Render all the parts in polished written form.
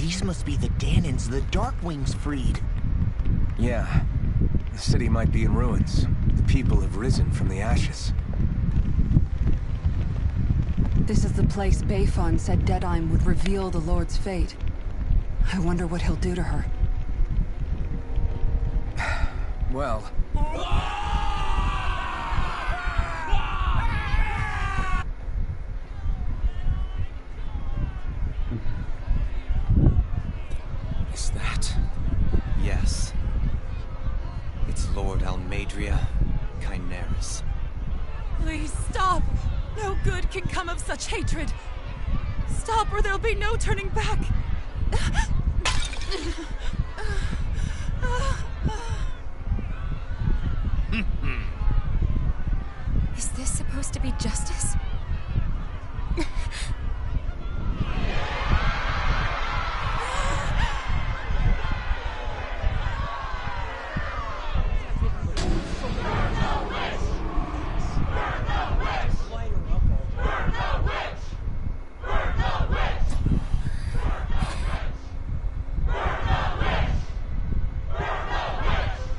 These must be the Danons the Darkwings freed. Yeah. The city might be in ruins. The people have risen from the ashes. This is the place Bayfon said Deadime would reveal the Lord's fate. I wonder what he'll do to her. Well... Is that... Yes. It's Lord Almadria Chineris. Please stop! No good can come of such hatred. Stop or there'll be no turning back. Is this supposed to be justice?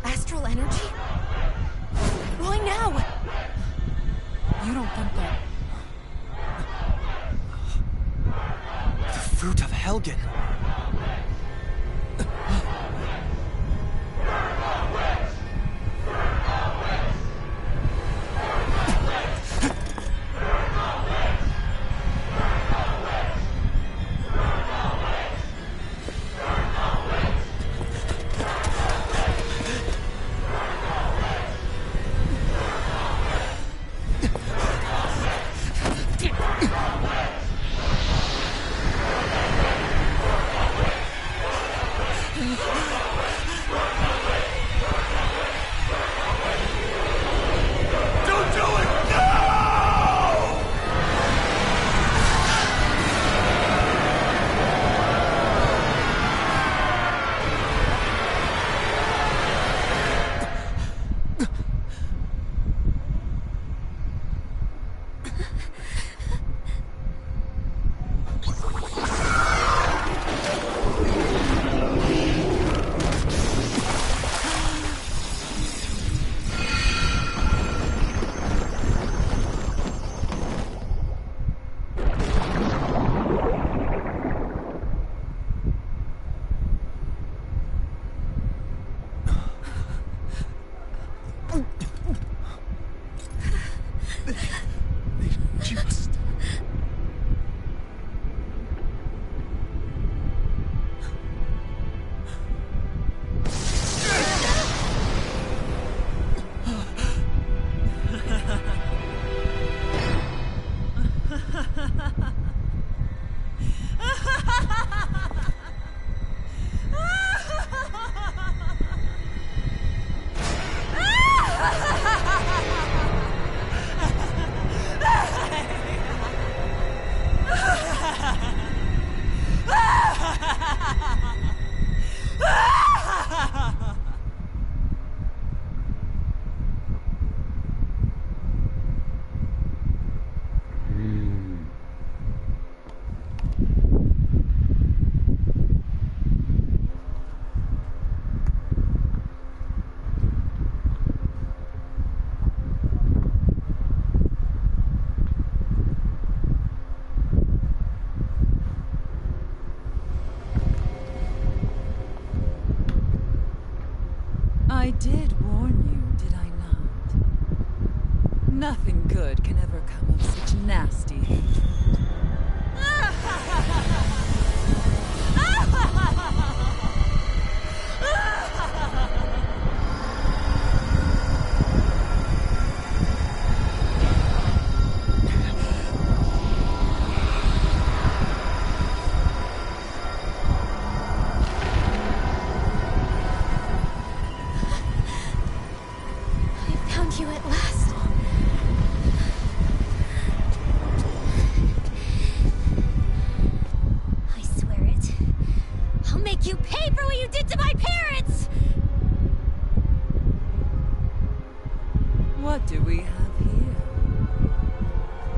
Astral energy? Why now? You don't think that... The fruit of Helgen. I did warn you, did I not? Nothing good can ever come of such nasty hatred. You at last. I swear it. I'll make you pay for what you did to my parents! What do we have here?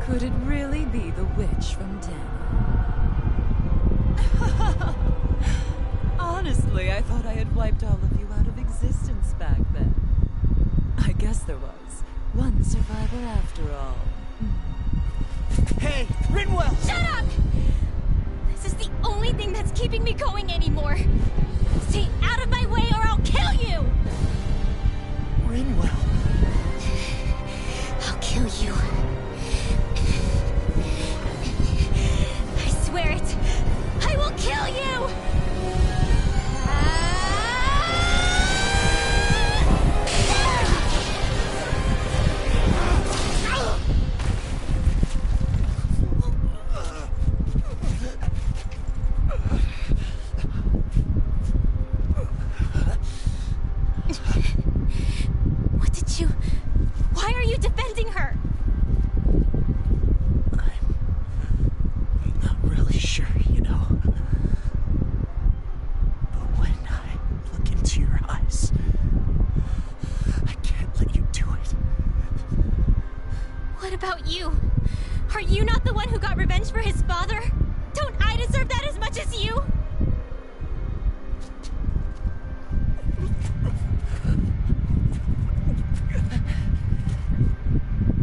Could it really be the witch from Den? Honestly, I thought I had wiped all of you out of existence back then. I guess there was one survivor after all. Hey, Rinwell! Shut up! This is the only thing that's keeping me going anymore. Stay out of my way or I'll kill you! Rinwell. I'll kill you. I swear it. I will kill you! What did you... Why are you defending her? I'm not really sure, you know. But when I look into your eyes, I can't let you do it. What about you? Are you not the one who got revenge for his father? Don't I deserve that as much as you?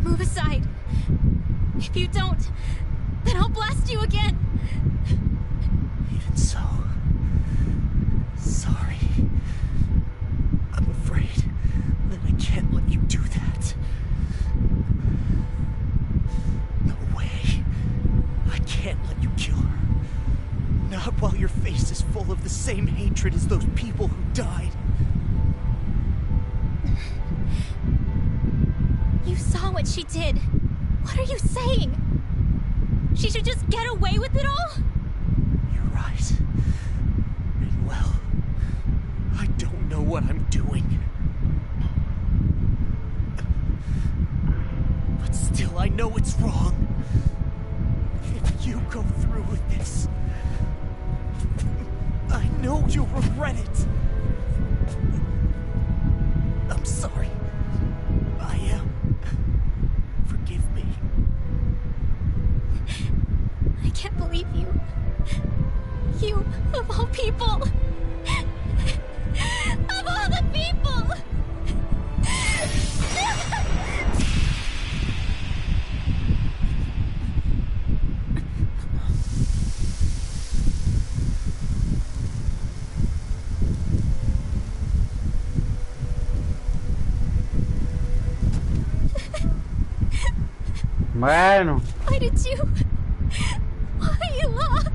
Move aside. If you don't, then I'll blast you again. Even so, sorry. I'm afraid that I can't let you do that. No way. I can't let you kill her. Not while your face is full of the same hatred as those people who died. You saw what she did. What are you saying? She should just get away with it all? You're right. And well, I don't know what I'm doing. But still, I know it's wrong. If you go through with this, I know you'll regret it. I'm sorry. I am. Forgive me. I can't believe you. You, of all people. Of all the people! Bueno, Why did you... Why you lost?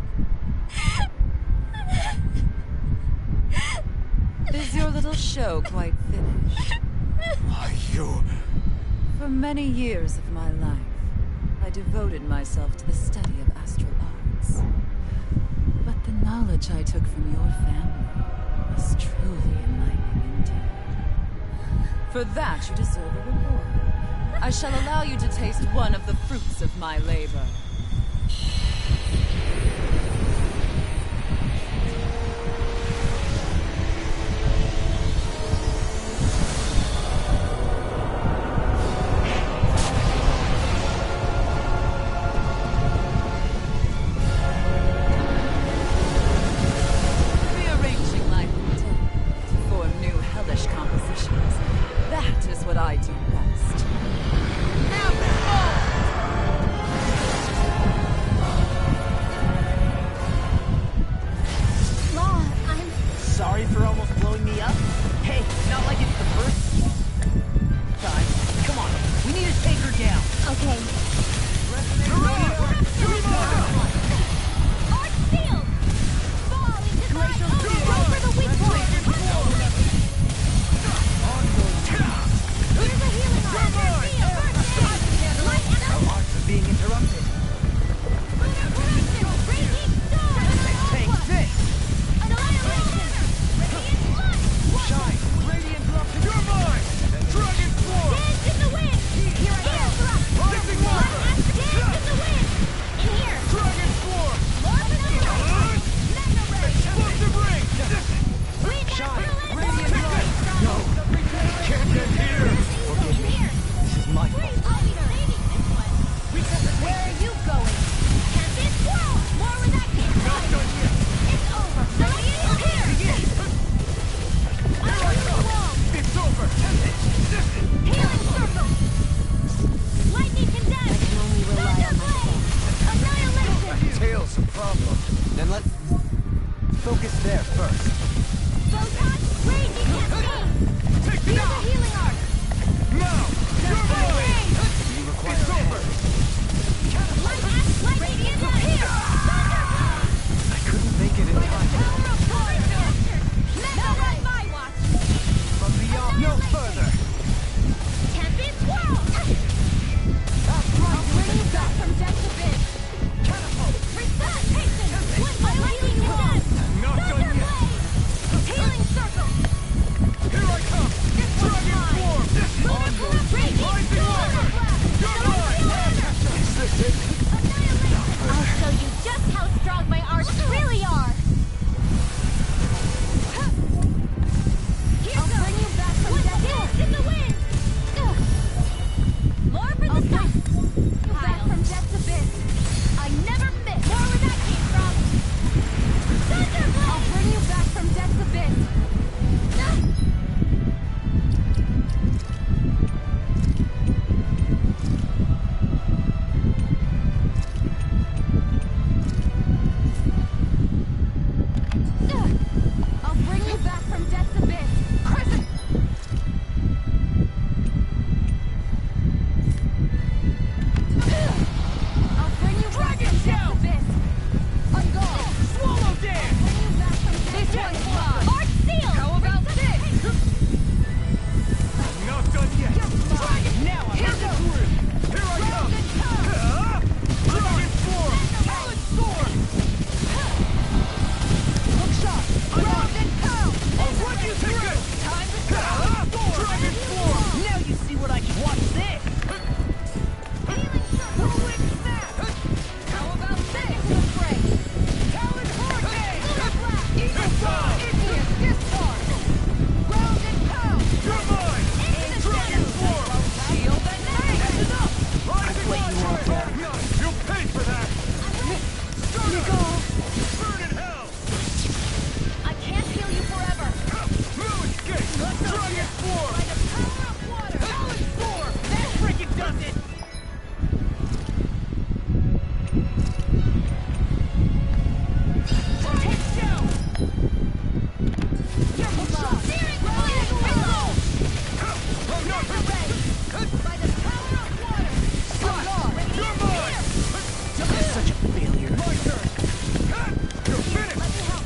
Is your little show quite finished? Why, you... For many years of my life, I devoted myself to the study of astral arts. But the knowledge I took from your family was truly enlightening indeed. For that, you deserve a reward. I shall allow you to taste one of the fruits of my labor. Rearranging life and death to form new hellish compositions. That is what I do best. Law, I'm... Sorry for almost blowing me up. Hey, not like it's the first time. Come on, we need to take her down. Okay. Arch field! Fall into the... Go for the weak point! Here's a healing arm! Light out! Arts are being interrupted. Radiant storm! Take this! Annihilation! Radiant blood! Shine! Radiant love Focus there first. Photon, raging cascade! Take Here's a healing arc! Now! You're mine! You require It's help. over! Light axe, lightning into here! I couldn't make it in time. Power of thunder! Not on my watch! From beyond, no further. Tempest swirl! I'll Bring you back from death's abyss! catapult. Resuscitation! With my lightning wand! Not done Thunder yet. blaze! Healing circle! Here I come. Dragon form. Lunar blast! Raging Rising water. You're mine. Is this it? I'll show you just how strong my arts really are! I'll bring you back from death in the wind! More for the sun! Back from death's abyss! I never miss! More where that came from! Thunderblade! I'll bring you back from death's abyss! I'll bring you back from death's abyss! Crescent! I'll bring you back from death's abyss! On guard! Swallow dance. Bring you back from death's abyss! Arch seal! How about this? Not done yet. Dragon! Now I'm Here goes! Here I come. Dragon form. Talon sword. Hook shot! Round and pound! What do you think? Time to go! Dragon form. Now you see what I can watch this! Healing circle! Whirlwind snap! How about this? To the fray! Talon hurricane. Lunar blast! Eagle bomb. Igneous discharge! Round and pound! You're mine. Into the Dragon shadows! form. Shield and knife! That's enough. Rising let you all water. You'll pay for that. Start up. Burn in hell. I can't heal you forever! No escape. Dragon form. By the power of water! Talon sword. That freaking does it! Take down! You're below! Searing blade! Reload! I'm not By the power of water! You're mine. Such a failure. My turn. You're finished. Let me help!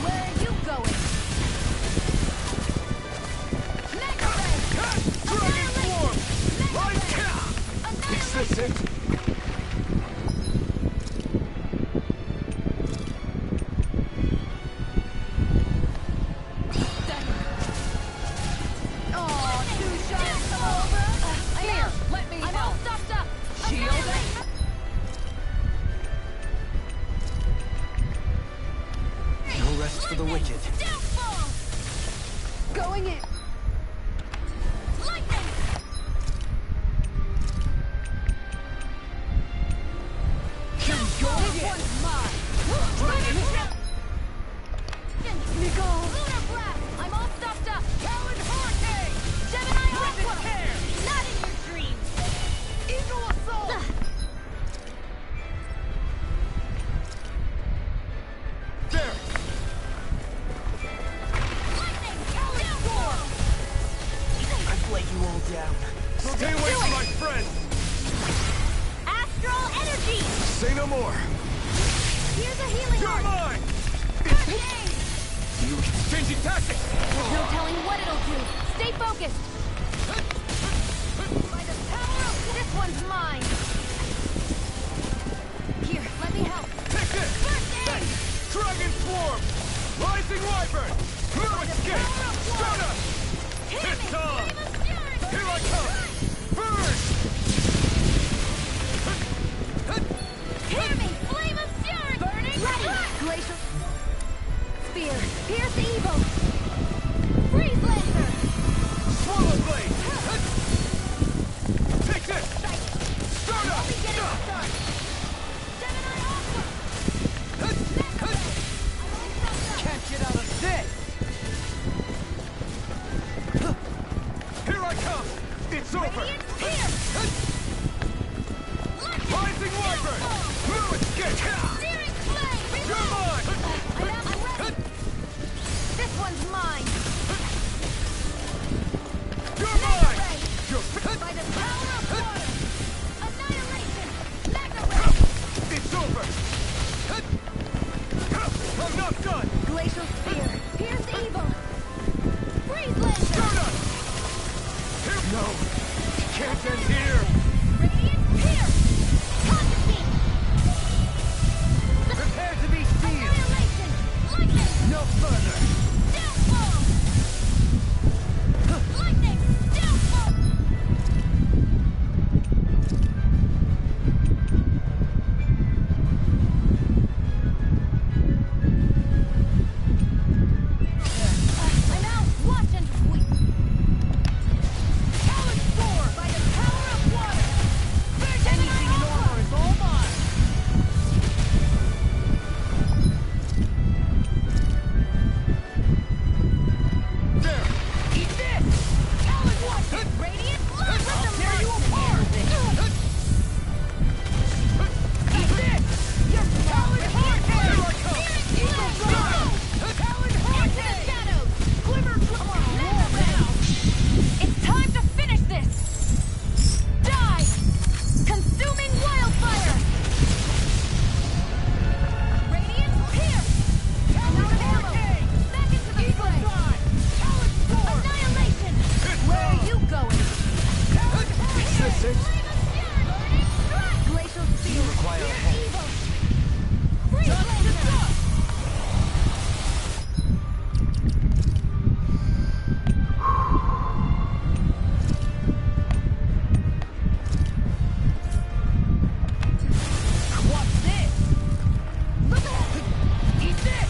Where are you going? Mega ray! Dragon form. Right. Is this it? Oh, two shots over! Here, let me I'm all stuffed up! Shield No rest for the wicked. Downfall! Going in! Lightning! Here we go This again. one's mine! Lunar blast! I'm all stuffed up! Talon hurricane. Gemini Rip Aqua! and tear. Not in your dreams! Eagle assault. There. Lightning! Downfall! I've let you all down. Stay away from my friends. Astral energy! Say no more. Here's a healing You're arc! mine. Grenade! You changing tactics. There's no telling what it'll do. Stay focused! By the power of this one's mine! Here, let me help. Take this. First aid! Dragon form. Rising wyvern. No escape. Start up. It's time. Here I come. Burn. Hear me! Flame of fury! Burning glacial spear! Pierce evil! Freeze lancer! Swallow blade. Take this. Start up. Only getting started! Gemini Aqua! Can't get out of this. Here I come. It's over. Radiant pierce! Rising wyvern. No escape. Searing flame! You're Reload! Enough done! Glacial Spear. Here's evil. Freeze laser. Donut! Here, no! It can't end here! Radiant Pierce. Constantine. Prepare to be sealed! Annihilation. Lightning. No further! Downfall. Lightning. Downfall. I'm out. Watch and weep. Talon Sword by the power of water. Anything in armor is all mine. There! Eat this! Talon watch it! Radiant blood with the Tear you apart! Eat this! Your Talon Horde! Here I come! Eagle Drive! Talon Horde! Into the shadows! Glimmer now! It's time to finish this! Die! Consuming wildfire! Radiant Pierce! Talon Horde! Back into the fray! Talon Sword! Annihilation! Where are you going? Talon Horde! Is this it? Glacial Steel! require Here's help. evil! Freeze laser! What's this? Look ahead! Eat this!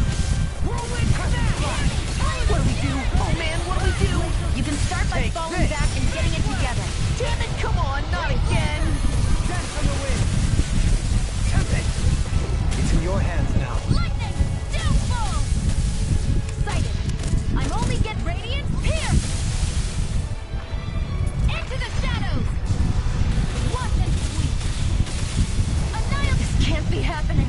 Whirlwind Canal! What do we do? Oh man, what do we do? You can start by Take falling this. back and getting it together. Damn it, come on, not again! Dance on the wind! Tempest! It's in your hands now. Lightning! Downfall! Sighted! I'm only get radiant pierce! Into the shadows! Watch and sweep! Annihilate! This can't be happening!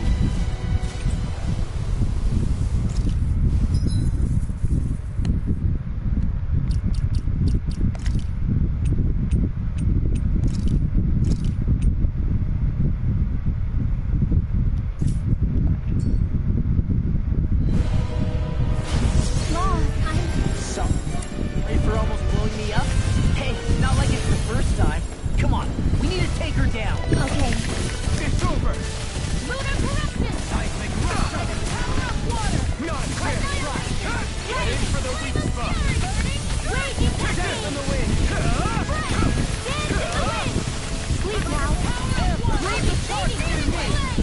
Lord, So, ready for almost blowing me up? Hey, not like it's the first time. Come on, we need to take her down. Okay. It's over! Lunar corruption! Seismic By rush! the power of water! Not fair! Annihilation! Aim for the weak spot! Raging Dance on the wind! Dance in the wind! Sleep now! Raging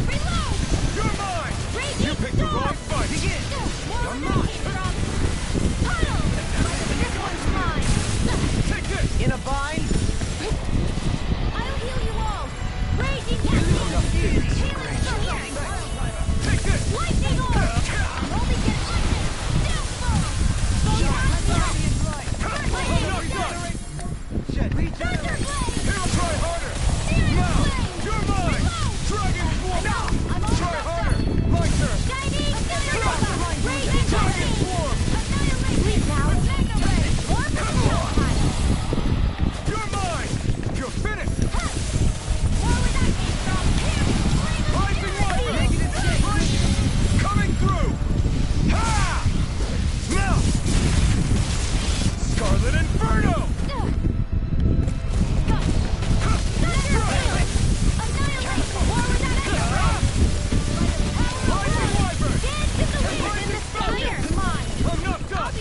Reload! You're mine! Raging You picked the wrong storm! fight! Begin! More where that came from! Puddle! This one's mine! Take this! In a bind? I'll heal you all! Raging Healing Suffering! Take this! Lightning orb! Only get lightning! Downfall! Enough done! Thunderblade! Here, try harder! Now! You're mine! Dragon Swarm! I'm almost Try up. harder! Lighter! Shining Supernova! Raging Dragon Lightning! Swarm! Annihilate! Sleep now! Magna-Ray! Warp Showtime! You're mine! You're finished! More where that came from! Rising Wyvern! Coming through! Ha! Now! Scarlet Inferno! Enough done!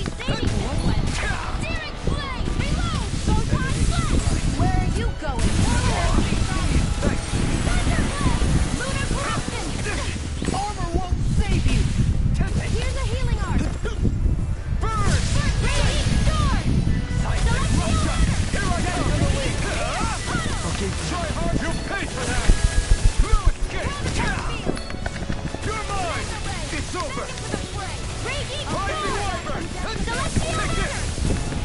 Where are you going? Lunar corruption! Armor won't save you! Here's a healing art! Burn! Radiant sword! Celestial Here I go! Puddle! Try hard! You'll pay for that! No escape! You're mine! It's over! Raging Rising Wyvern! Celestial Take this!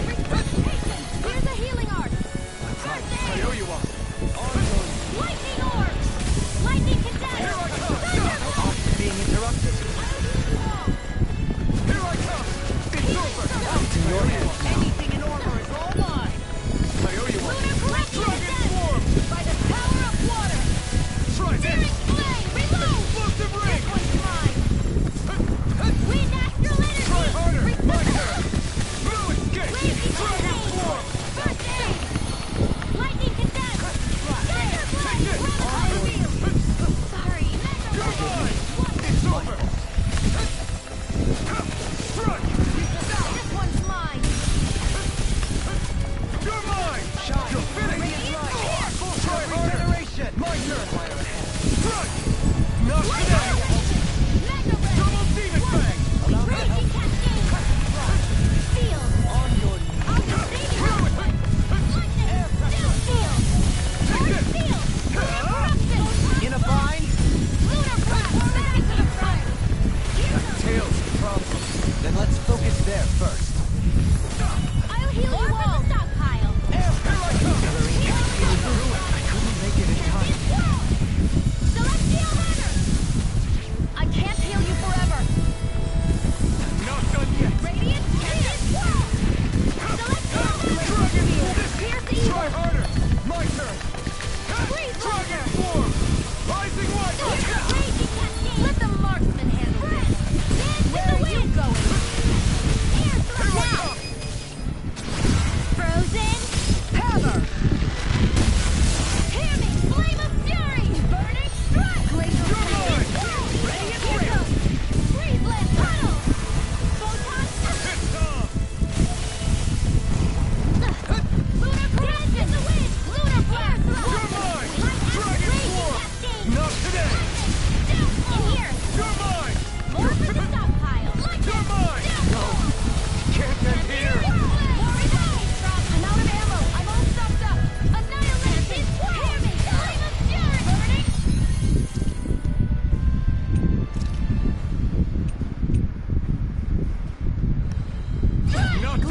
Resuscitation! Here's a healing art! First I aid! owe you one! Lightning orb! Lightning Here condenser! I come! Thunderblade! Being interrupted. Here I come! It's over! It's in your hands now. Anything in armor is all mine. I owe you one! Lunar corruption Dragon is dead! Swarm! By the power of water! Try this! Searing flame! Reload! Explosive ring! This one's mine! We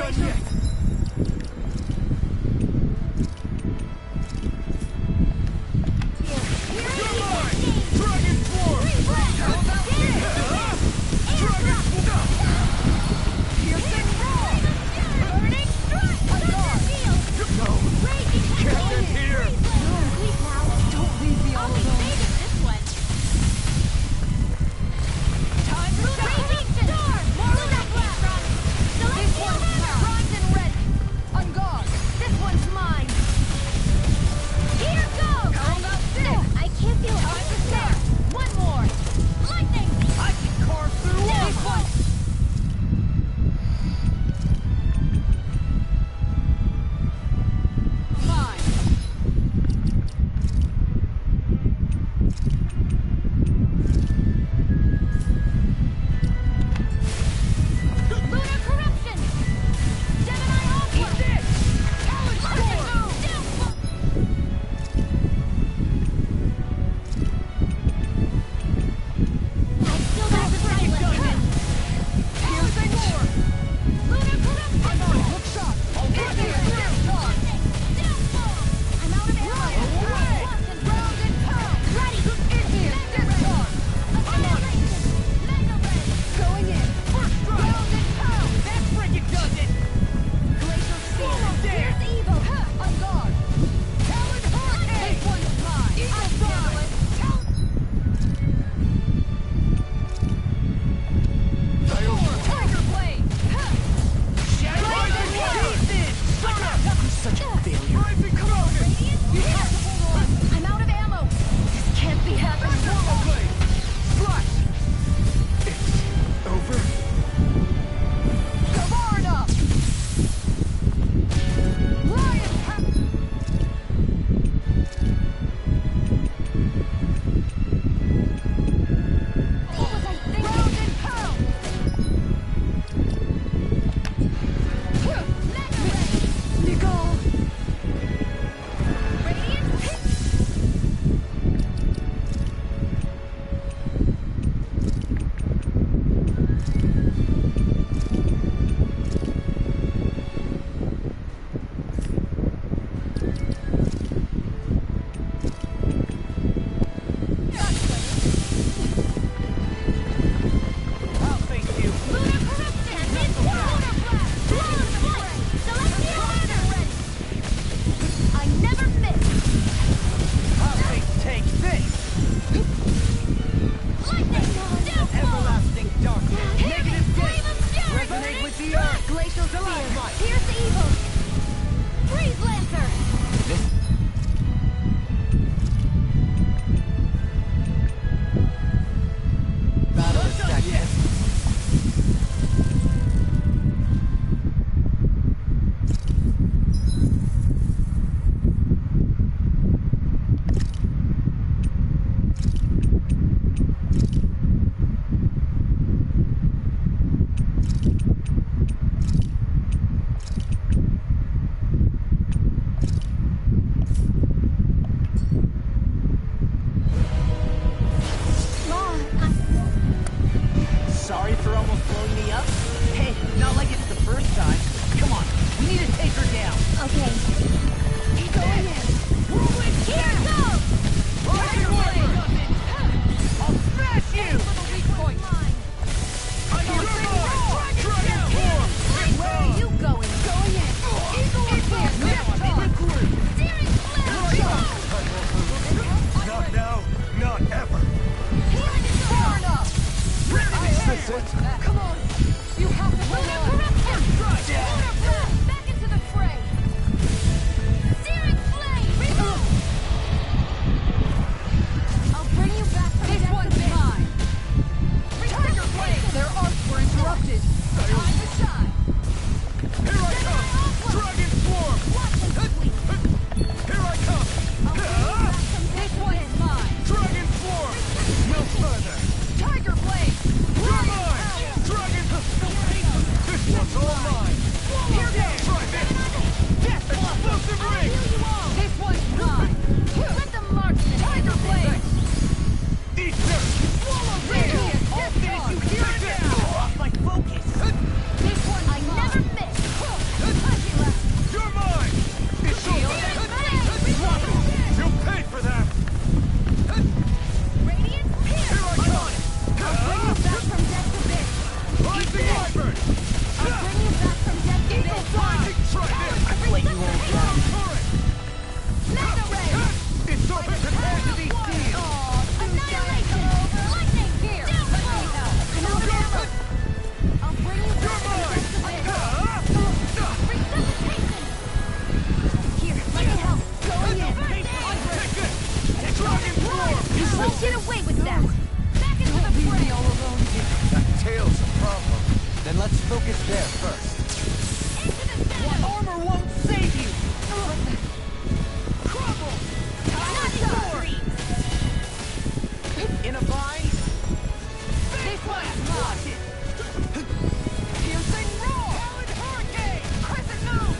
done yet! You're mine! Dragon Swarm! How about this? Dragon Swarm! Piercing roar! Burning strike! No! Can't get here! Please now. Don't leave me all I'll be alone. saving this one. Time to raging storm! More where that came from! Celestial hammer! Primed and ready! On guard! This one's mine! Here goes! How about this? I can't feel it. Time to start! One more! Lightning! I can carve through This armor! one! Mine. Lunar corruption! Gemini Aqua! Eat this! Talon Storm! I still got the silence! Piercing roar! Lunar corruption! Hook shot. Indian Death Storm! I'm out of ammo! Locked and round and pound! Ready! Indian Death Storm! Annihilation! Mega Ray! Going in. First strike! Round and pound! That freaking does it! Glacial Seal! Here's evil! On guard! Talon Hurricane! This one's mine! I'll handle it! Tiger Blade! I'm such a failure. Rising Cronin! You have to hold on! I'm out of ammo! This can't be happening! Blade! Flush! It's over? Kavarna! Lion Pack! What was I thinking? Round and pound! Mega Ray! Nicole. Radiant Hit! I'll thank you. Lunar corruption! Lunar blast! Blown away! Celestial runner! I never miss! I'll take this. Lightning! Downfall! Everlasting darkness. Negative flame of fury! Resonate with the earth. Glacial spear! Pierce evil! Freeze Lancer! Battle is done yet. Sorry for almost blowing me up. Hey, not like it's the first time. Come on, we need to take her down. Okay. Going in! Here goes! Rising Wyvern! I'll smash you! Weak point! I'm your mine! Dragon Swarm! Where are you going? Going in! Eagle Advance! Steering flare! Not now, not ever! Far enough! Is this it? Come on! You have to hold on! Lunar blast! Back into the fray! Steering flame! Remove! I'll bring you back from This one's mine. Tiger blade! Their arcs were interrupted. Time to shine! Here I come! Dragon Swarm! Watch and sweep! Here I come! I'll bring you back from This one's mine. Dragon Swarm! No further! Tiger blade! You're mine! Dragon... I've let you all down. Mega ray! It's open! Prepare to be sealed! Annihilation! Lightning! Here! Let me help! Another arrow! I'll bring you back to the rest of it! Resuscitation! Here, let me help! Going in! Take this! Dragon form! We'll get away with that! Back into the fray! all alone here. That tail's a problem. Then let's focus there first. Into the center! Armor won't save you! Crumble! Not your dreams! In a bind? This one's mine! Piercing roar! Hurricane! Crescent moon!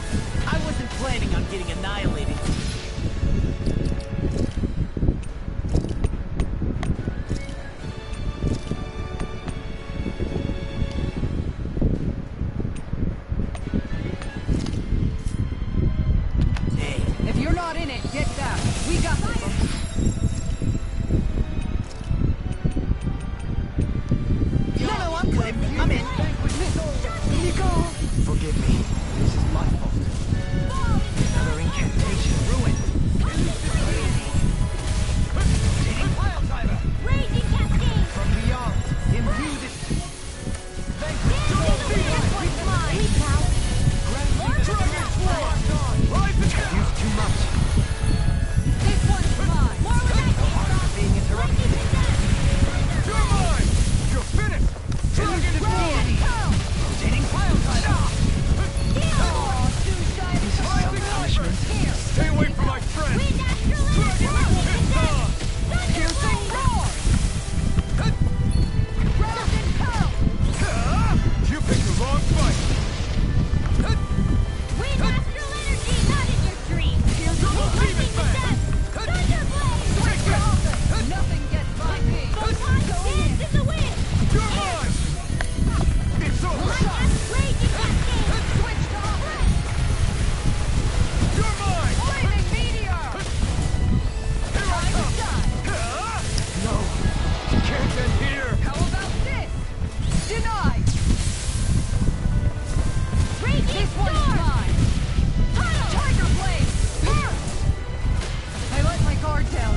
I wasn't planning on getting annihilated. If you're not in it, get back. We got this. No, I'm good. I'm in. Nico! Forgive me. This is my fault. Another incantation ruined. Taking pile driver Raging cascade! from beyond. Imbue this. This one's mine! Reach out! Dragon form! Rise again! Used too much. This one's mine. More with that Armor being interrupted. You're mine! You're finished! Dragon form! Rotating pile driver. This is some punishment. Stay away from my friend! Wind astral energy! It's on! Piercing roar! Round and curl! You picked the wrong fight! Wind astral energy! Not in your dreams! Double beam Lightning it back! descent! Thunderblade! Take this! Nothing gets by me. Photon dance in the wind! You're mine! It's over! Raging cascade! Switched off. You're mine! Flaming meteor. Here I come! No. Can't end here! How about this? Denied. Raging This one's storm! mine. Tiger blade. I let my guard down.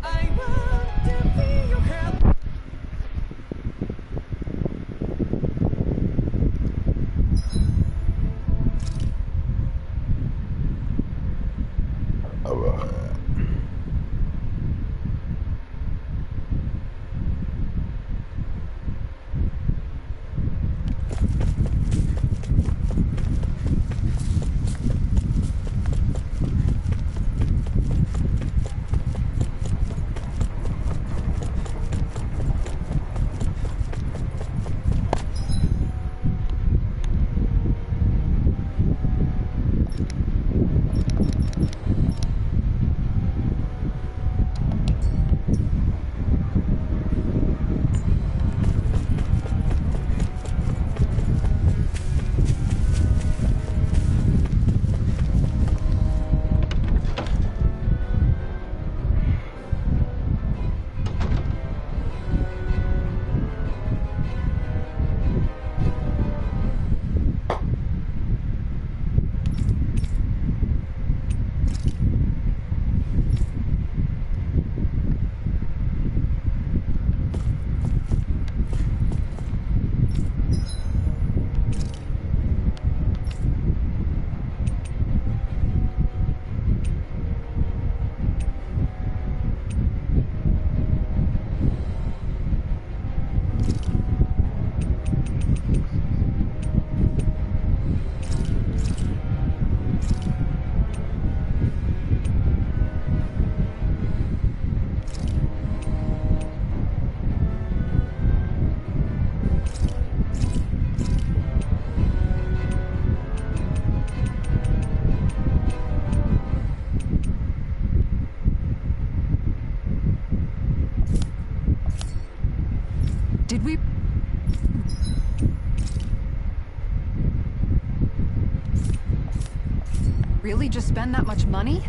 I want to be your help. Did we... really just spend that much money?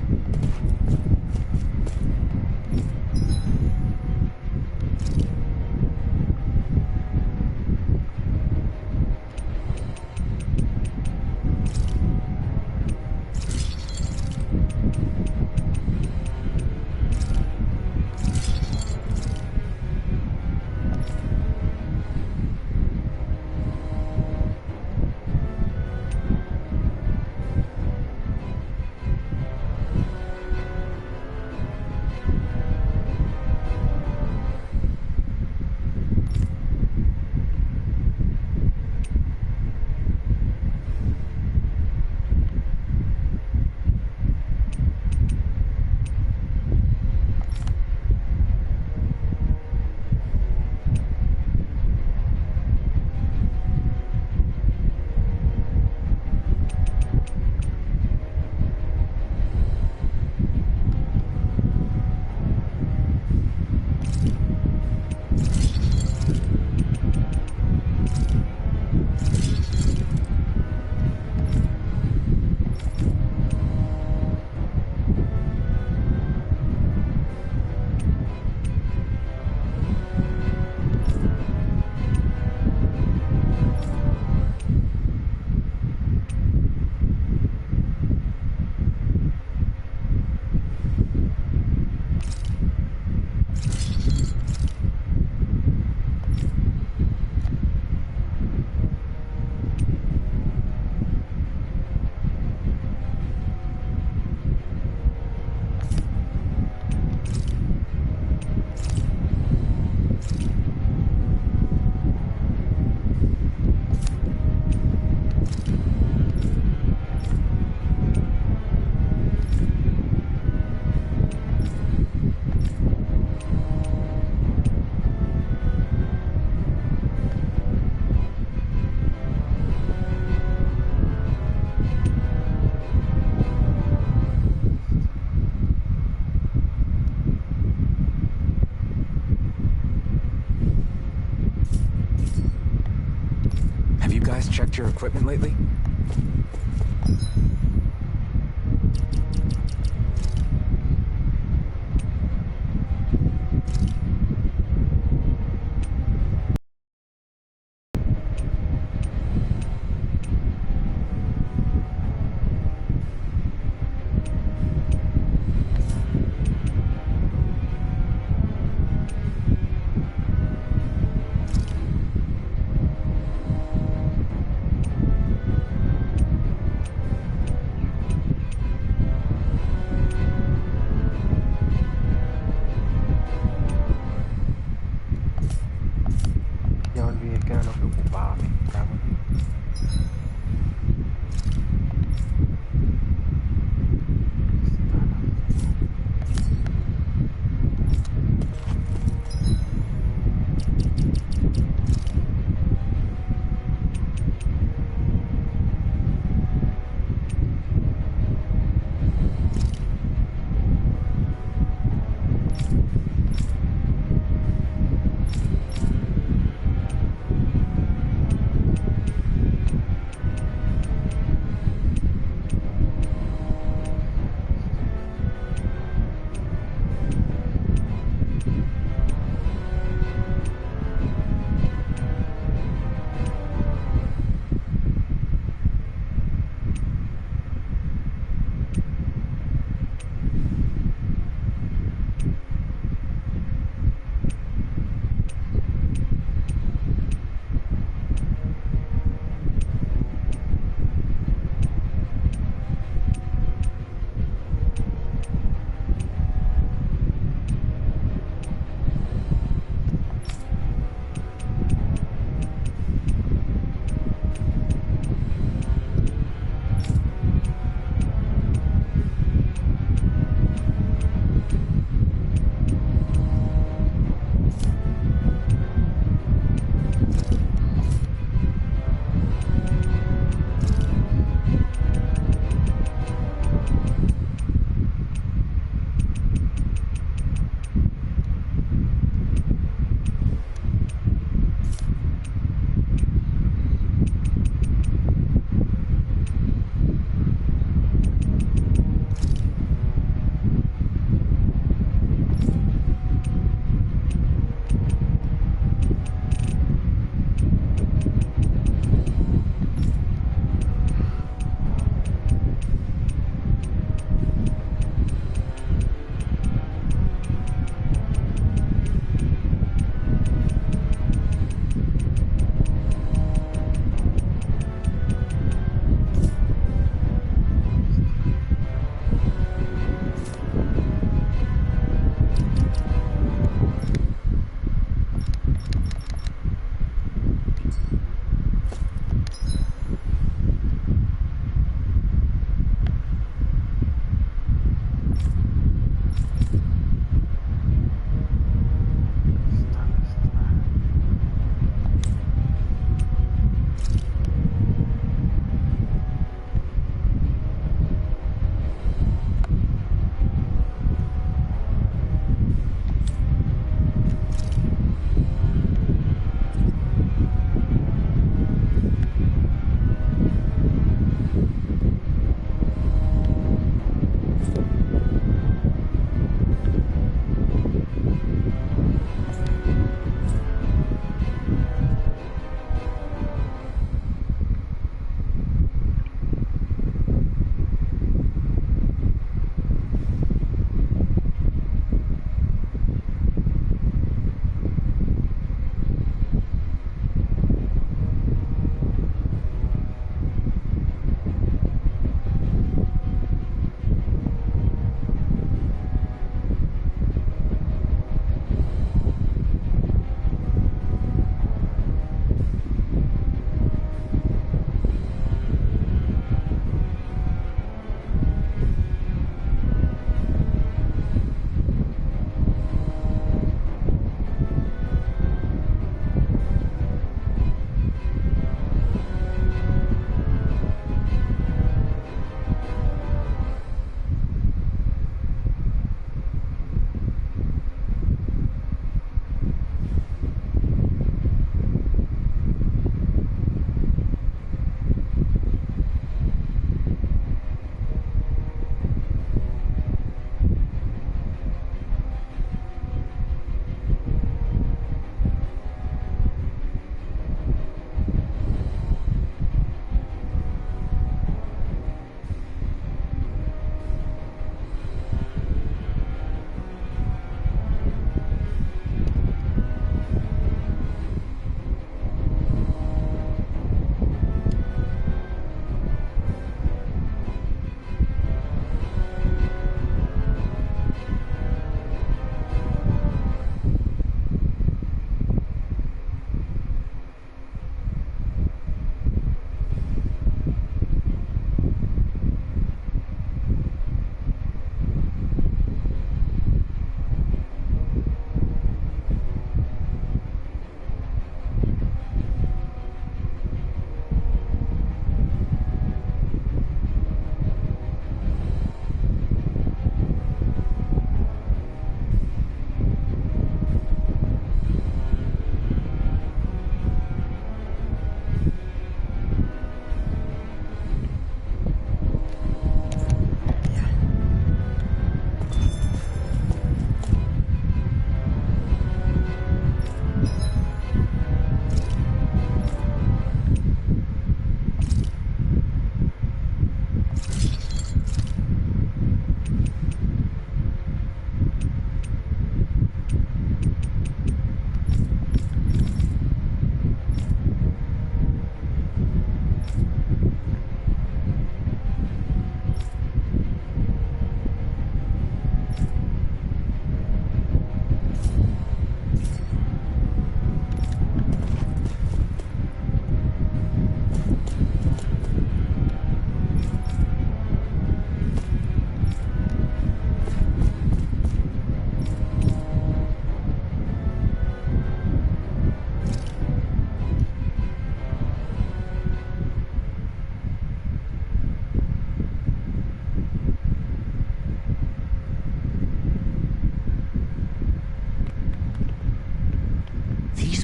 Checked your equipment lately?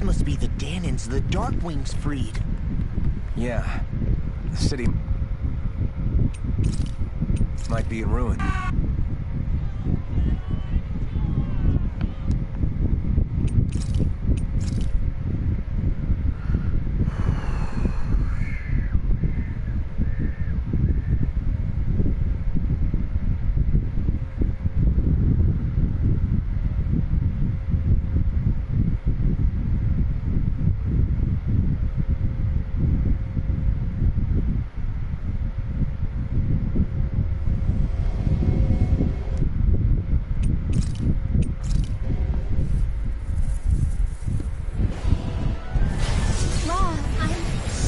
These must be the Danons the Darkwings freed. Yeah. The city might be in ruin.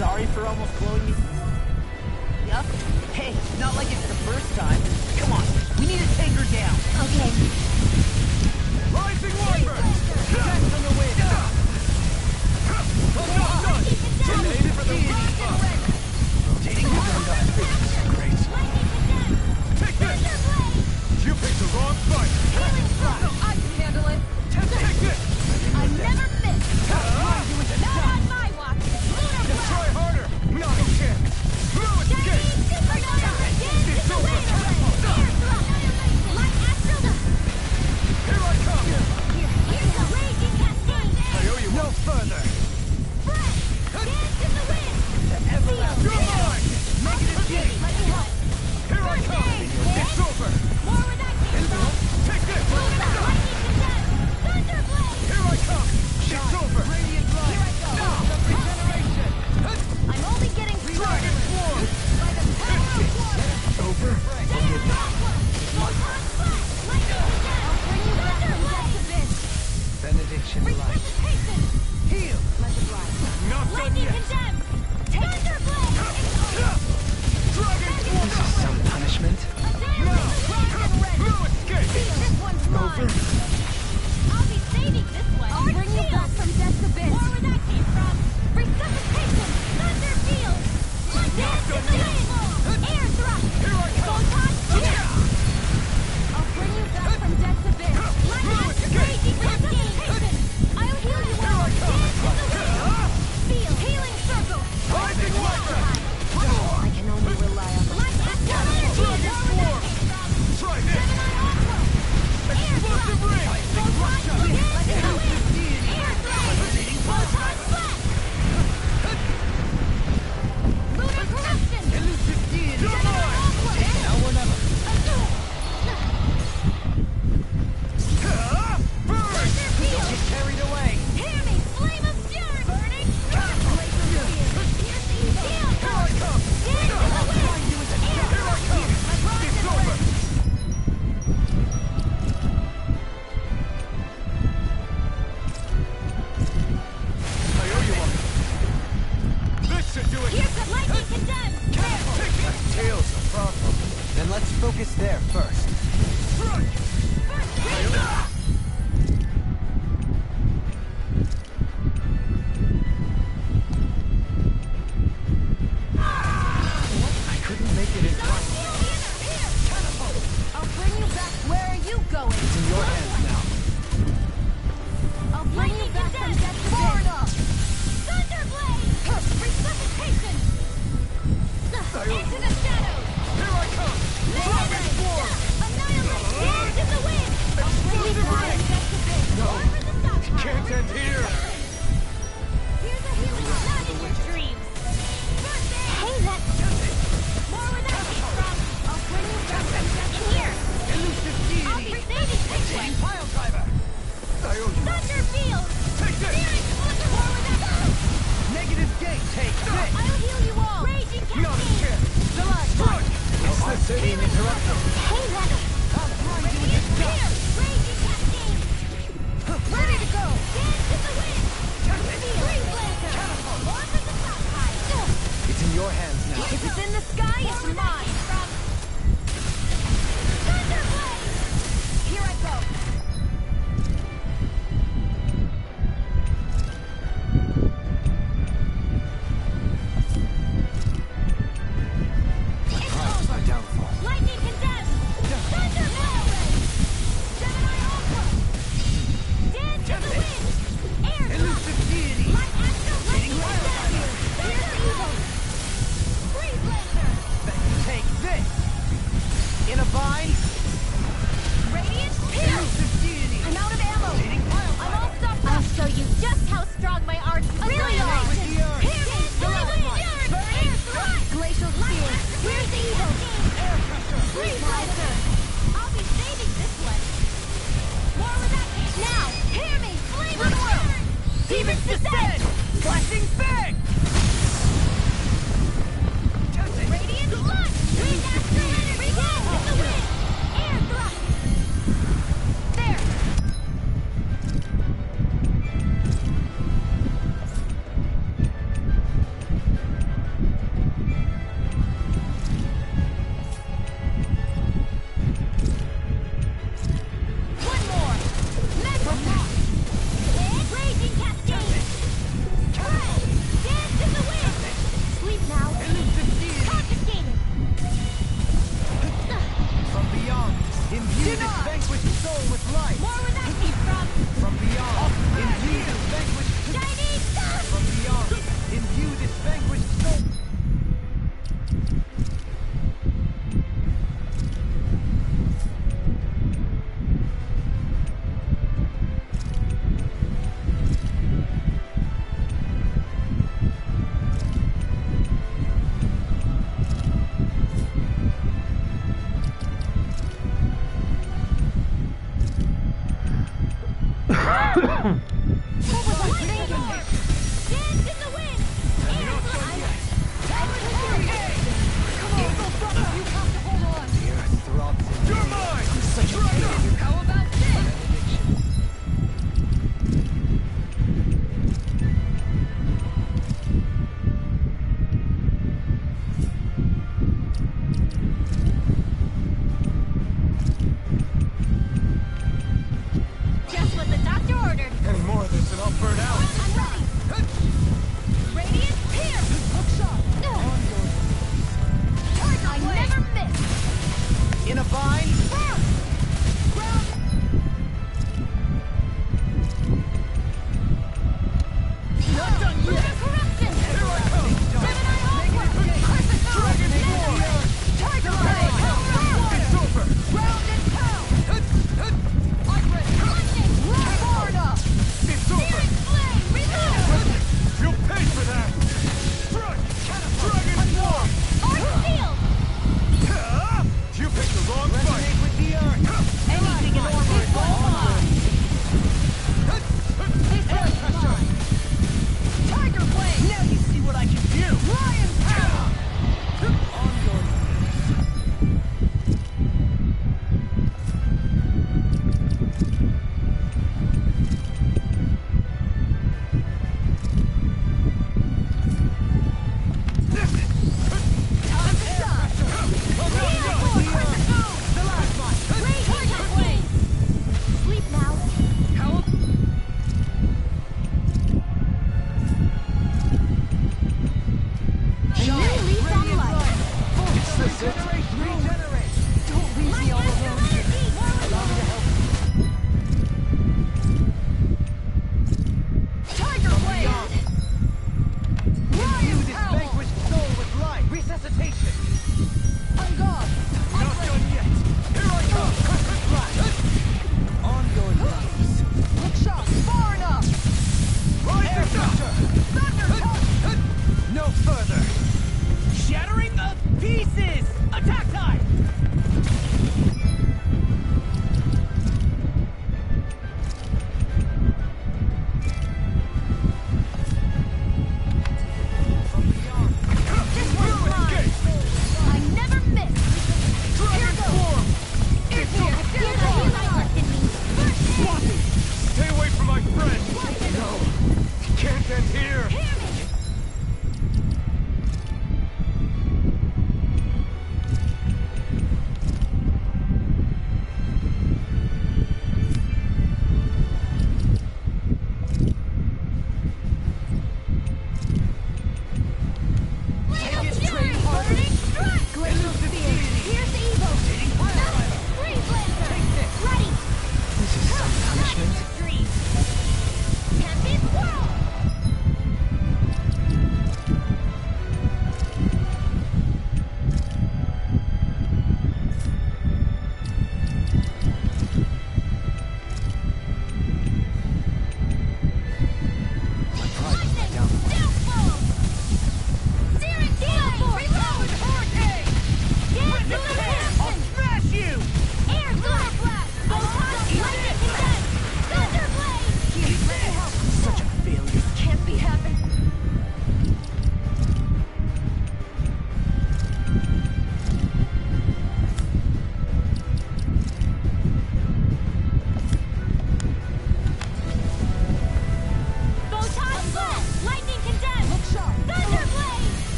Sorry for almost blowing you. Yup. Hey, not like it's the first time. Come on, we need to take her down. Okay. Rising Wyvern! That's on the way. Donated for the weak up! Rotating the gun. Crazy. Take this! You picked the wrong fight! I can handle it. Take this! I never miss. Not on my watch. Lunar Just try blast. harder! Not a chance! Blue escape! It's over. Like astral. Here I come! Here's the raging cascade. I owe you No further. Breath. Dance in the wind. You're mine! Negative gain. Let me help. Here I come! It's over! More where that came from. Take this! Lightning condemned. Thunderblade. Here I come! It's over! Radiant Here I line. go. Regeneration. I'm only getting started. Dragon Swarm! By the power of water. Over? Lightning condemned. I'll bring you back from death's abyss. Benediction light. Precipitation. Heal. Let it ride. Not done Lightning yet! condemned. Thunderblade. Dragon This is some punishment. Blue escape! This one's mine. I'll be saving this one. I'll bring you back from death's abyss. More where that came from. Precipitation. Thunder field. Dance in the wind. Air thrust. Here I come! Photon spear. I'll bring you back from death's abyss. Raging cascade. I'll heal you all. Dance in the wind. Field. Healing circle. Rising Wyvern! I can only rely on the light astral energy. Dragon Swarm! Try this! Explosive ring! Elusive deity. You're mine! Now or never. Burn! Get carried away. Here I come! It's over! I owe you one. This should do it! Take it! Tail's a problem. Then let's focus there first. Strike! I couldn't make it in time. I'll bring you back. Where are you going? It's in your hands now. I'll bring you back from death's abyss. Thunderblade! Precipitation! Into the shadows! Here I come! Dragon Swarm! Annihilate! Dance in the wind! I'll bring you back from death's abyss. Over the stockpile. Can't end here! Here's a healing shot in your dreams. First aid! Hey, that... More where that came from. I'll bring you back from death's here. Elusive I'll deity. be saving this one. Pile driver. I owe you! Thunder field! Take this! Searing explosion! More where that... Negative gate. Take this. I'll heal you all. Raging Not a cascade! chance! Select. It's the city interrupted. Hey, that... Radiant spear! Raging cascade! Ready to go! Dance in the wind! Green blazer! More for the stockpile! It's in your hands now. If it's in the sky, it's mine! Thunderblade! Here I go! It's Pride's my over! downfall. Lightning condemned! Thunderblade! Gemini Ultra! Dance in the wind! Air drop! Elusive deity. how strong my arms really are! Hear me! Air thrust! Glacial spear! Here's the evil! Air pressure! Freeze blaster! I'll be saving this one! More with that! Now! Hear me! Flame of world! Demon's descent! Flashing bang! Radiant launch! Green astral energy! In the wind! Air thrust! There! One more! Mega launch! Raging cascade! Spread! Dance in the wind! Sleep now! Confiscated! From beyond, imbue this vanquished soul with light. More where that came from! From beyond, imbue this vanquished... Chinese stuff! From beyond, imbue this vanquished soul... What was I thinking? Dance in the wind! Air thrust! You have to hold on! The earth throbs in You're mine! Such a failure. How about this? Just what the doctor ordered! Any more of this and I'll burn out! I'm ready! Radiant here! Look sharp! I never miss! In a bind? Not done yet! Corruption! Here I come! Gemini onward! Crescent Dragon Moon! War! Tiger Ray! It's over! Ground and pound! I'm ready! Lightning! Florida! It's over! Searing flame! Reload! You'll pay for that! Strike! Dragon War! Arc shield! You picked the wrong fight! Resonate with the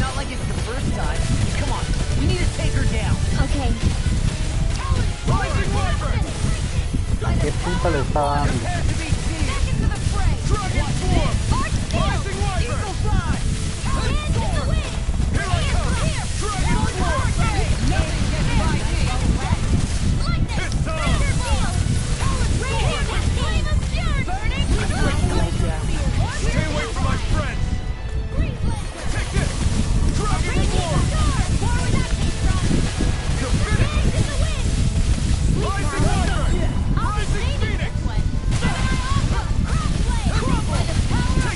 Not like it's the first time. Come on, we need to take her down. Okay. Rising Wyvern! ¿Qué punto le está dando? Prepare to be seized! Back into the fray. Dragon form! Rising Wyvern! Eagle fly! Hands in the wind. Here I come! Dragon form! Nothing gets by me. Lightning. It's time! Thunder field. Radiant flame of fury. Burning. Stay away from my friends! Take this! Dragon form! War with acting from. To finish! Hands in the wind. Rising Wyvern! I'll be Rising saving Phoenix! this one. Crossblade. By the power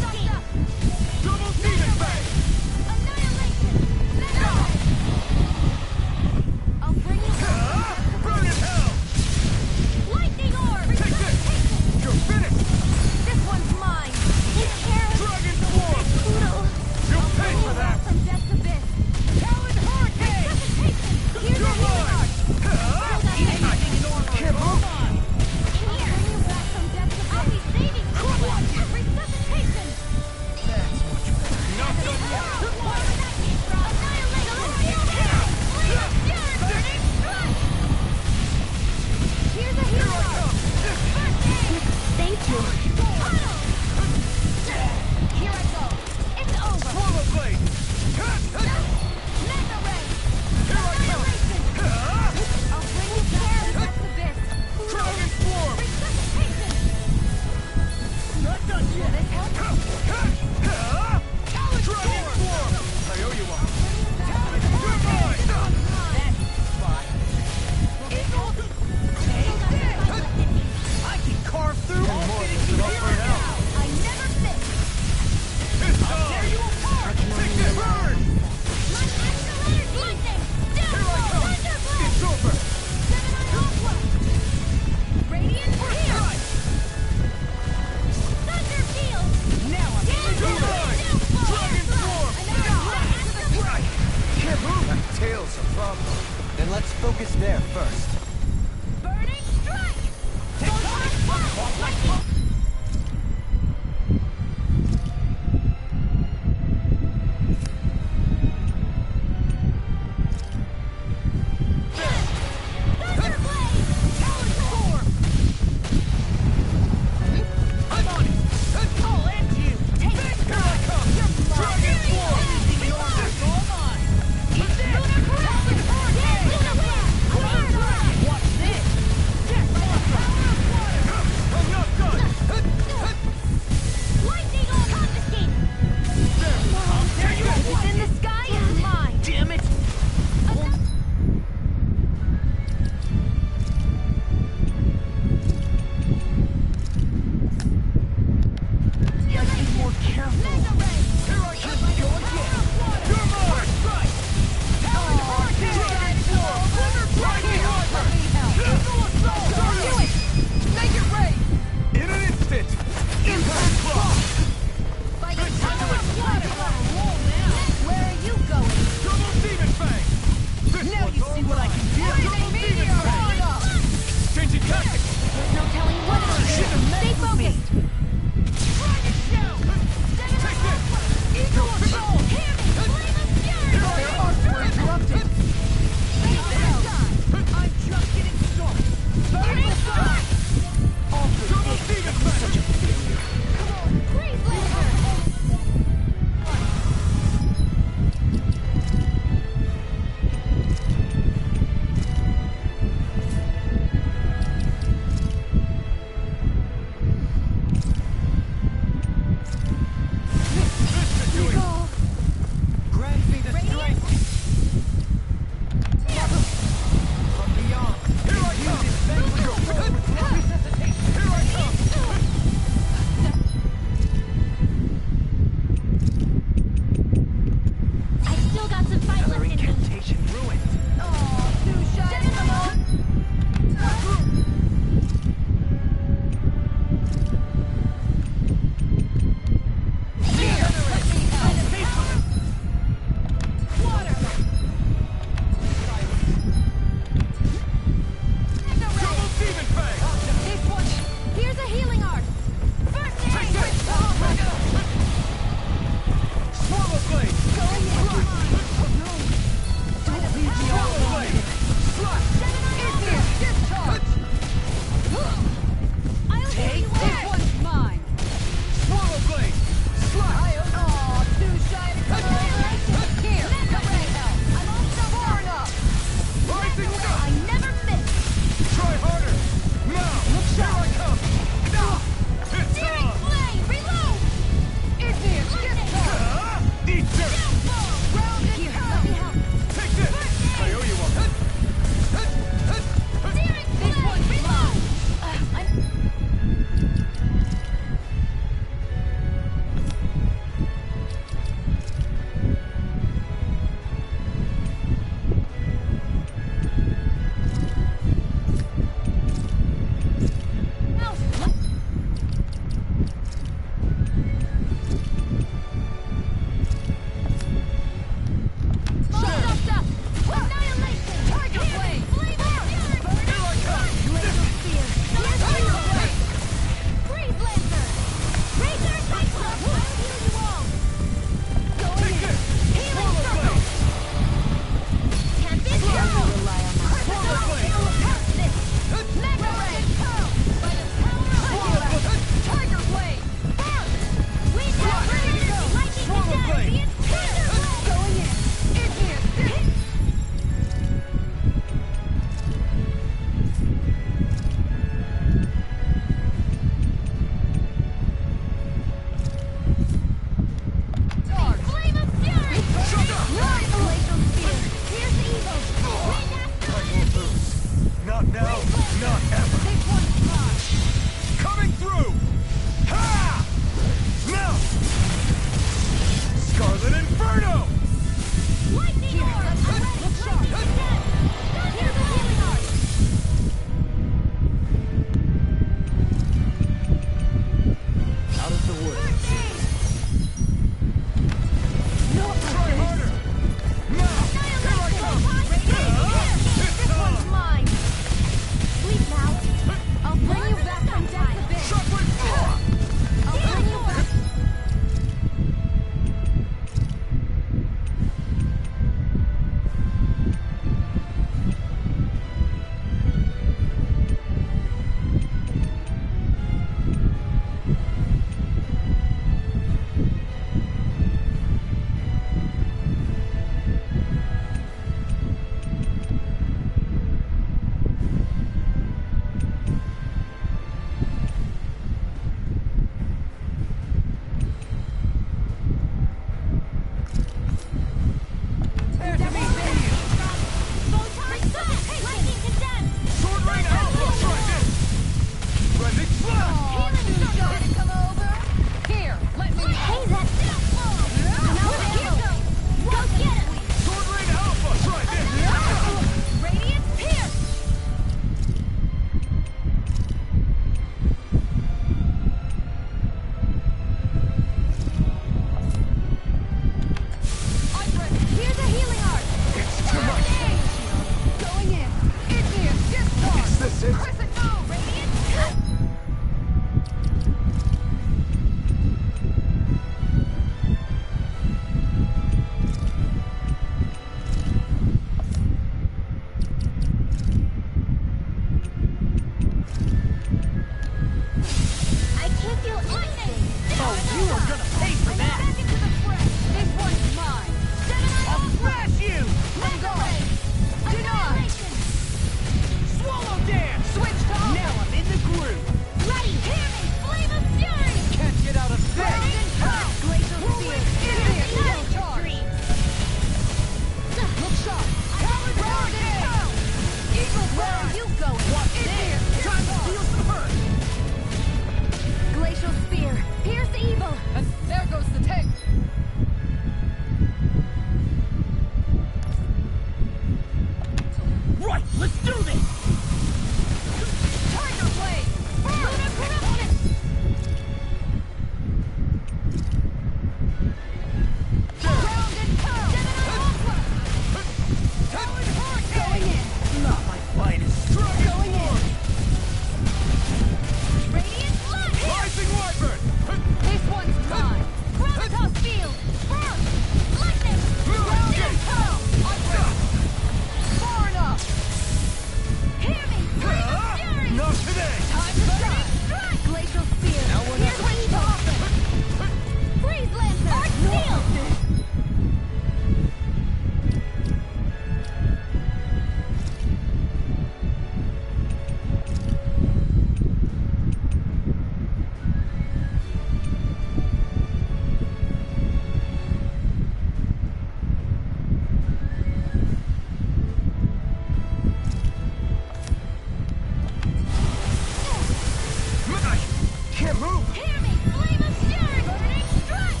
can't move! Hear me! Flame of fury! Burning strike!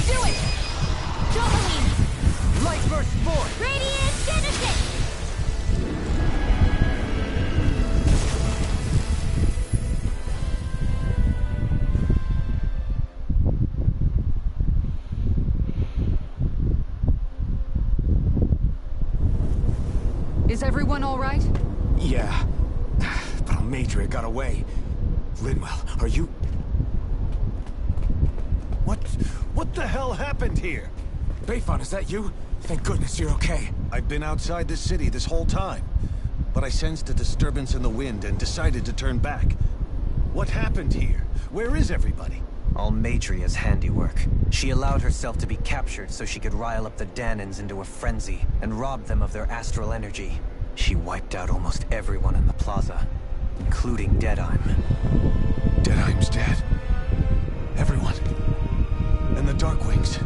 Do it! Jovaline! Light burst forth! Radiant Genesis! Is everyone all right? Yeah. But Almadria got away. Linwell, are you... What the hell happened here? Bayfon, is that you? Thank goodness you're okay. I've been outside the city this whole time, but I sensed a disturbance in the wind and decided to turn back. What happened here? Where is everybody? Almadria's handiwork. She allowed herself to be captured so she could rile up the Danans into a frenzy and rob them of their astral energy. She wiped out almost everyone in the plaza, including Deadheim. Deadheim's dead. Everyone. And the Darkwings.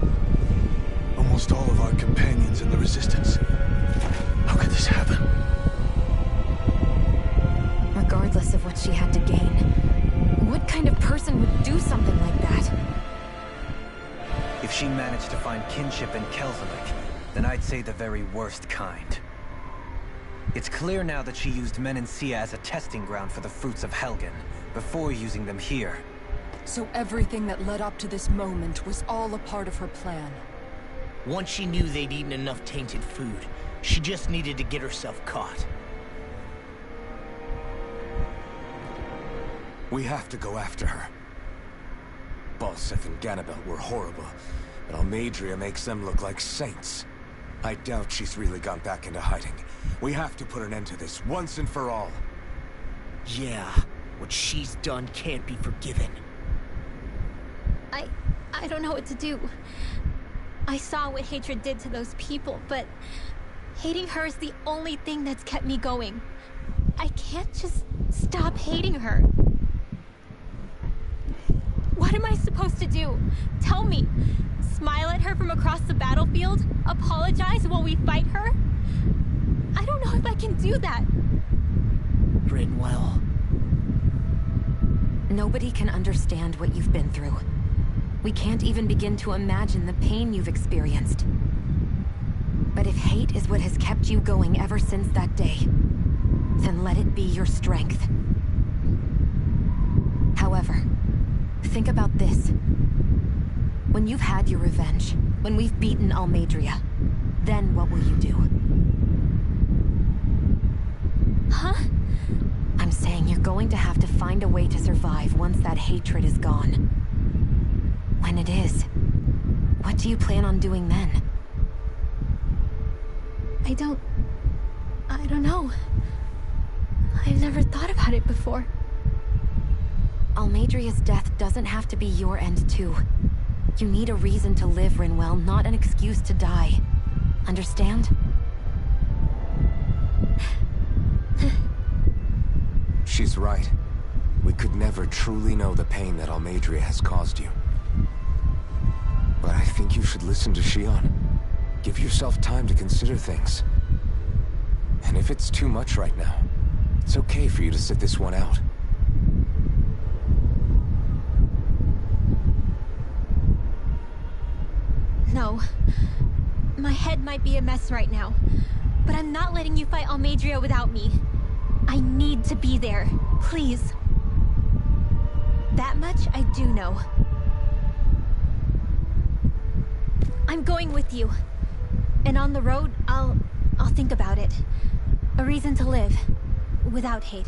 Almost all of our companions in the Resistance. How could this happen? Regardless of what she had to gain, what kind of person would do something like that? If she managed to find kinship in Kelzelik, then I'd say the very worst kind. It's clear now that she used Menancia as a testing ground for the fruits of Helgen, before using them here. So everything that led up to this moment was all a part of her plan. Once she knew they'd eaten enough tainted food, she just needed to get herself caught. We have to go after her. Balseth and Ganabel were horrible, but Almadria makes them look like saints. I doubt she's really gone back into hiding. We have to put an end to this once and for all. Yeah, what she's done can't be forgiven. I don't know what to do. I saw what hatred did to those people, but hating her is the only thing that's kept me going. I can't just stop hating her. What am I supposed to do? Tell me. Smile at her from across the battlefield? Apologize while we fight her? I don't know if I can do that. Rinwell. Nobody can understand what you've been through. We can't even begin to imagine the pain you've experienced. But if hate is what has kept you going ever since that day, then let it be your strength. However, think about this. When you've had your revenge, when we've beaten Almadria, then what will you do? Huh? I'm saying you're going to have to find a way to survive once that hatred is gone. When it is, what do you plan on doing then? I don't know. I've never thought about it before. Almadria's death doesn't have to be your end too. You need a reason to live, Rinwell, not an excuse to die. Understand? She's right. We could never truly know the pain that Almadria has caused you. But I think you should listen to Shion. Give yourself time to consider things. And if it's too much right now, it's okay for you to sit this one out. No. My head might be a mess right now, but I'm not letting you fight Almadria without me. I need to be there, please. That much I do know. I'm going with you. And on the road, I'll think about it. A reason to live, without hate.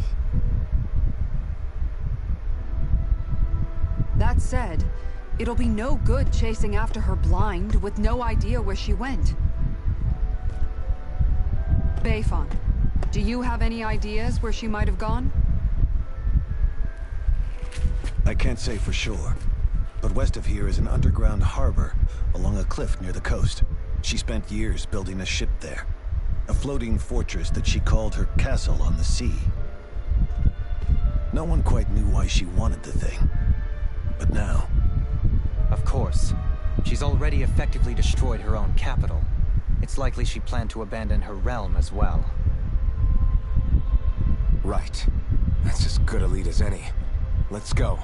That said, it'll be no good chasing after her blind with no idea where she went. Bayfon, do you have any ideas where she might have gone? I can't say for sure, but west of here is an underground harbor along a cliff near the coast. She spent years building a ship there, a floating fortress that she called her castle on the sea. No one quite knew why she wanted the thing. But now... Of course. She's already effectively destroyed her own capital. It's likely she planned to abandon her realm as well. Right. That's as good a lead as any. Let's go.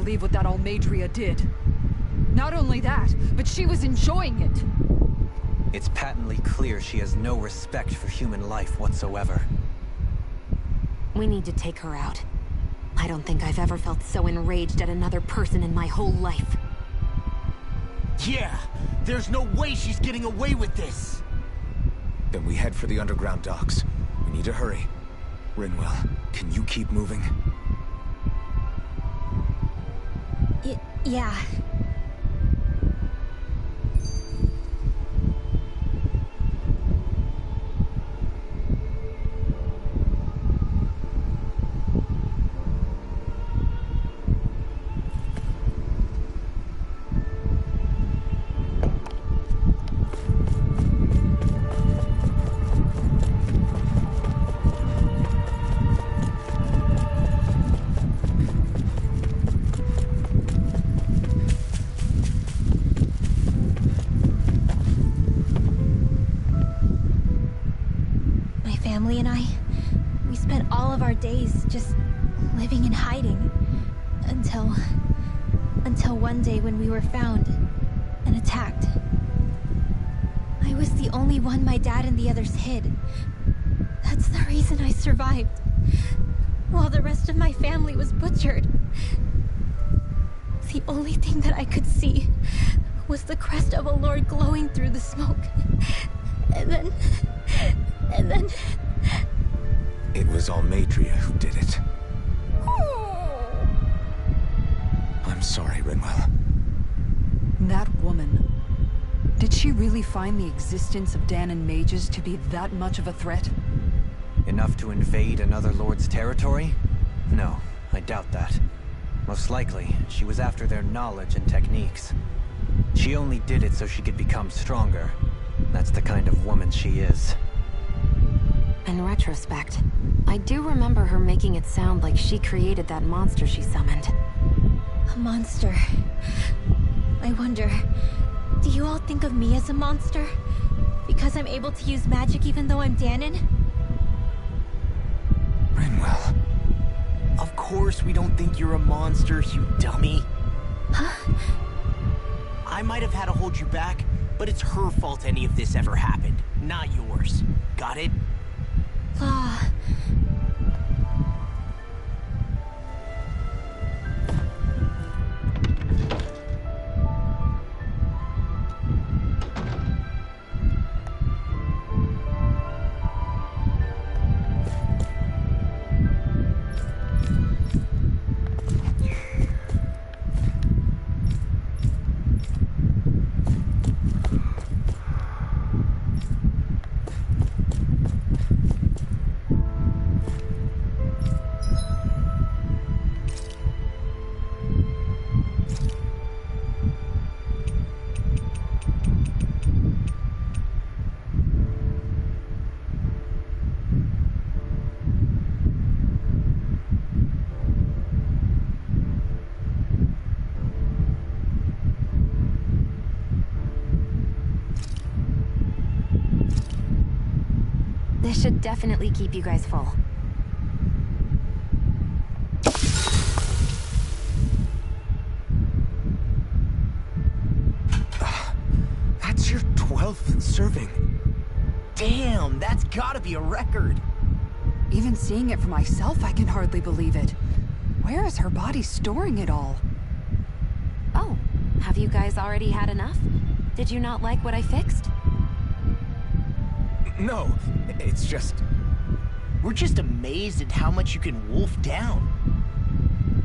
believe what that Almadria did. Not only that, but she was enjoying it. It's patently clear she has no respect for human life whatsoever. We need to take her out. I don't think I've ever felt so enraged at another person in my whole life. Yeah, there's no way she's getting away with this. Then we head for the underground docks. We need to hurry. Rinwell, can you keep moving? Yeah. Family and I, we spent all of our days just living and hiding until one day when we were found and attacked. I was the only one my dad and the others hid. That's the reason I survived, while the rest of my family was butchered. The only thing that I could see was the crest of a lord glowing through the smoke. And then... It was Almadria who did it. I'm sorry, Rinwell. That woman. Did she really find the existence of Danon mages to be that much of a threat? Enough to invade another lord's territory? No, I doubt that. Most likely, she was after their knowledge and techniques. She only did it so she could become stronger. That's the kind of woman she is. In retrospect, I do remember her making it sound like she created that monster she summoned. A monster. I wonder, do you all think of me as a monster? Because I'm able to use magic even though I'm Danon? Rinwell. Of course we don't think you're a monster, you dummy. Huh? I might have had to hold you back, but it's her fault any of this ever happened, not yours. Got it? Law. This should definitely keep you guys full. That's your 12th serving. Damn, that's gotta be a record. Even seeing it for myself, I can hardly believe it. Where is her body storing it all? Oh, have you guys already had enough? Did you not like what I fixed? No, it's just... We're just amazed at how much you can wolf down.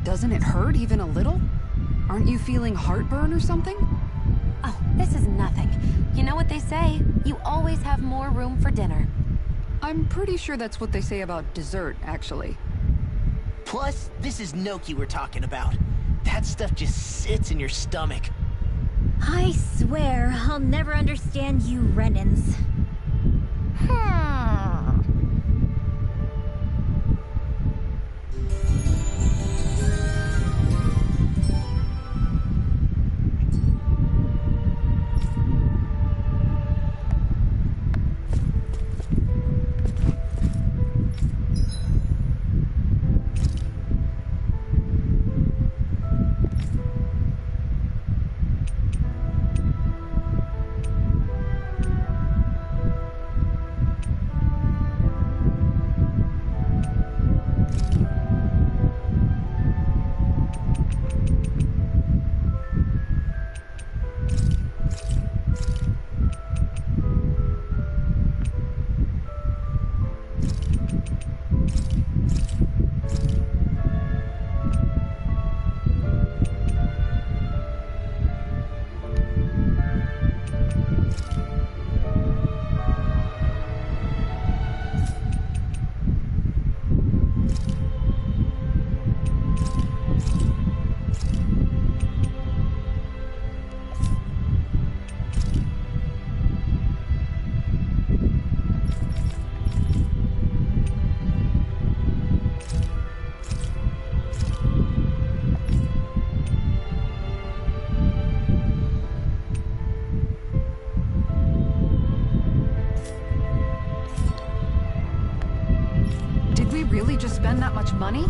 Doesn't it hurt even a little? Aren't you feeling heartburn or something? Oh, this is nothing. You know what they say? You always have more room for dinner. I'm pretty sure that's what they say about dessert, actually. Plus, this is gnocchi we're talking about. That stuff just sits in your stomach. I swear I'll never understand you Renans. much money?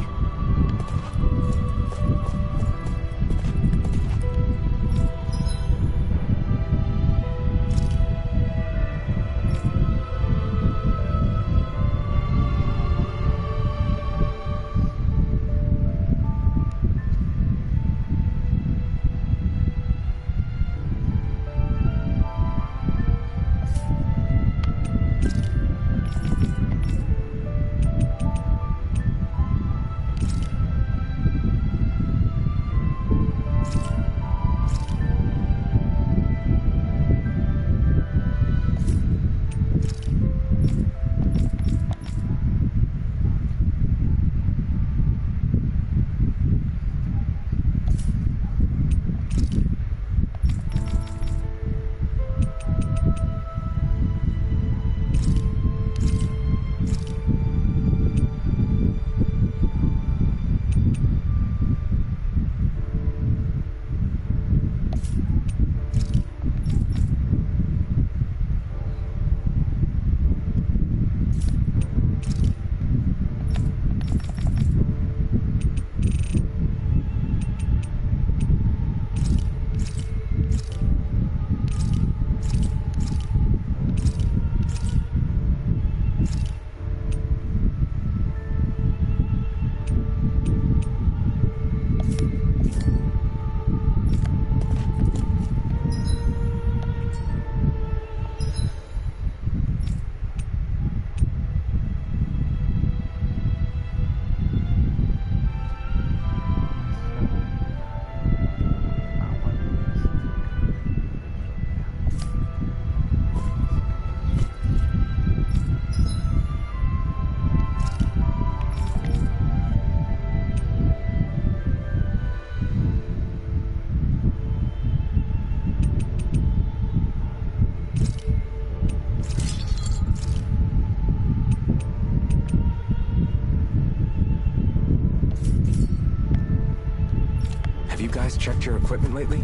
Have you guys checked your equipment lately?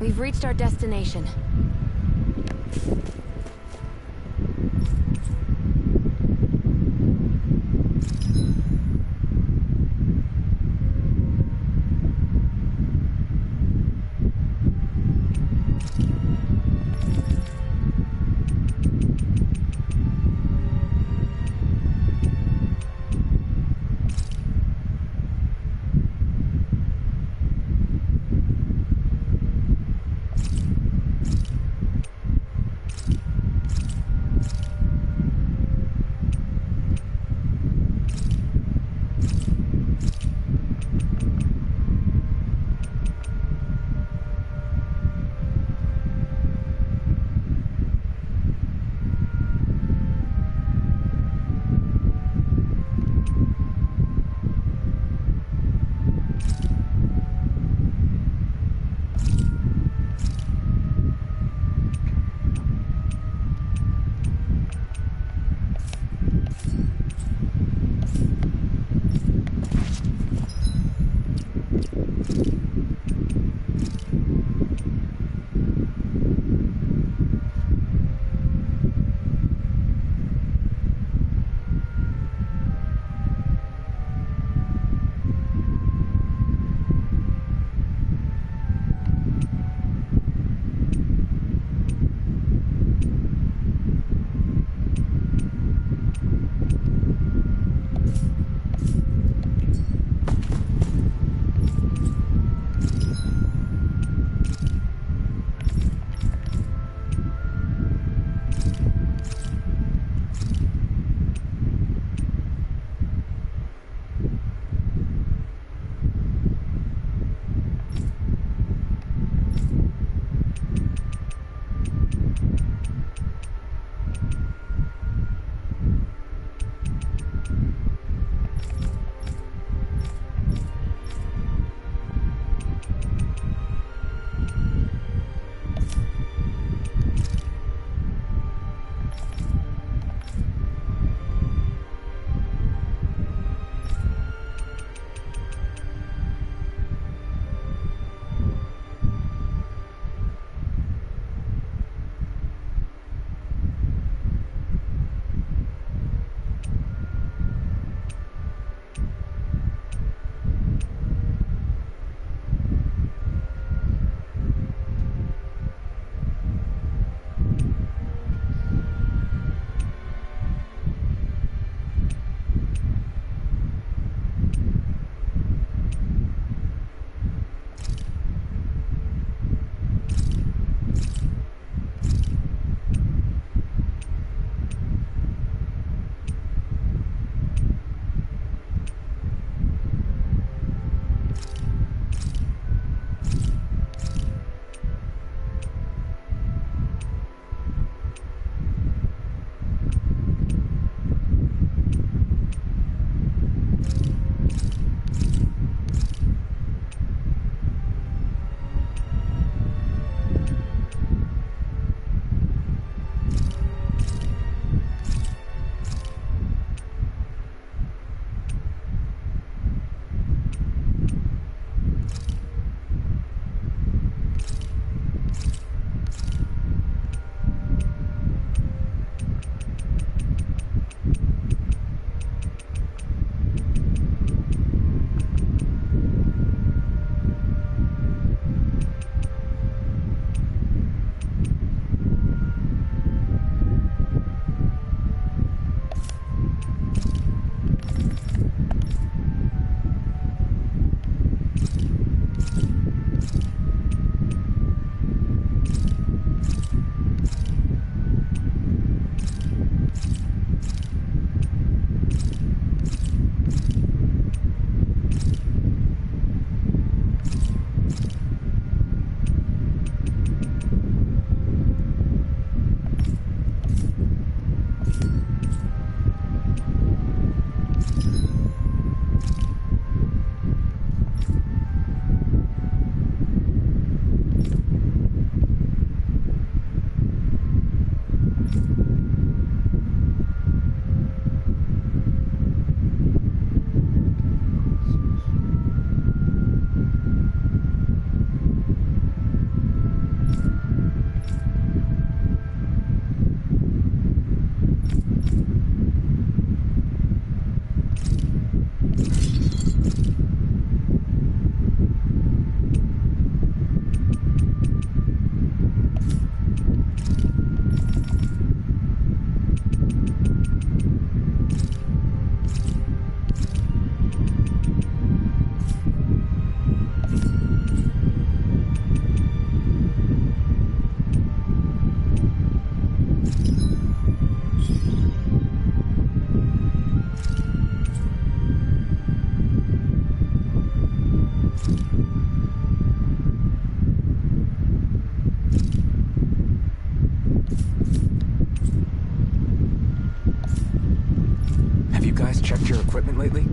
We've reached our destination. you guys checked your equipment lately?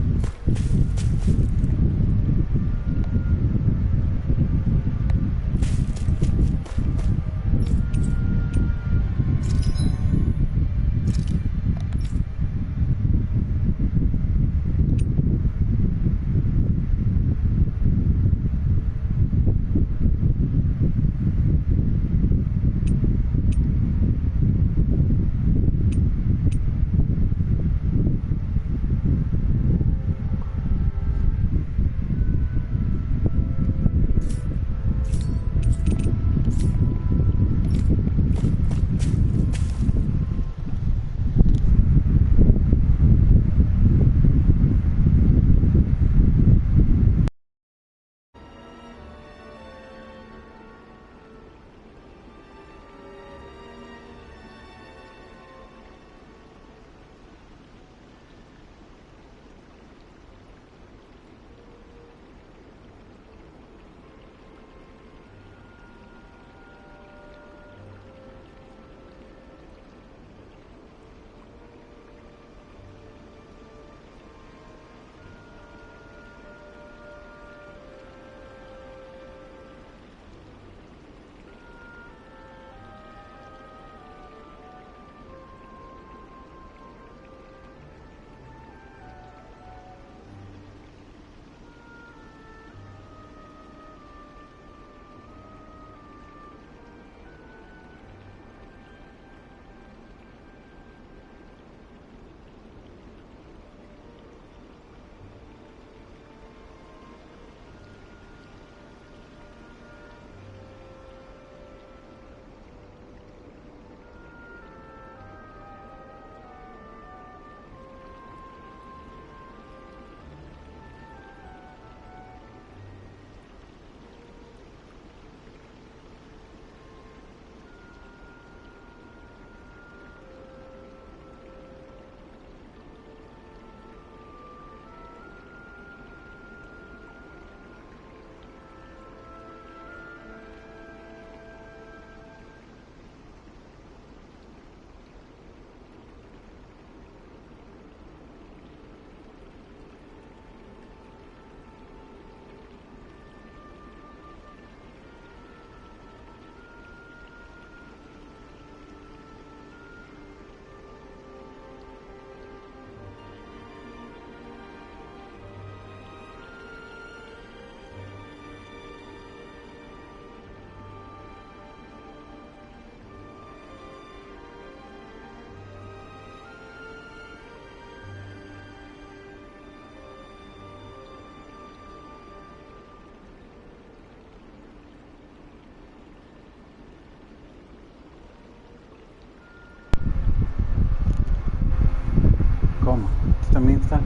¿Cómo? ¿Tú también estás?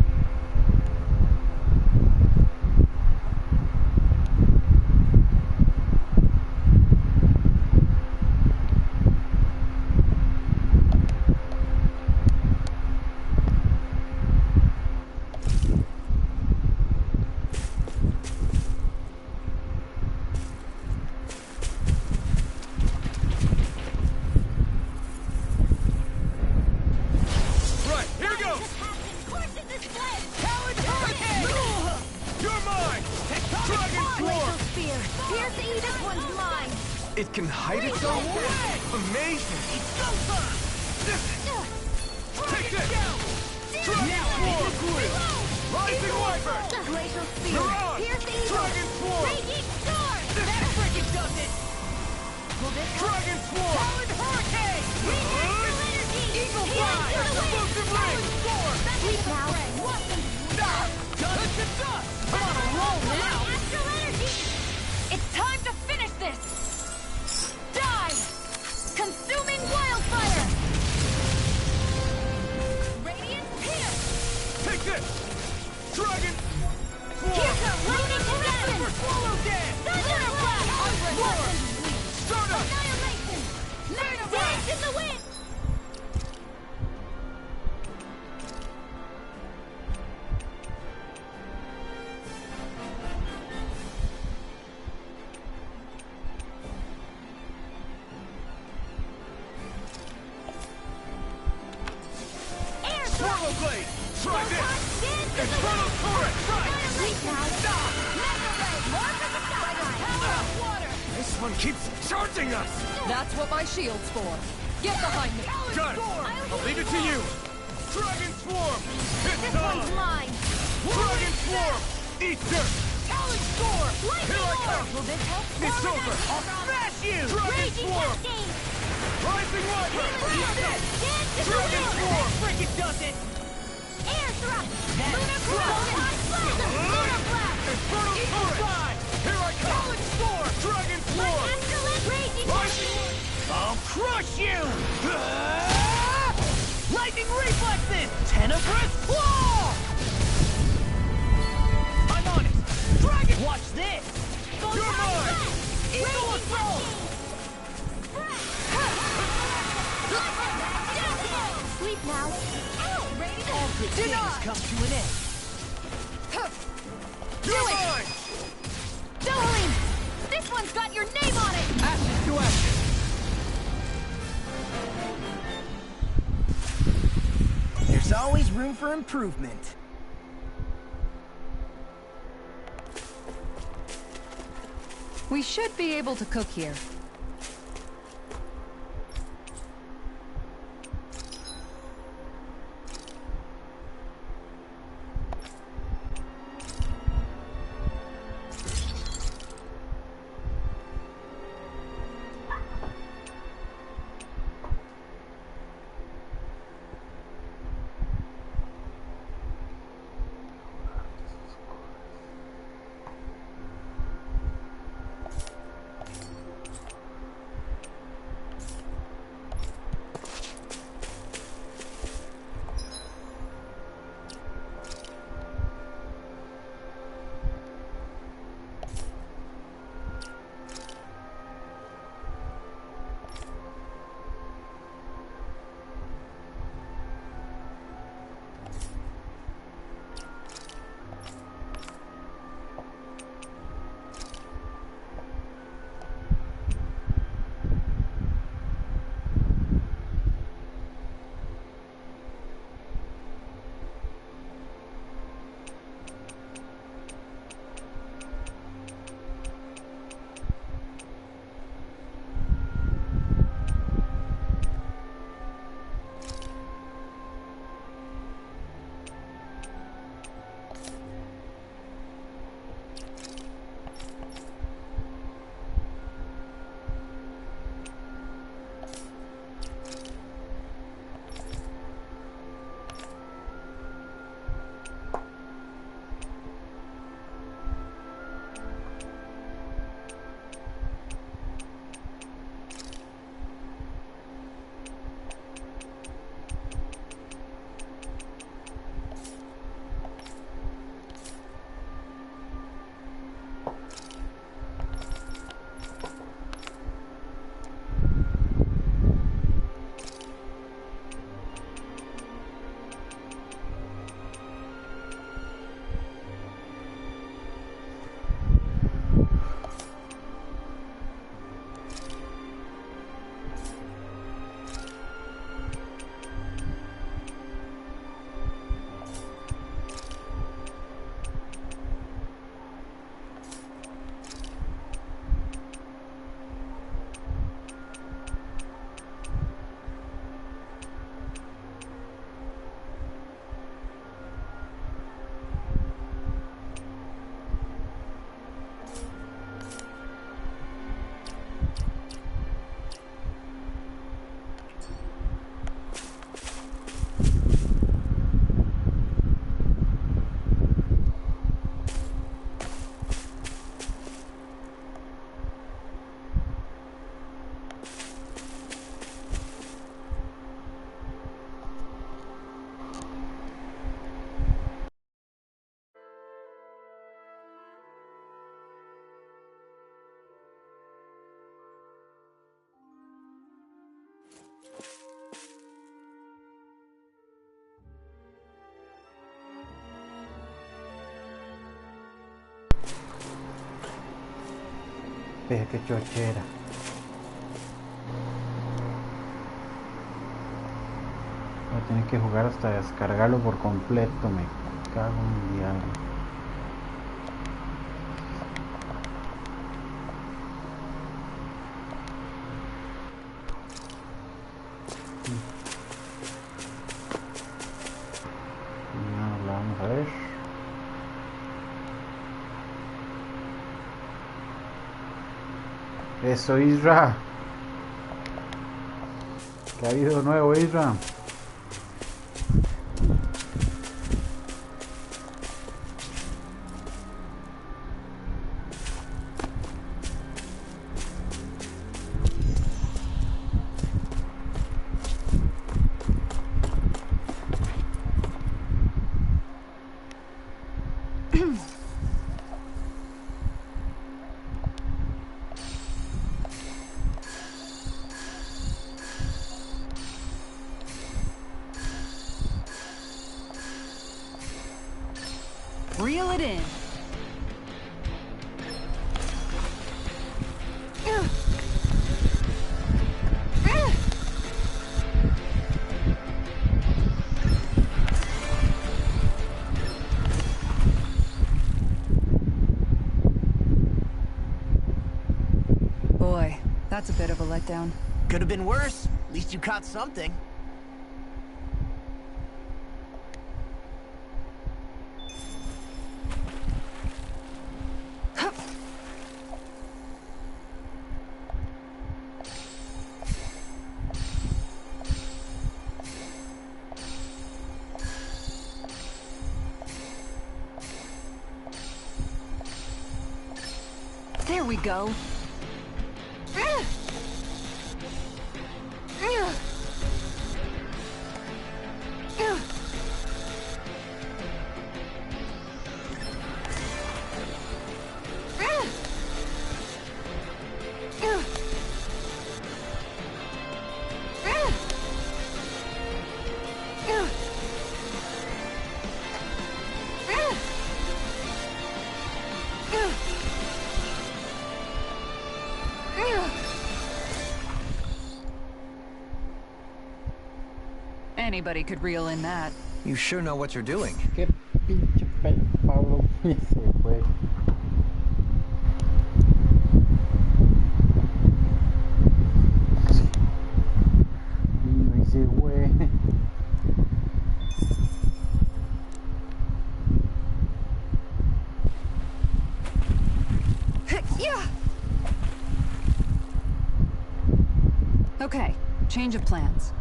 It can hide its own way! Amazing! It's go time! Take this! Now Dragon Reload! Rising Wiper! Glacial Spear! You're on! Pierce Eagle! Dragon Swarm! Raging Storm! That freaking does it! Will this help? Dragon Swarm! Powered Hurricane! React energy! Eagle Fly! Explosive Ring! Storm! Sweet now! Dust to dust! I'm on a roll now! Astral energy! It's time to finish this! Die! Consuming wildfire! Radiant Pierce! Take this! Dragon Here's a raining weapon! for Swallow Dance! Thunder Blast! War! Stardust! Annihilation! Dance in the wind! Air Thrust! blade! Try this! Infernal turret! This one keeps charging us! That's what my shield's for. Get behind me. Got it! I'll leave it to you! Dragon Swarm! It's time! Mine! Dragon Swarm! Eat dirt! Talon Storm! Here I come! Will this help? It's over! I'll smash you! Dragon Raging Swarm! Cascade! Rising Viper! Eat this! Dragon Swarm! Frickin' does it! Air thrust! Lunar Blast! Lunar Blast! Infernal turret! Here I come! Talon Storm! Dragon Swarm! Astrolith! Raging Cascade! I'll crush you! Lightning reflexes! Tenebrous claw! I'm on it! Dragon! Watch this! You're mine! Eagle assault! Sleep now. All good things come to an end. You're mine! Dolan! This one's got your name on it! Ashes to ashes. There's always room for improvement. We should be able to cook here. Ve qué chochera. No Tiene que jugar hasta descargarlo por completo. Me cago en diablo. No, la vamos a ver. Eso, Isra. ¿Qué ha habido nuevo, Isra? Reel it in. Boy, that's a bit of a letdown. Could have been worse. At least you caught something. There we go. Anybody could reel in that. You sure know what you're doing. Qué pinche Pablo se fue. Y se fue. Okay, change of plans.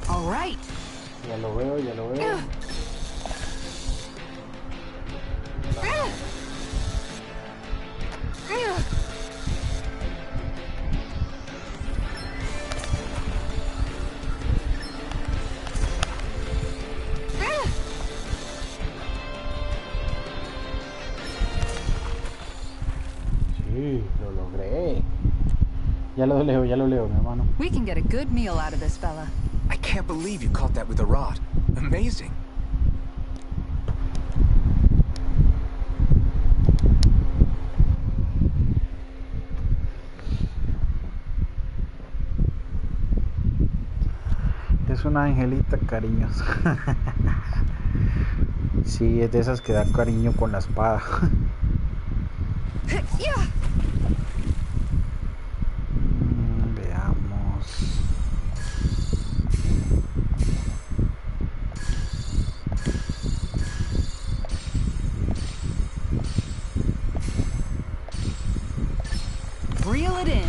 All right. Ya lo veo, ya lo veo. Sí, lo logré. Ya lo leo, mi hermano. We can get a good meal out of this fella. I can't believe you caught that with a rod. Amazing. Es una angelita cariñosa. Sí, es de esas que da cariño con la espada. Veamos. Reel it in.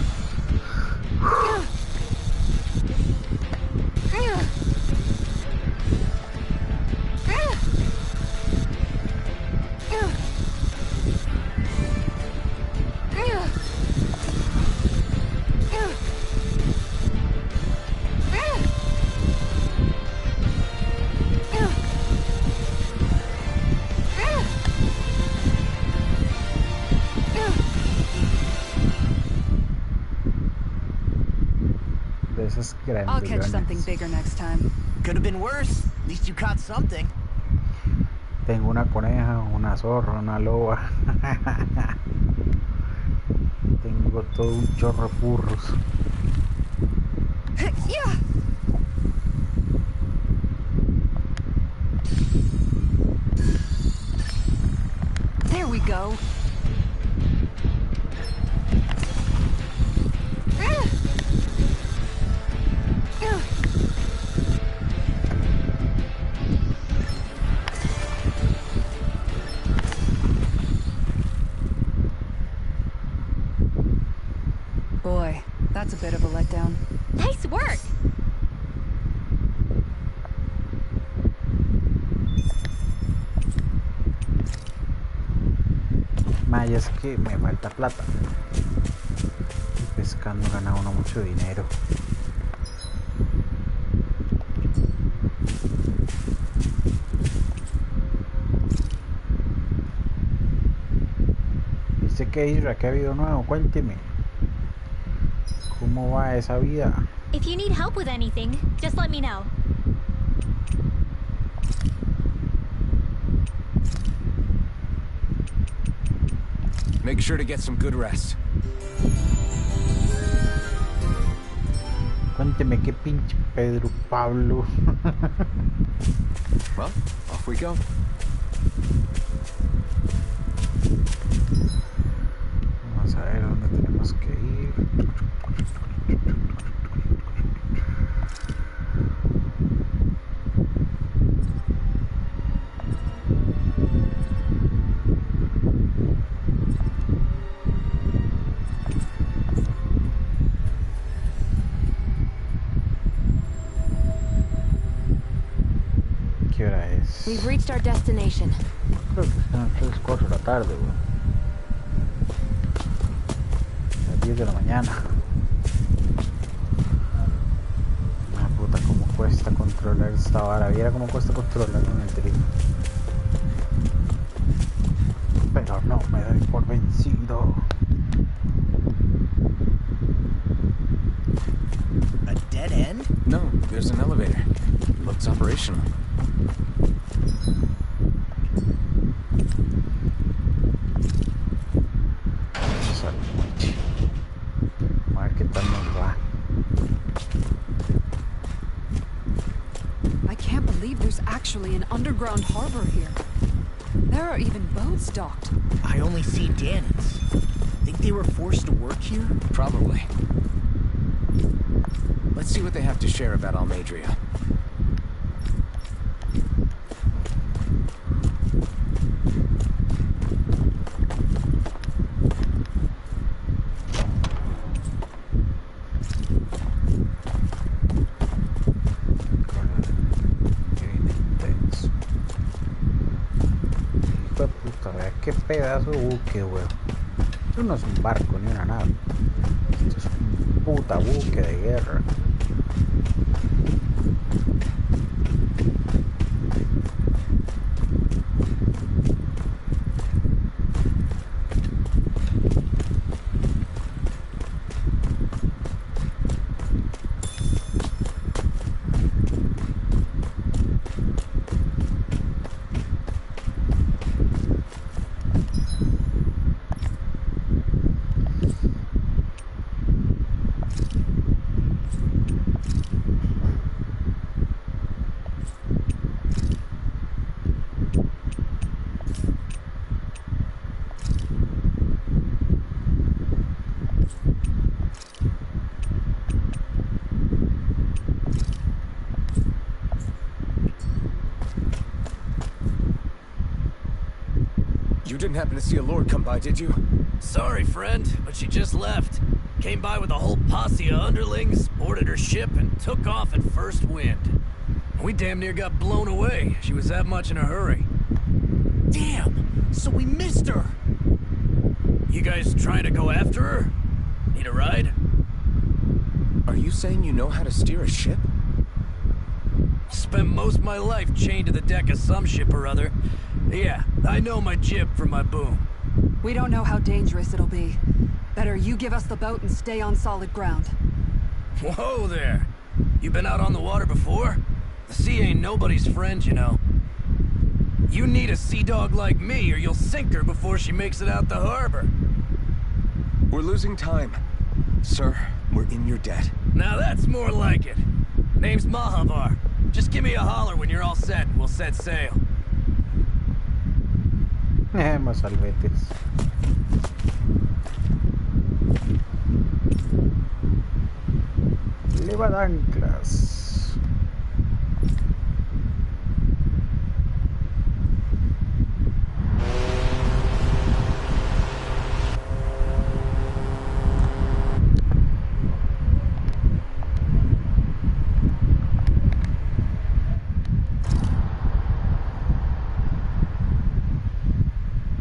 esas I'll catch something grandulones. bigger next time. Could have been worse. At least you caught something. Tengo una coneja, una zorra, una loba. Tengo todo un chorro de burros. Yeah. There we go. Boy, that's a bit of a letdown. Nice work! Maya, es que me falta plata. Y pescando gana uno mucho dinero. ¿Viste qué Isra? ¿Qué ha habido nuevo? Cuénteme. ¿Cómo va esa vida? If you need help with anything, just let me know. Make sure to get some good rest. Cuénteme qué pinche Pedro Pablo. Well, off we go. Vamos a ver dónde tenemos que ir. ¿Qué hora es? We've reached our destination. Creo que son las 4 de la tarde, weón. Las 10 de la mañana. Una puta, cómo cuesta controlar esta vara. Viera cómo cuesta controlar en el trío. Pero no me doy por vencido. A dead end? No, there's an elevator. Looks operational. Vamos al muelle. A ver qué tal nos va. I can't believe there's actually an underground harbor here. There are even boats docked. I only see Danans. Think they were forced to work here? Probably. Let's see what they have to share about Almadria. Hijo de puta, vea qué pedazo de buque, weón. Esto no es un barco ni una nave. Esto es un puta buque de guerra. You didn't happen to see a lord come by, did you? Sorry, friend, but she just left. Came by with a whole posse of underlings, boarded her ship, and took off at first wind. We damn near got blown away. She was that much in a hurry. Damn! So we missed her! You guys trying to go after her? Need a ride? Are you saying you know how to steer a ship? Spent most of my life chained to the deck of some ship or other. Yeah, I know my jib from my boom. We don't know how dangerous it'll be. Better you give us the boat and stay on solid ground. Whoa there. You been out on the water before? The sea ain't nobody's friend, you know. You need a sea dog like me, or you'll sink her before she makes it out the harbor. We're losing time. Sir, we're in your debt. Now that's more like it. Name's Mahavar. Just give me a holler when you're all set, and we'll set sail. Más salvetes. Levad anclas.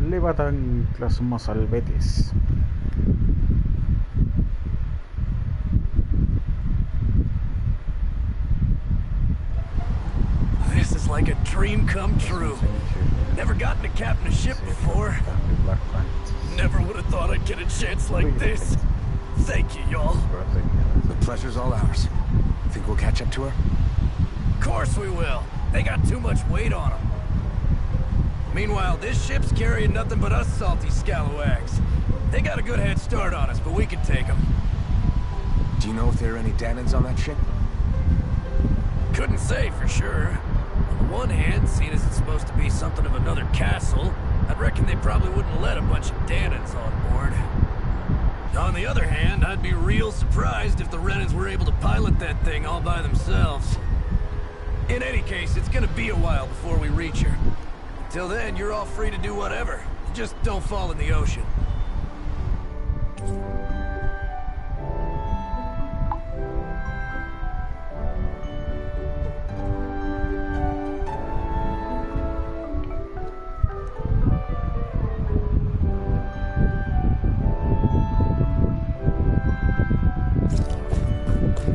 Levad anclas, más salvetes. This is like a dream come true. Never gotten to captain a ship before. Never would have thought I'd get a chance like this. Thank you, y'all. The pleasure's all ours. Think we'll catch up to her? Of course we will. They got too much weight on them. Meanwhile, this ship's carrying nothing but us salty scalawags. They got a good head start on us, but we can take them. Do you know if there are any Danans on that ship? Couldn't say for sure. On the one hand, seeing as it's supposed to be something of another castle, I'd reckon they probably wouldn't let a bunch of Danans on board. On the other hand, I'd be real surprised if the Renans were able to pilot that thing all by themselves. In any case, it's gonna be a while before we reach her. Till then, you're all free to do whatever. Just don't fall in the ocean.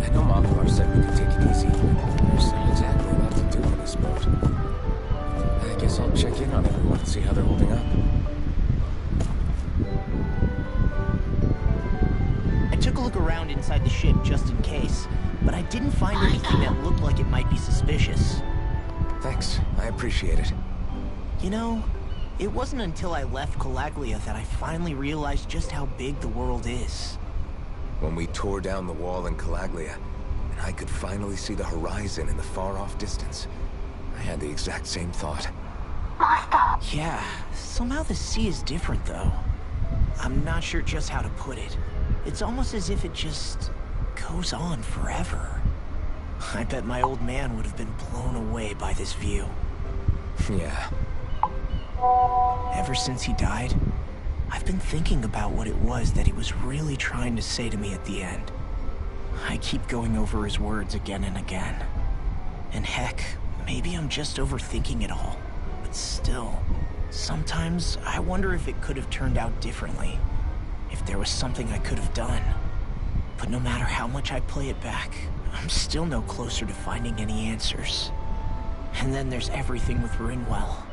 I know Mahavar said we could take it easy. There's not exactly a lot to do on this boat. I guess I'll check in on everyone and see how they're holding up. I took a look around inside the ship just in case, but I didn't find anything that looked like it might be suspicious. Thanks, I appreciate it. You know, it wasn't until I left Calaglia that I finally realized just how big the world is. When we tore down the wall in Calaglia, and I could finally see the horizon in the far-off distance, I had the exact same thought. Yeah, somehow the sea is different though. I'm not sure just how to put it. It's almost as if it just goes on forever. I bet my old man would have been blown away by this view. Yeah. Ever since he died, I've been thinking about what it was that he was really trying to say to me at the end. I keep going over his words again and again. And heck, maybe I'm just overthinking it all. But still, sometimes I wonder if it could have turned out differently. If there was something I could have done. But no matter how much I play it back, I'm still no closer to finding any answers. And then there's everything with Rinwell.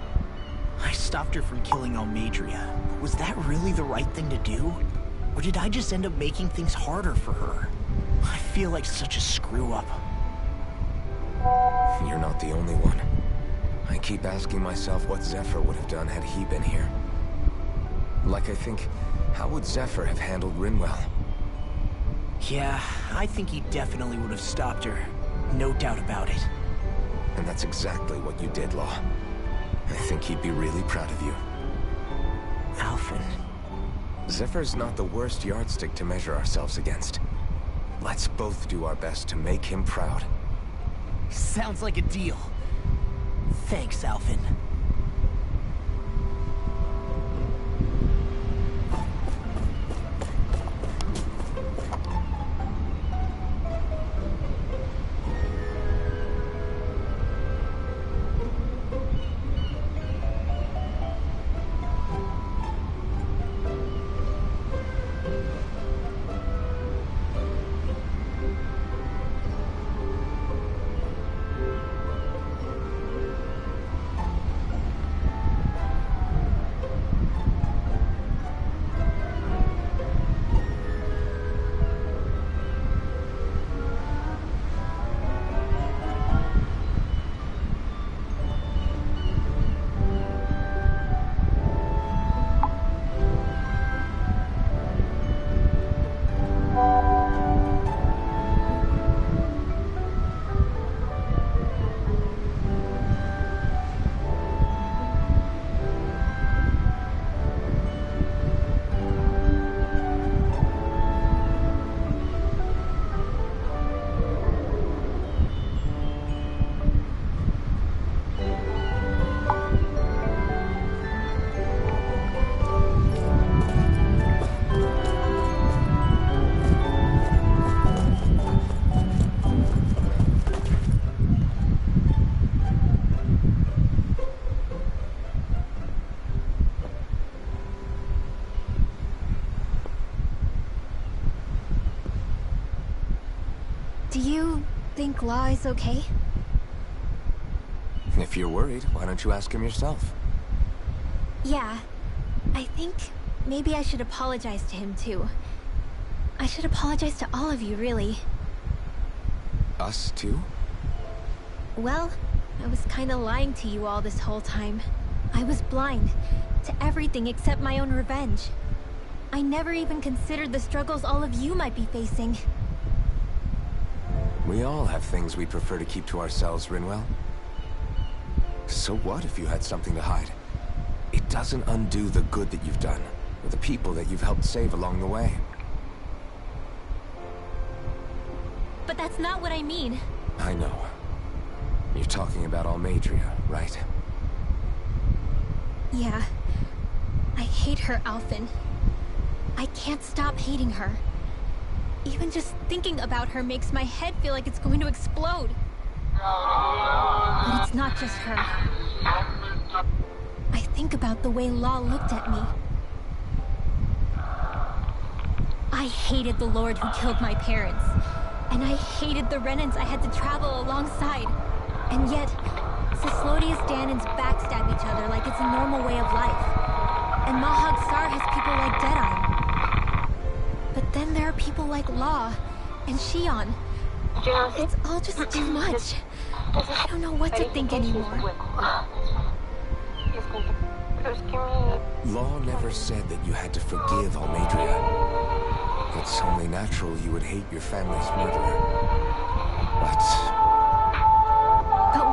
I stopped her from killing Almadria. Was that really the right thing to do? Or did I just end up making things harder for her? I feel like such a screw-up. You're not the only one. I keep asking myself what Zephyr would have done had he been here. Like I think, how would Zephyr have handled Rinwell? Yeah, I think he definitely would have stopped her. No doubt about it. And that's exactly what you did, Law. I think he'd be really proud of you. Alphen. Zephyr's not the worst yardstick to measure ourselves against. Let's both do our best to make him proud. Sounds like a deal. Thanks, Alphen. you think Law is okay? If you're worried, why don't you ask him yourself? Yeah. I think maybe I should apologize to him too. I should apologize to all of you, really. Us too? Well, I was kinda lying to you all this whole time. I was blind to everything except my own revenge. I never even considered the struggles all of you might be facing. We all have things we'd prefer to keep to ourselves, Rinwell. So what if you had something to hide? It doesn't undo the good that you've done, or the people that you've helped save along the way. But that's not what I mean. I know. You're talking about Almadria, right? Yeah. I hate her, Alphen. I can't stop hating her. Even just thinking about her makes my head feel like it's going to explode. But it's not just her. I think about the way Law looked at me. I hated the Lord who killed my parents. And I hated the Renans I had to travel alongside. And yet, Sislodius Danans backstab each other like it's a normal way of life. And Mahag Sar has people like Deadeye. But then there are people like Law and Shion. It's all just too much. I don't know what to think anymore. Law never said that you had to forgive Almadria. It's only natural you would hate your family's murderer. But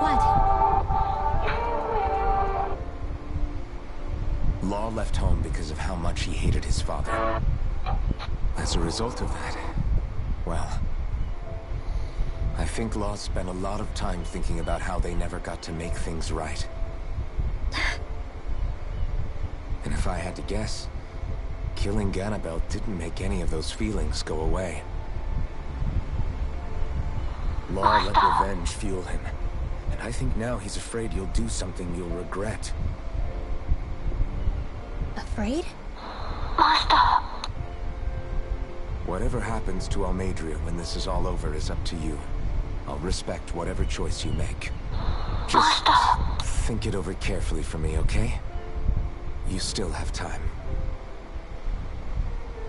what? Law left home because of how much he hated his father. As a result of that, well, I think Law spent a lot of time thinking about how they never got to make things right. And if I had to guess, killing Ganabel didn't make any of those feelings go away. Law let revenge fuel him, and I think now he's afraid you'll do something you'll regret. Afraid? Master! Whatever happens to Almadria when this is all over is up to you. I'll respect whatever choice you make. Just think it over carefully for me, okay? You still have time.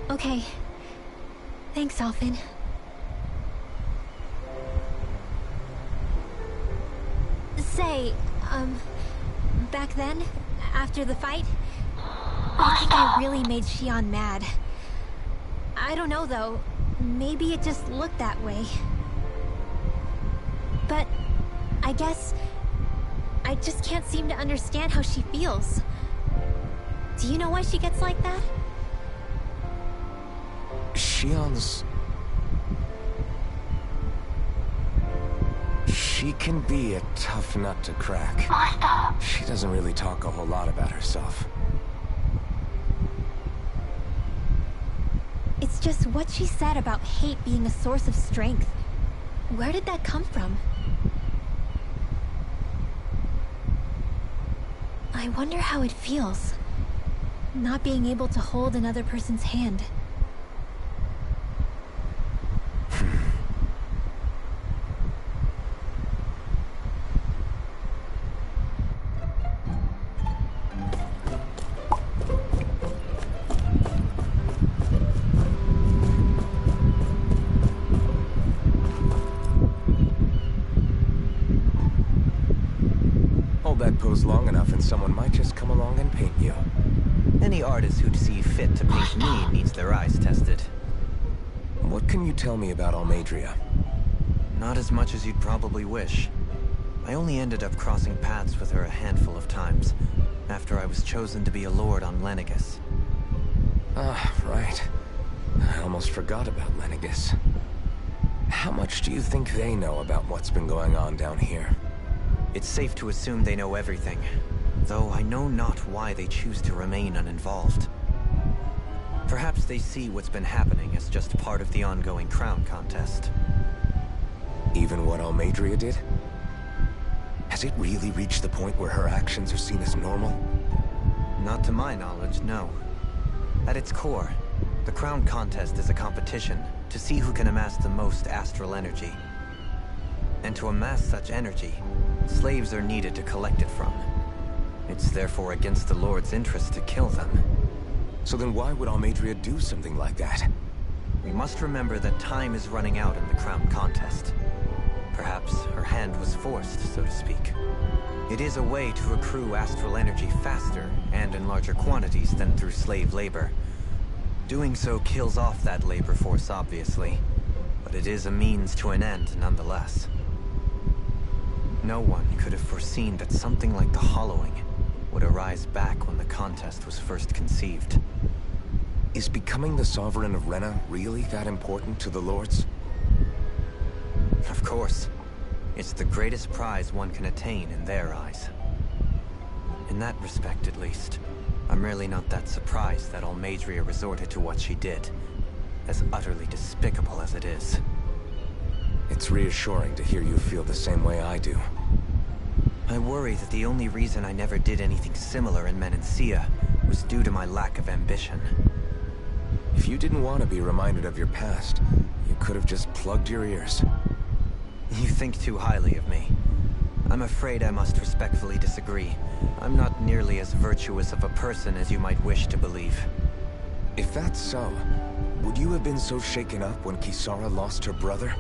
Okay. Thanks, Alphen. Say, back then, after the fight, I think I really made Shion mad. I don't know, though. Maybe it just looked that way. But I guess I just can't seem to understand how she feels. Do you know why she gets like that? Shion's... She can be a tough nut to crack. Master! She doesn't really talk a whole lot about herself. It's just what she said about hate being a source of strength. Where did that come from? I wonder how it feels, not being able to hold another person's hand. That pose long enough and someone might just come along and paint you. Any artist who'd see fit to paint me needs their eyes tested. What can you tell me about Almadria? Not as much as you'd probably wish. I only ended up crossing paths with her a handful of times, after I was chosen to be a lord on Lenegus. Ah, right. I almost forgot about Lenegus. How much do you think they know about what's been going on down here? It's safe to assume they know everything, though I know not why they choose to remain uninvolved. Perhaps they see what's been happening as just part of the ongoing crown contest. Even what Almadria did? Has it really reached the point where her actions are seen as normal? Not to my knowledge, no. At its core, the crown contest is a competition to see who can amass the most astral energy. And to amass such energy, slaves are needed to collect it from. It's therefore against the Lord's interest to kill them. So then why would Almadria do something like that? We must remember that time is running out in the crown contest. Perhaps her hand was forced, so to speak. It is a way to accrue astral energy faster and in larger quantities than through slave labor. Doing so kills off that labor force, obviously, but it is a means to an end nonetheless. No one could have foreseen that something like the Hollowing would arise back when the contest was first conceived. Is becoming the Sovereign of Rena really that important to the Lords? Of course. It's the greatest prize one can attain in their eyes. In that respect, at least, I'm really not that surprised that Almadria resorted to what she did, as utterly despicable as it is. It's reassuring to hear you feel the same way I do. I worry that the only reason I never did anything similar in Menancia was due to my lack of ambition. If you didn't want to be reminded of your past, you could have just plugged your ears. You think too highly of me. I'm afraid I must respectfully disagree. I'm not nearly as virtuous of a person as you might wish to believe. If that's so, would you have been so shaken up when Kisara lost her brother?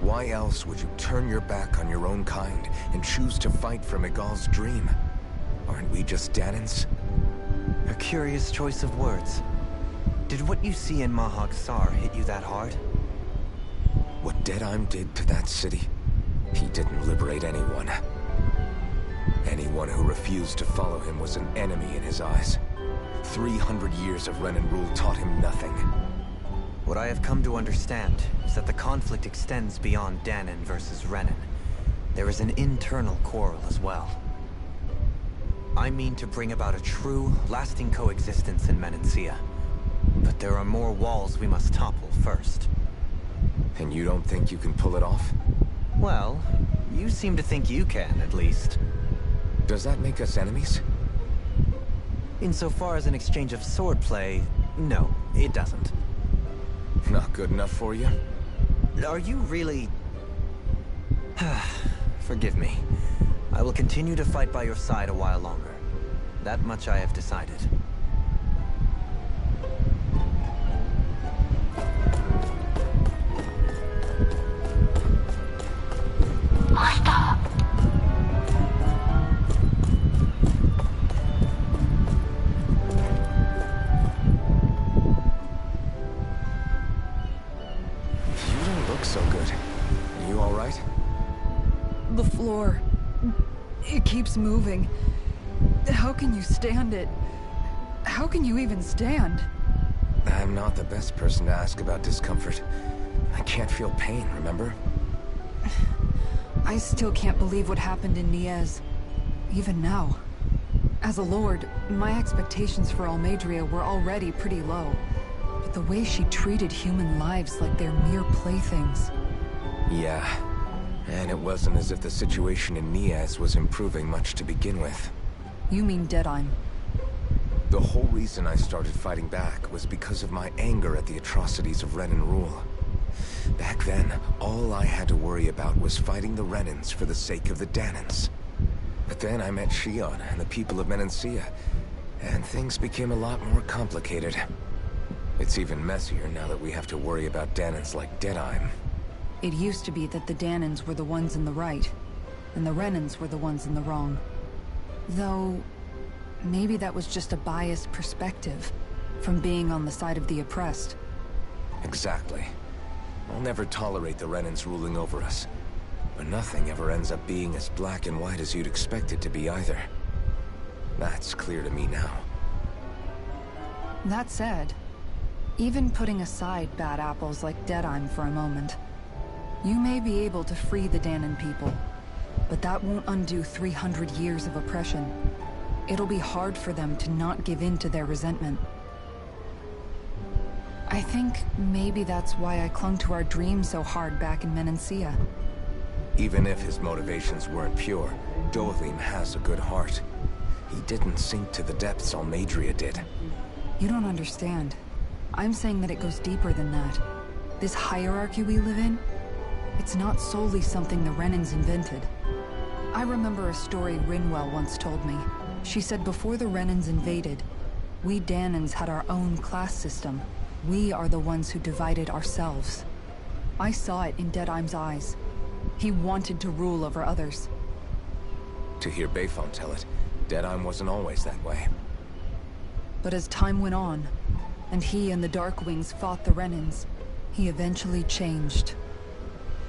Why else would you turn your back on your own kind and choose to fight for Miguel's dream? Aren't we just Danans? A curious choice of words. Did what you see in Mahag Sar hit you that hard? What Deadheim did to that city, he didn't liberate anyone. Anyone who refused to follow him was an enemy in his eyes. 300 years of Renan rule taught him nothing. What I have come to understand is that the conflict extends beyond Danan versus Renan. There is an internal quarrel as well. I mean to bring about a true, lasting coexistence in Menancia. But there are more walls we must topple first. And you don't think you can pull it off? Well, you seem to think you can, at least. Does that make us enemies? Insofar as an exchange of swordplay, no, it doesn't. Not good enough for you? Are you really... Forgive me. I will continue to fight by your side a while longer. That much I have decided. It keeps moving. How can you stand it? How can you even stand? I'm not the best person to ask about discomfort. I can't feel pain, remember? I still can't believe what happened in Niez. Even now. As a lord, my expectations for Almadria were already pretty low. But the way she treated human lives like they're mere playthings... Yeah. And it wasn't as if the situation in Niez was improving much to begin with. You mean Deadheim? The whole reason I started fighting back was because of my anger at the atrocities of Renan rule. Back then, all I had to worry about was fighting the Renans for the sake of the Danans. But then I met Shion and the people of Menancia, and things became a lot more complicated. It's even messier now that we have to worry about Danans like Deadheim. It used to be that the Danans were the ones in the right, and the Renans were the ones in the wrong. Though, maybe that was just a biased perspective, from being on the side of the oppressed. Exactly. I'll never tolerate the Renans ruling over us. But nothing ever ends up being as black and white as you'd expect it to be either. That's clear to me now. That said, even putting aside bad apples like Deadheim for a moment, you may be able to free the Danan people, but that won't undo 300 years of oppression. It'll be hard for them to not give in to their resentment. I think maybe that's why I clung to our dream so hard back in Menancia. Even if his motivations weren't pure, Dothim has a good heart. He didn't sink to the depths Almadria did. You don't understand. I'm saying that it goes deeper than that. This hierarchy we live in, It's not solely something the Renans invented. I remember a story Rinwell once told me. She said before the Renans invaded, we Danans had our own class system. We are the ones who divided ourselves. I saw it in Deadheim's eyes. He wanted to rule over others. To hear Bayphone tell it, Deadheim wasn't always that way. But as time went on, and he and the Darkwings fought the Renans, he eventually changed.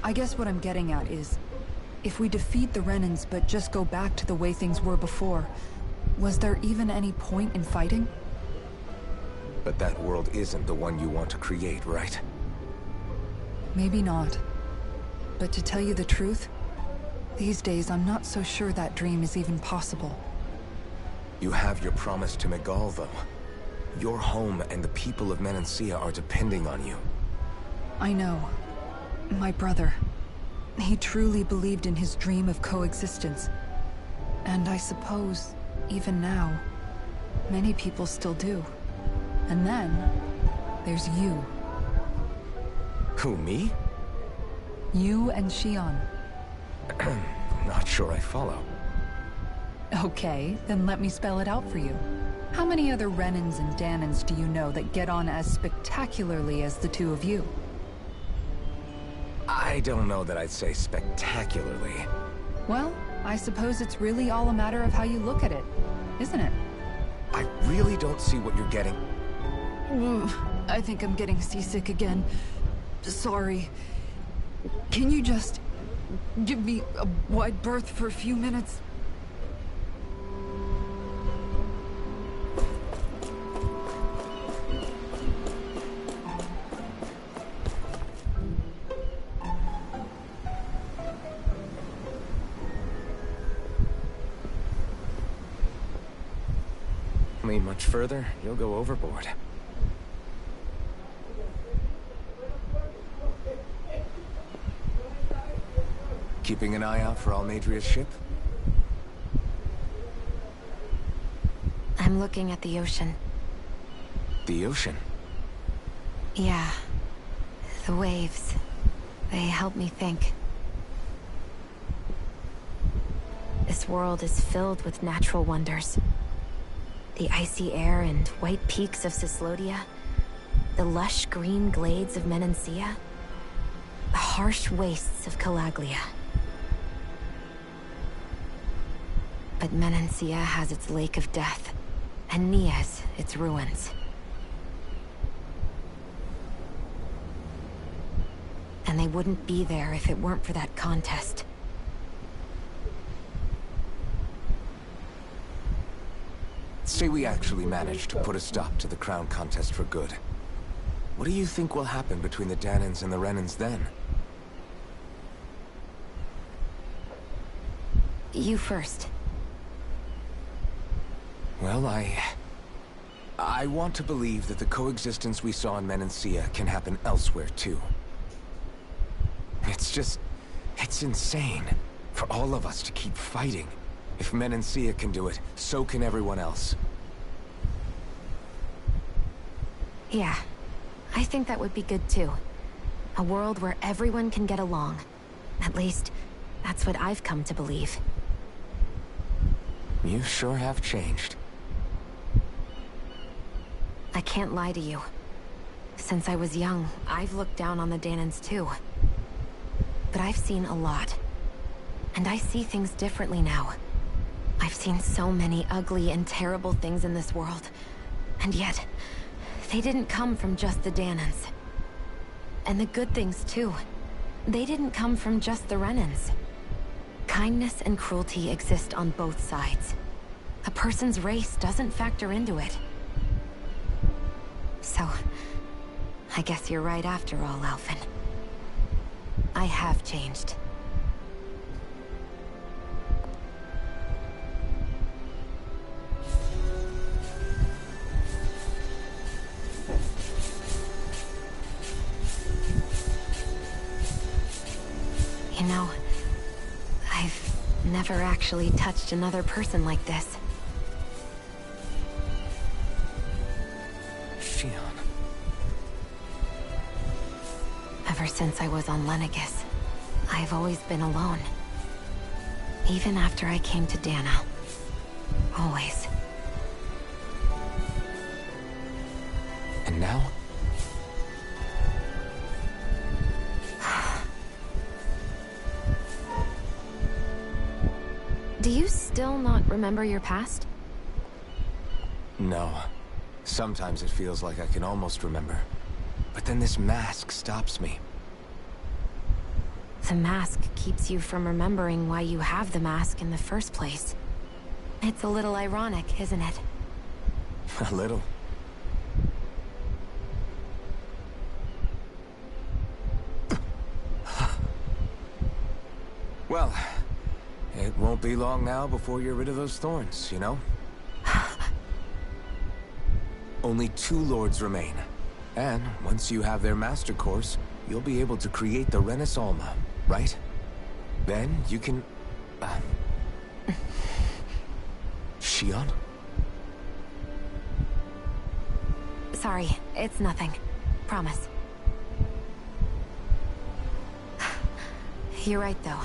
I guess what I'm getting at is, if we defeat the Renans but just go back to the way things were before, was there even any point in fighting? But that world isn't the one you want to create, right? Maybe not. But to tell you the truth, these days I'm not so sure that dream is even possible. You have your promise to Miguel, though. Your home and the people of Menancia are depending on you. I know. My brother. He truly believed in his dream of coexistence. And I suppose, even now, many people still do. And then, there's you. Who, me? You and Shion. Not sure I follow. Okay, then let me spell it out for you. How many other Renans and Danans do you know that get on as spectacularly as the two of you? I don't know that I'd say spectacularly. Well, I suppose it's really all a matter of how you look at it, isn't it? I really don't see what you're getting. I think I'm getting seasick again. Sorry. Can you just give me a wide berth for a few minutes? Lean much further, you'll go overboard. Keeping an eye out for Almadria's ship? I'm looking at the ocean. The ocean? Yeah. The waves. They help me think. This world is filled with natural wonders. The icy air and white peaks of Cislodia. The lush green glades of Menancia. The harsh wastes of Calaglia. But Menancia has its Lake of Death, and Nias its ruins. And they wouldn't be there if it weren't for that contest. Say we actually managed to put a stop to the crown contest for good. What do you think will happen between the Danans and the Renans then? You first. Well, I want to believe that the coexistence we saw in Menancia can happen elsewhere, too. It's insane for all of us to keep fighting. If Menancia can do it, so can everyone else. Yeah, I think that would be good too. A world where everyone can get along. At least, that's what I've come to believe. You sure have changed. I can't lie to you. Since I was young, I've looked down on the Danans too. But I've seen a lot. And I see things differently now. I've seen so many ugly and terrible things in this world. And yet, they didn't come from just the Danans. And the good things too. They didn't come from just the Renans. Kindness and cruelty exist on both sides. A person's race doesn't factor into it. So, I guess you're right after all, Alphen. I have changed. You know, I've never actually touched another person like this. Shion. Ever since I was on Lenegis, I've always been alone. Even after I came to Dana. Always. And now? Do you still not remember your past? No. Sometimes it feels like I can almost remember. But then this mask stops me. The mask keeps you from remembering why you have the mask in the first place. It's a little ironic, isn't it? A little. Well, it won't be long now before you're rid of those thorns, you know? Only 2 lords remain. And once you have their master course, you'll be able to create the Renaissance, right? Then you can... Shion? Sorry, it's nothing. Promise. You're right, though.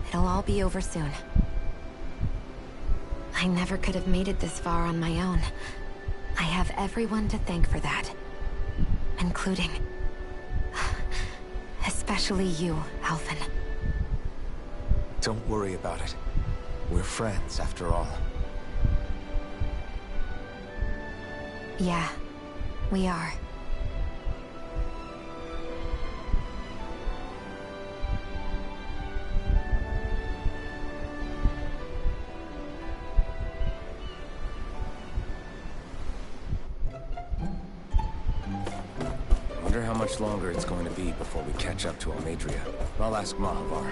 It'll all be over soon. I never could have made it this far on my own. I have everyone to thank for that. Including... especially you, Alphen. Don't worry about it. We're friends, after all. Yeah, we are. Wonder how much longer it's going to be before we catch up to Almadria. I'll ask Mahavar.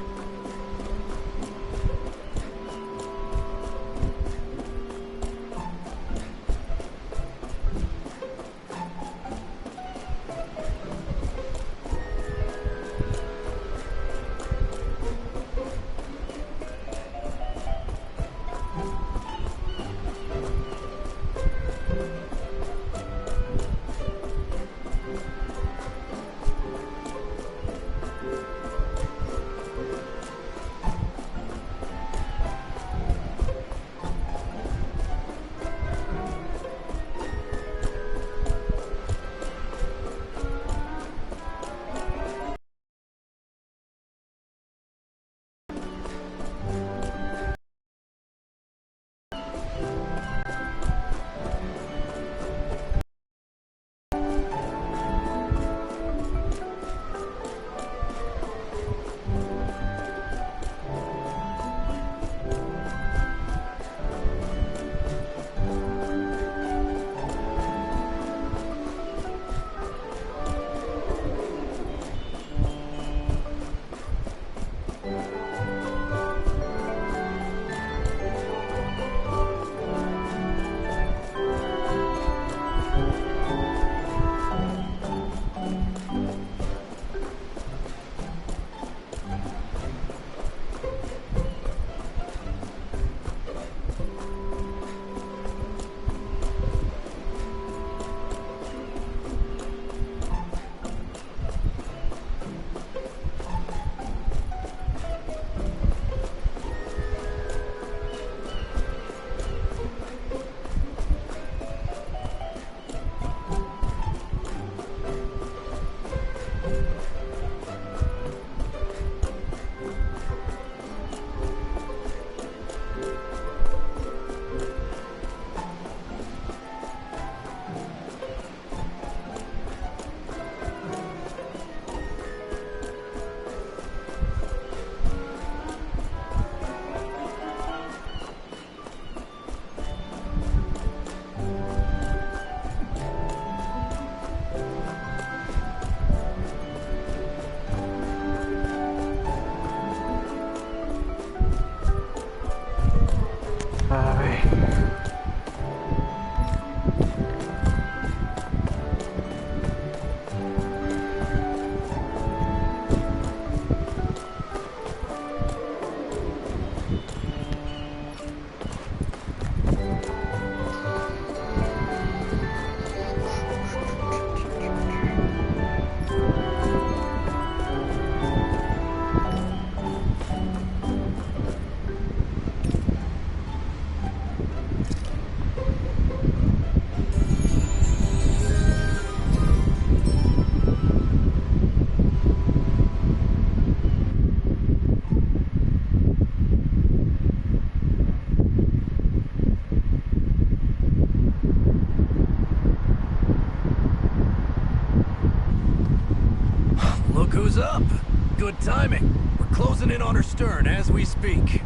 up. Good timing. We're closing in on her stern as we speak.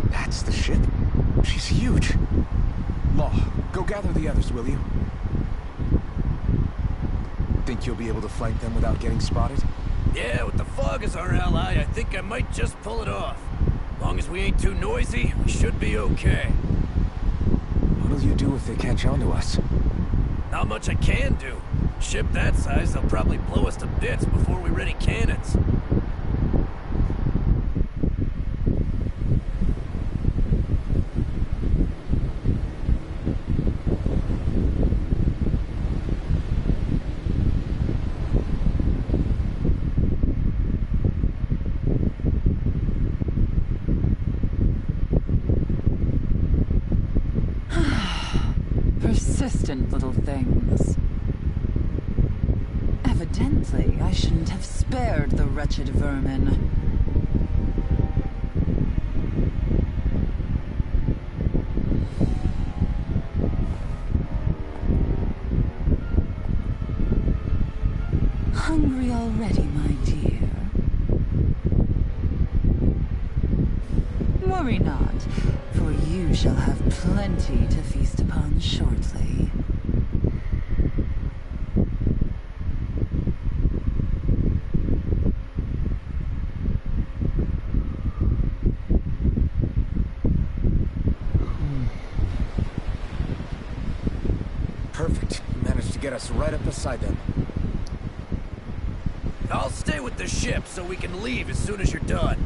That's the ship? She's huge. Law, go gather the others, will you? Think you'll be able to flank them without getting spotted? Yeah, with the fog as our ally, I think I might just pull it off. As long as we ain't too noisy, we should be okay. What'll you do if they catch on to us? Not much I can do. Ship that size, they'll probably blow us to bits before we ready cannons. Persistent little things. Evidently, I shouldn't have spared the wretched vermin. Hungry already, my dear? Worry not, for you shall have plenty to feast upon shortly. Perfect. You managed to get us right up beside them. I'll stay with the ship so we can leave as soon as you're done.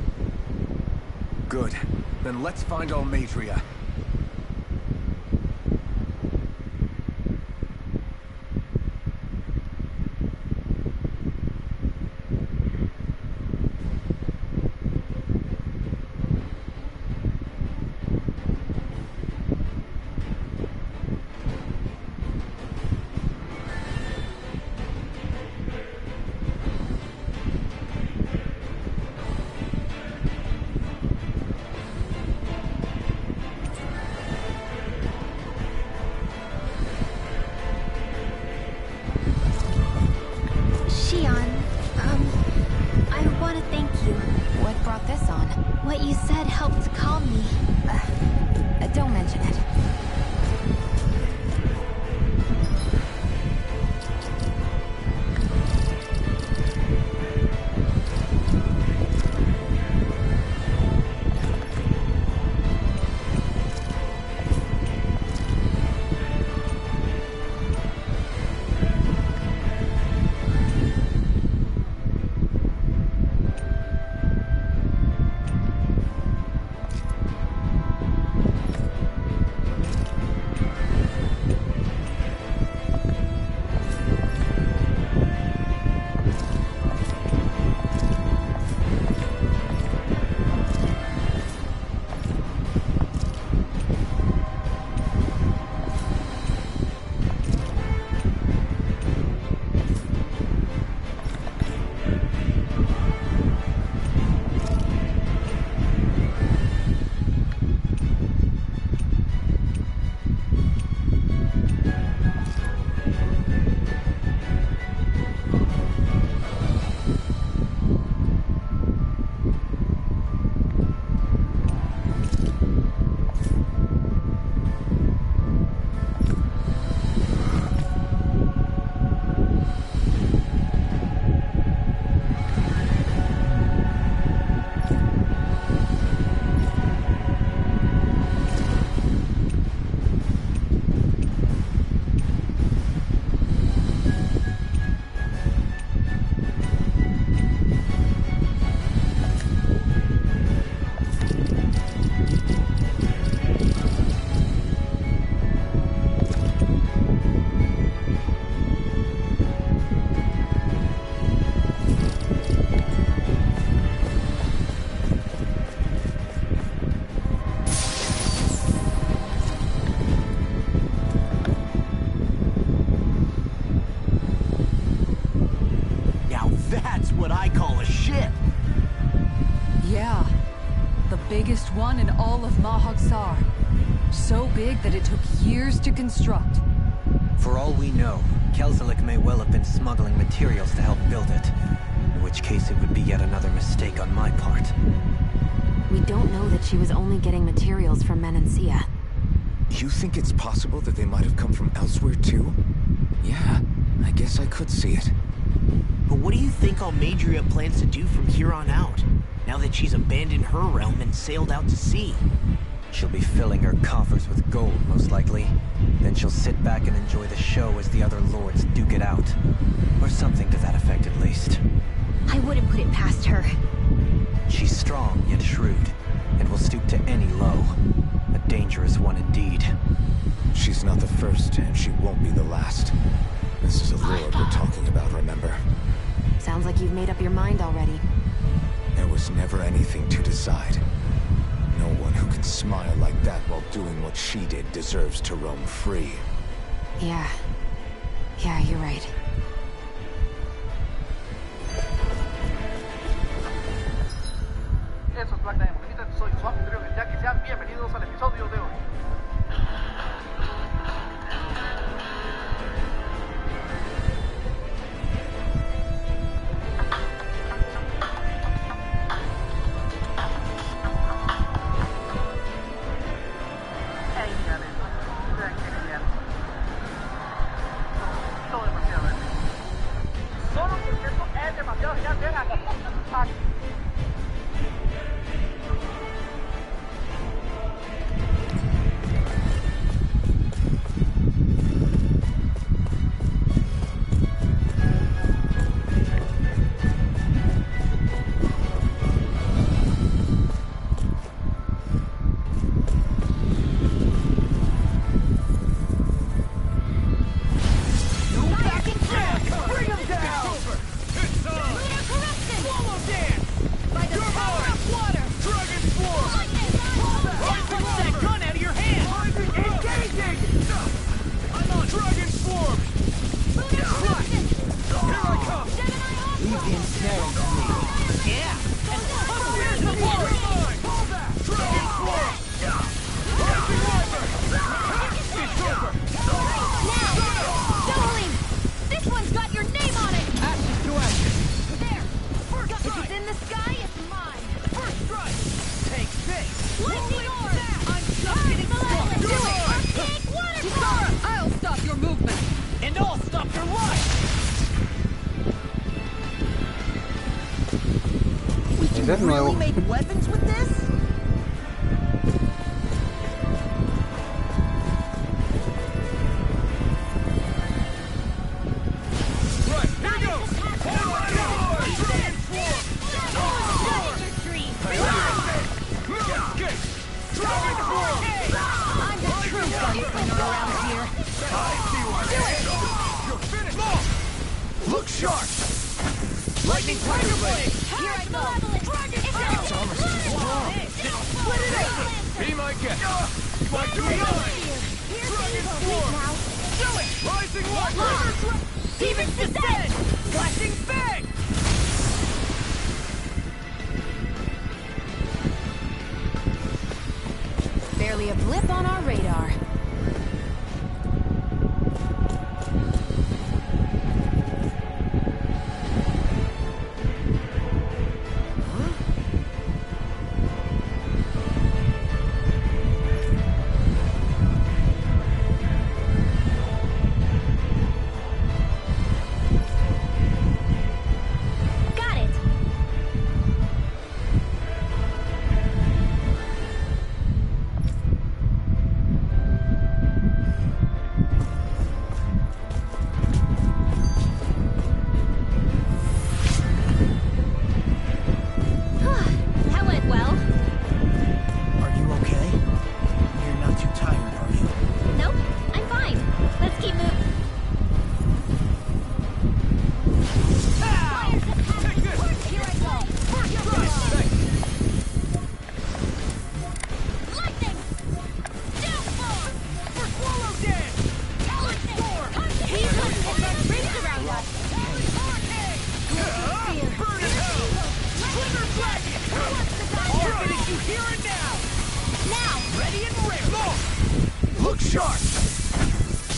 Good. Then let's find Almadria. What brought this on? What you said helped calm me. Don't mention it. biggest one in all of Mahag Sar. So big that it took years to construct. For all we know, Kelzelik may well have been smuggling materials to help build it. In which case it would be yet another mistake on my part. We don't know that she was only getting materials from Menancia. You think it's possible that they might have come from elsewhere too? Yeah, I guess I could see it. But what do you think Almadria plans to do from here on out, now that she's abandoned her realm and sailed out to sea? She'll be filling her coffers with gold, most likely. Then she'll sit back and enjoy the show as the other lords duke it out. Or something to that effect, at least. I wouldn't put it past her. She's strong, yet shrewd, and will stoop to any low. A dangerous one indeed. She's not the first, and she won't be the last. This is a lord we're talking about, remember? Sounds like you've made up your mind already. There was never anything to decide. No one who can smile like that while doing what she did deserves to roam free. Yeah. Yeah, you're right. Eso es Magna Unlimited, soy su anfitrión, ya que sean bienvenidos al episodio de hoy. Es nuevo. Look sharp! Lightning Tiger Blade! Here I go! It's almost too strong! Split it up! Be my guest! My design! Dragon Swarm! Do it! Rising Water! Demon's Descent! Flashing Fang! Barely a blip on our radar.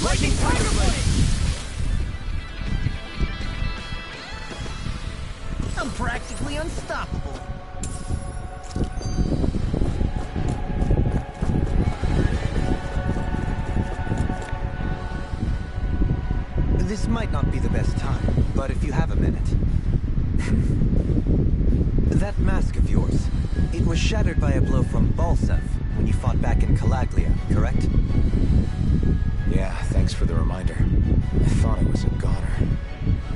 Lightning Tiger Blade! I'm practically unstoppable. This might not be the best time, but if you have a minute. That mask of yours, it was shattered by a blow from Balsev when you fought back in Calaglia, correct? Yeah, thanks for the reminder. I thought it was a goner.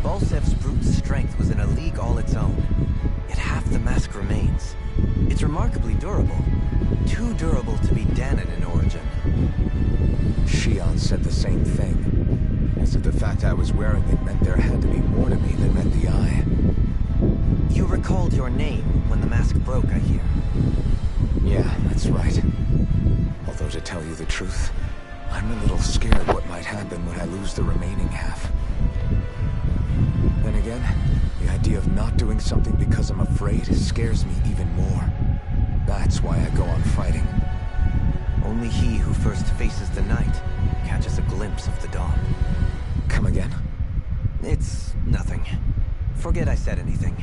Balsev's brute strength was in a league all its own. Yet half the mask remains. It's remarkably durable. Too durable to be Danon in origin. Shion said the same thing. As if the fact I was wearing it meant there had to be more to me than met the eye. You recalled your name when the mask broke, I hear. Yeah, that's right. Although to tell you the truth, I'm a little scared what might happen when I lose the remaining half. Then again, the idea of not doing something because I'm afraid scares me even more. That's why I go on fighting. Only he who first faces the night catches a glimpse of the dawn. Come again? It's nothing. Forget I said anything.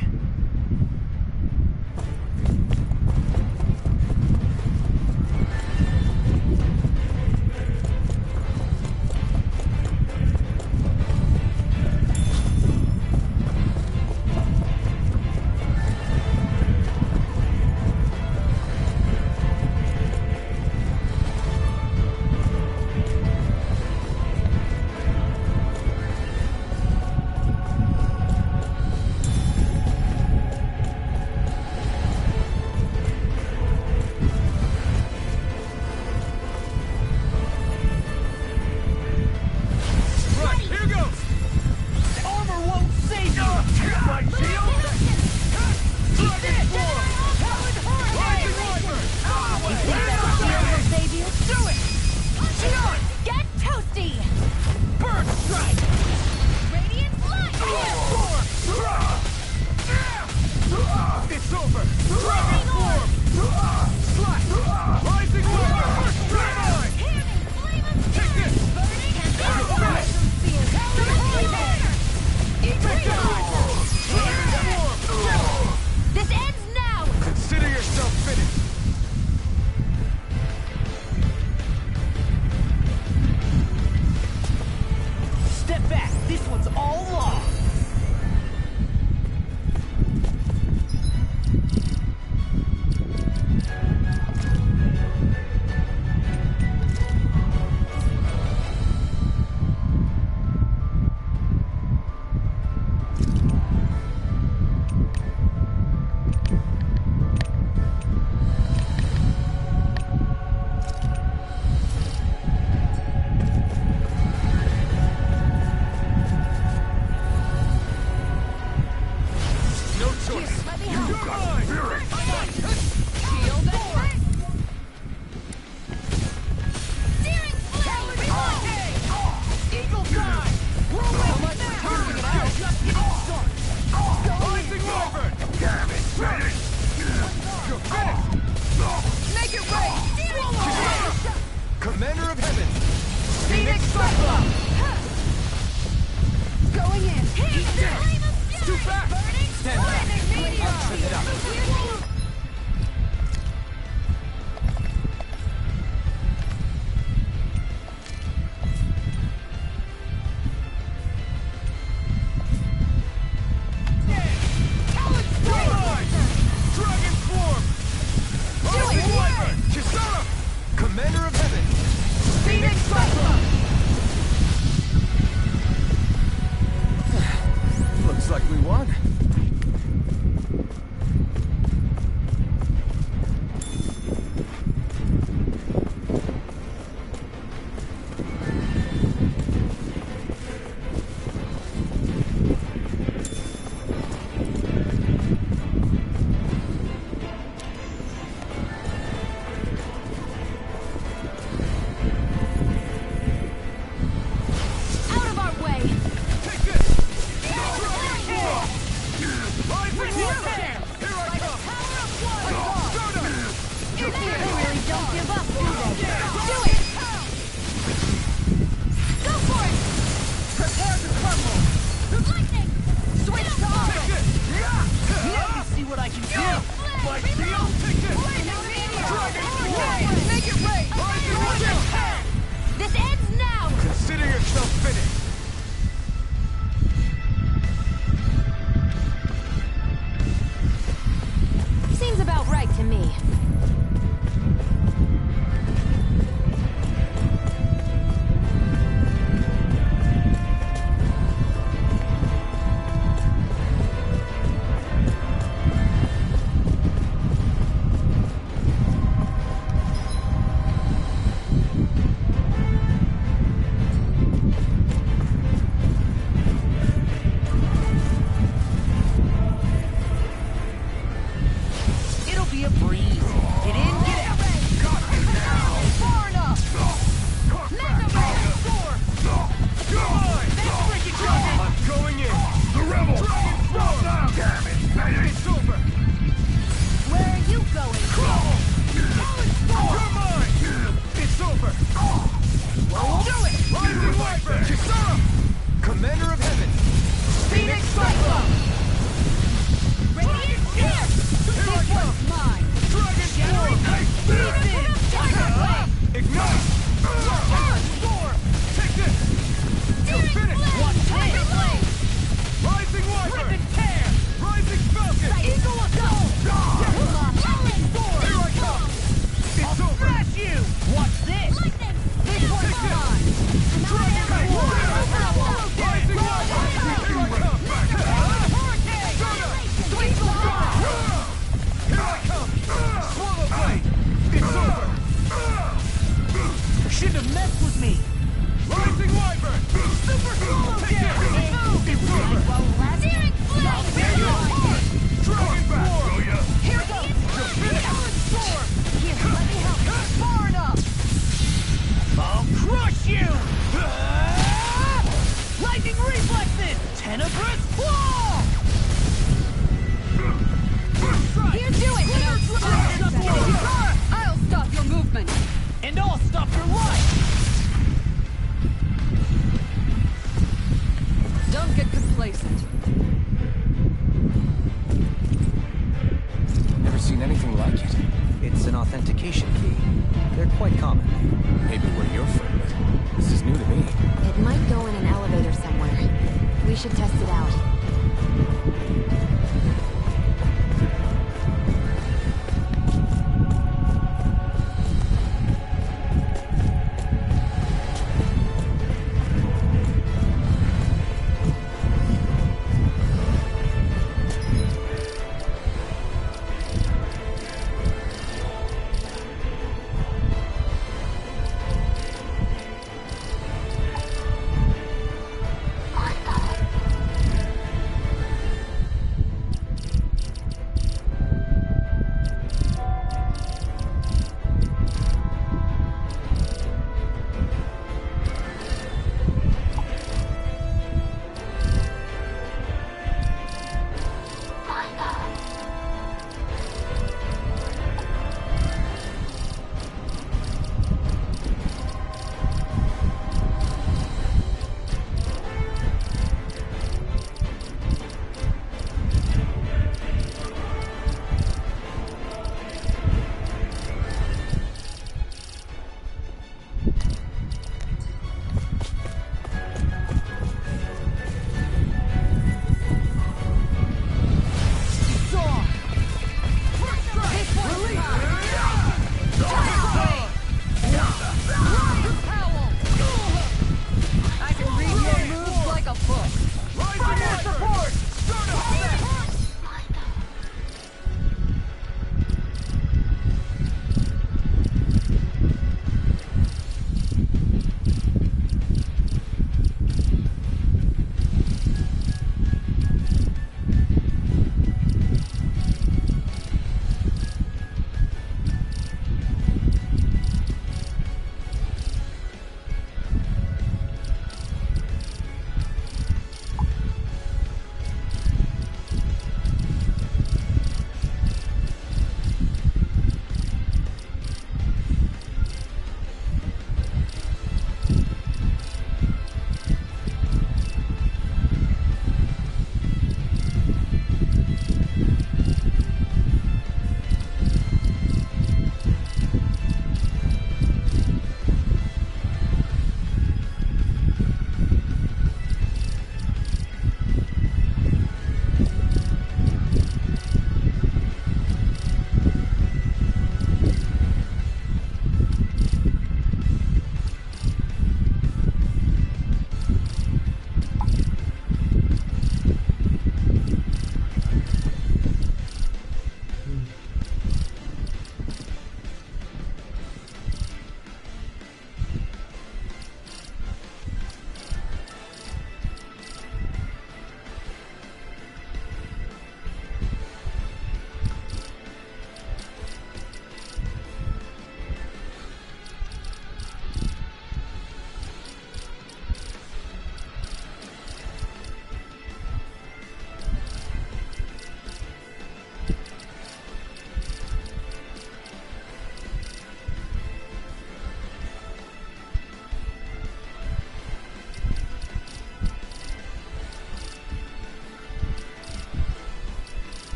me.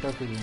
creo que ya.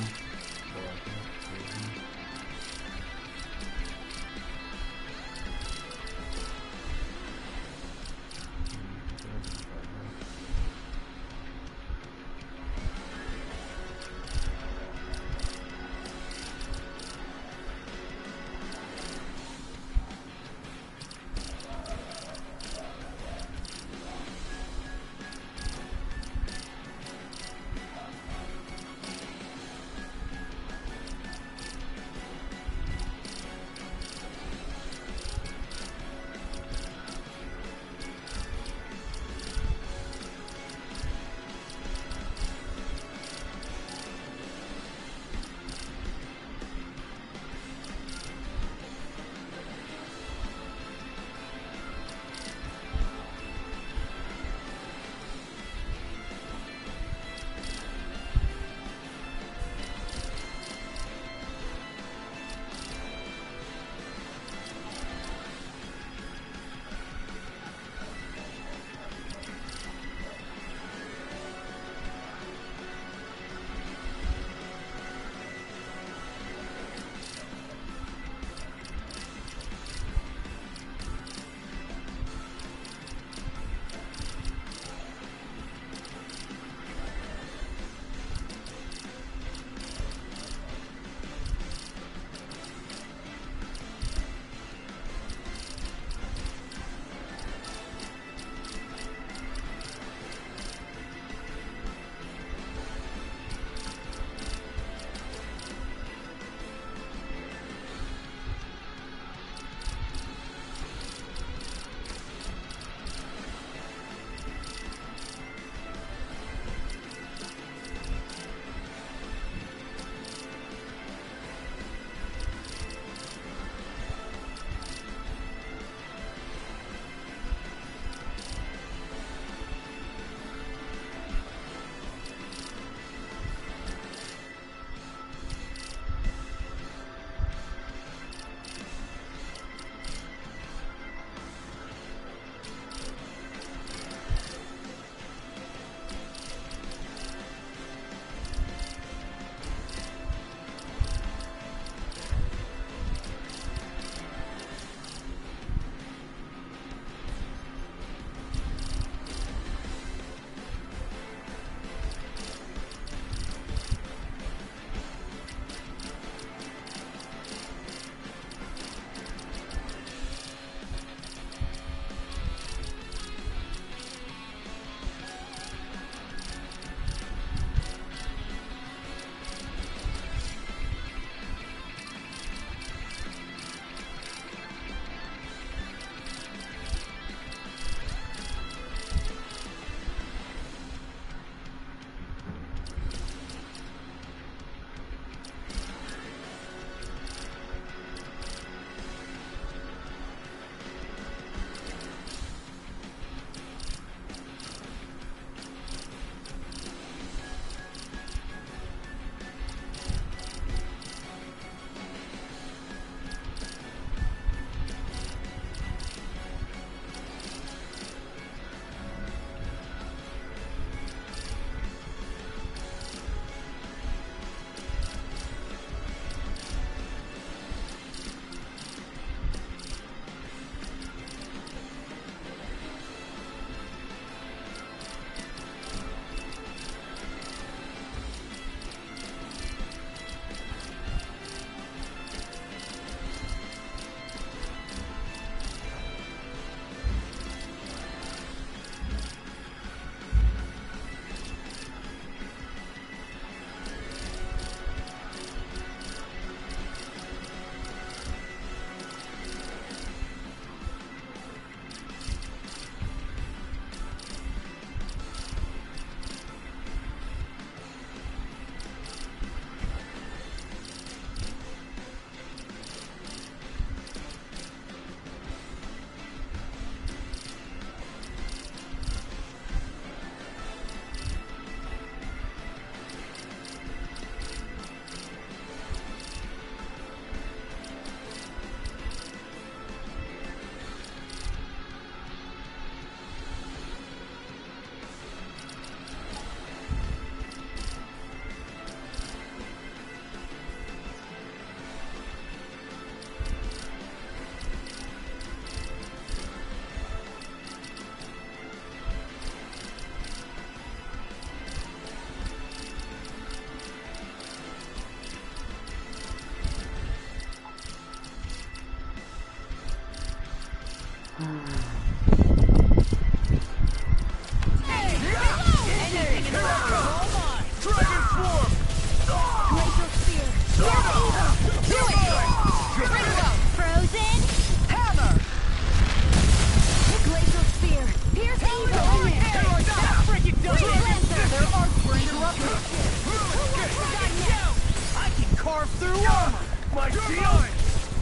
my shield!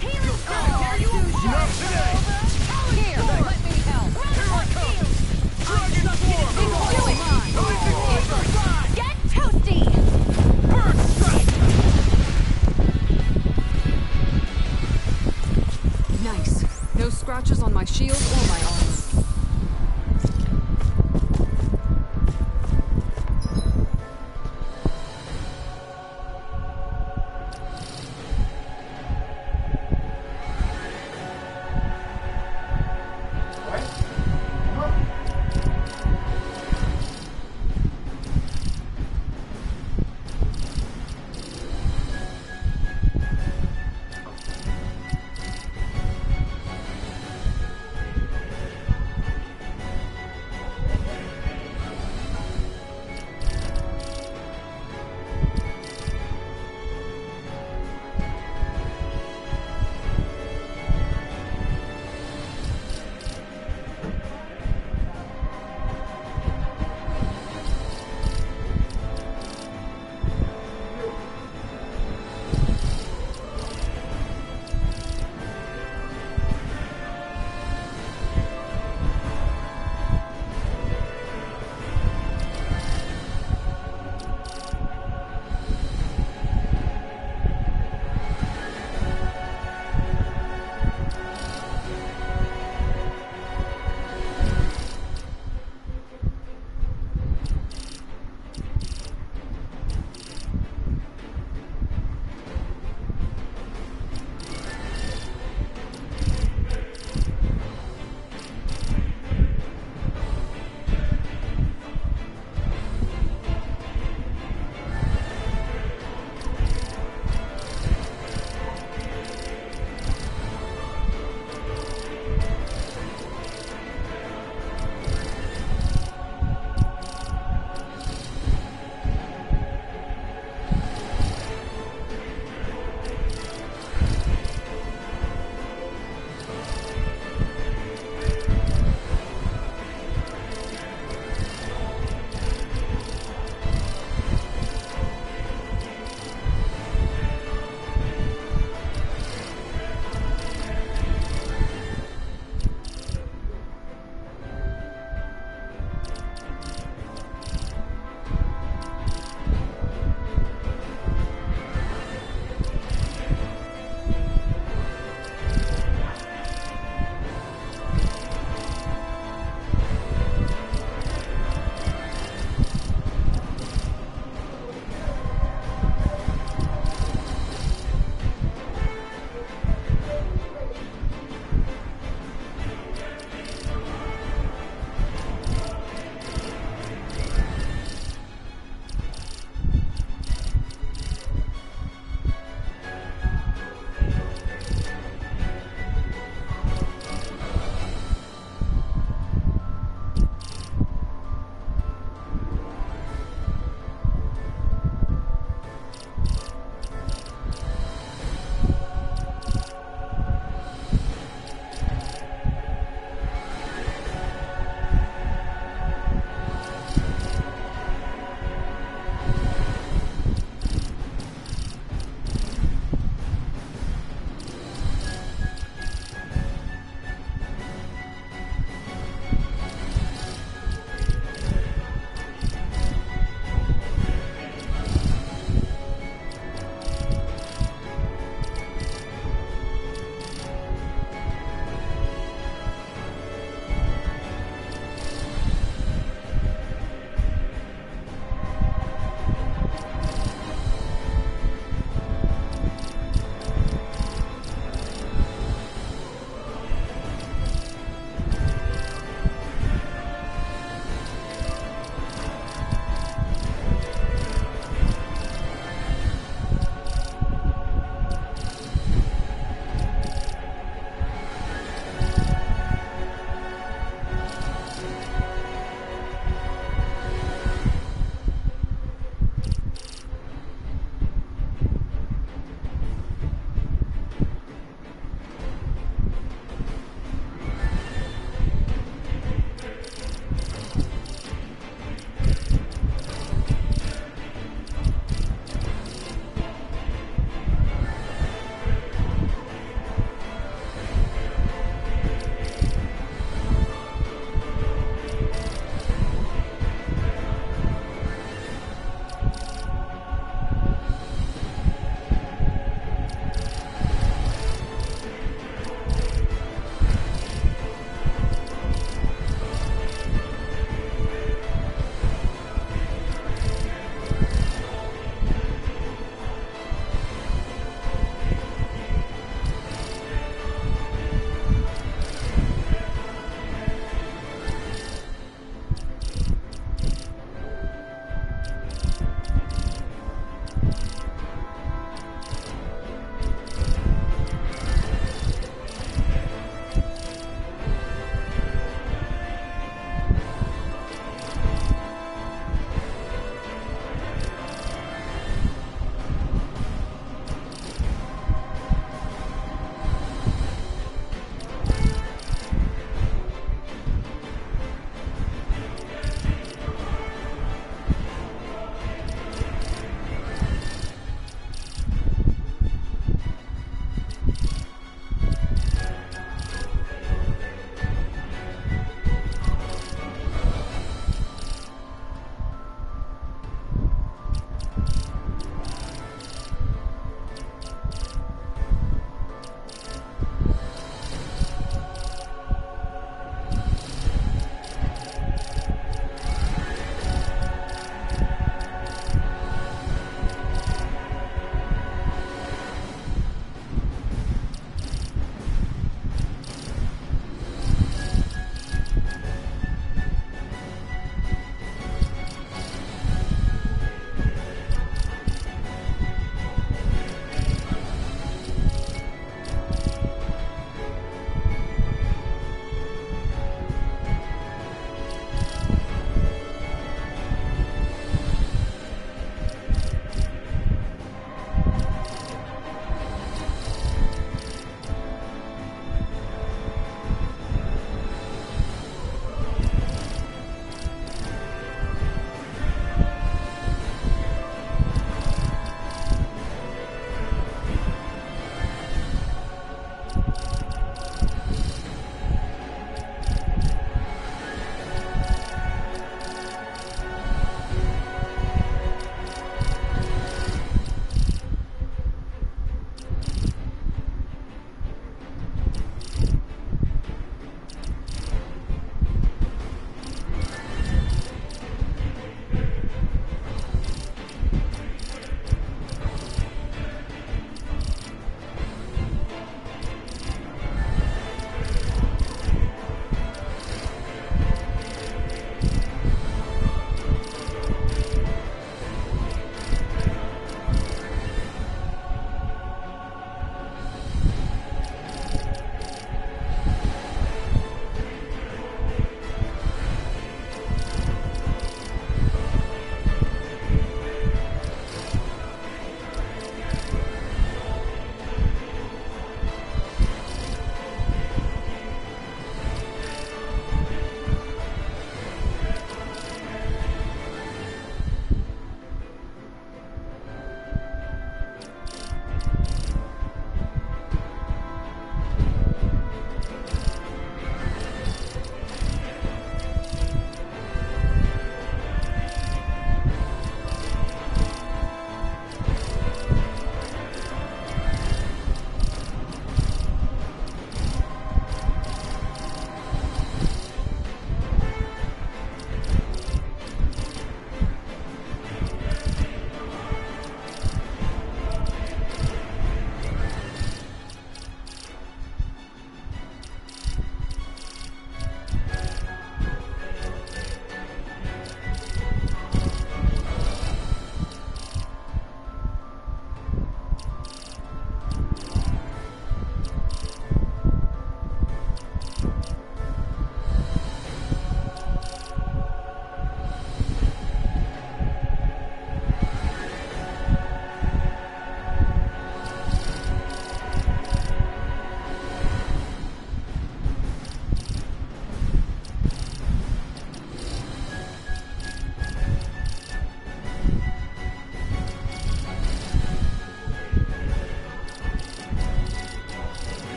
Healing spell! Not today! Here, let me help! Here I come! Dragon form! Rising water! Get toasty! Bird strike! Nice. No scratches on my shield or my armor.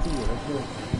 Sí, era que...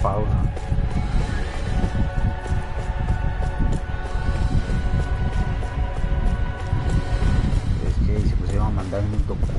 pausa. Es que se pusieron a mandar mis documentos.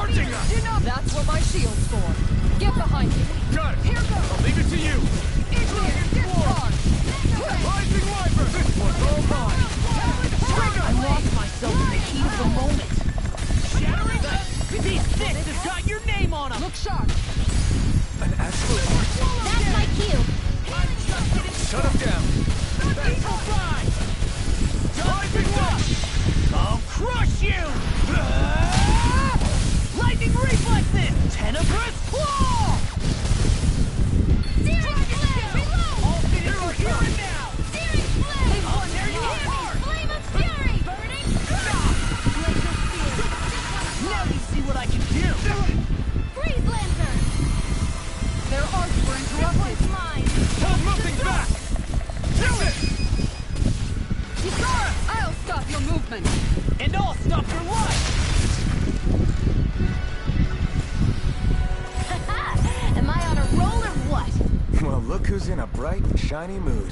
charging us! That's what my shield's for. Get behind me. Got it! Here goes! I'll leave it to you! Ignis, discard! Rising Wyvern! This one's all mine! I lost myself in the heat of the moment. Shattering? These sticks has got your name on them. Look sharp! An astral art? That's my cue. Shut him down! Evil fly. Rising Rush! I'll crush you. Lightning reflexes. Tenebrous claw. Searing flame! Reload! All fitted for here and now. Searing flame! Oh, there you are. Flame of fury! Burning stop! Glacial spear! Now you see what I can do. Freeze lantern! Their arcs were This interrupted. one's mine! Hold nothing back! Do it! Kisara, I'll stop your movement. And I'll stop your life. Am I on a roll or what? Well, look who's in a bright, shiny mood.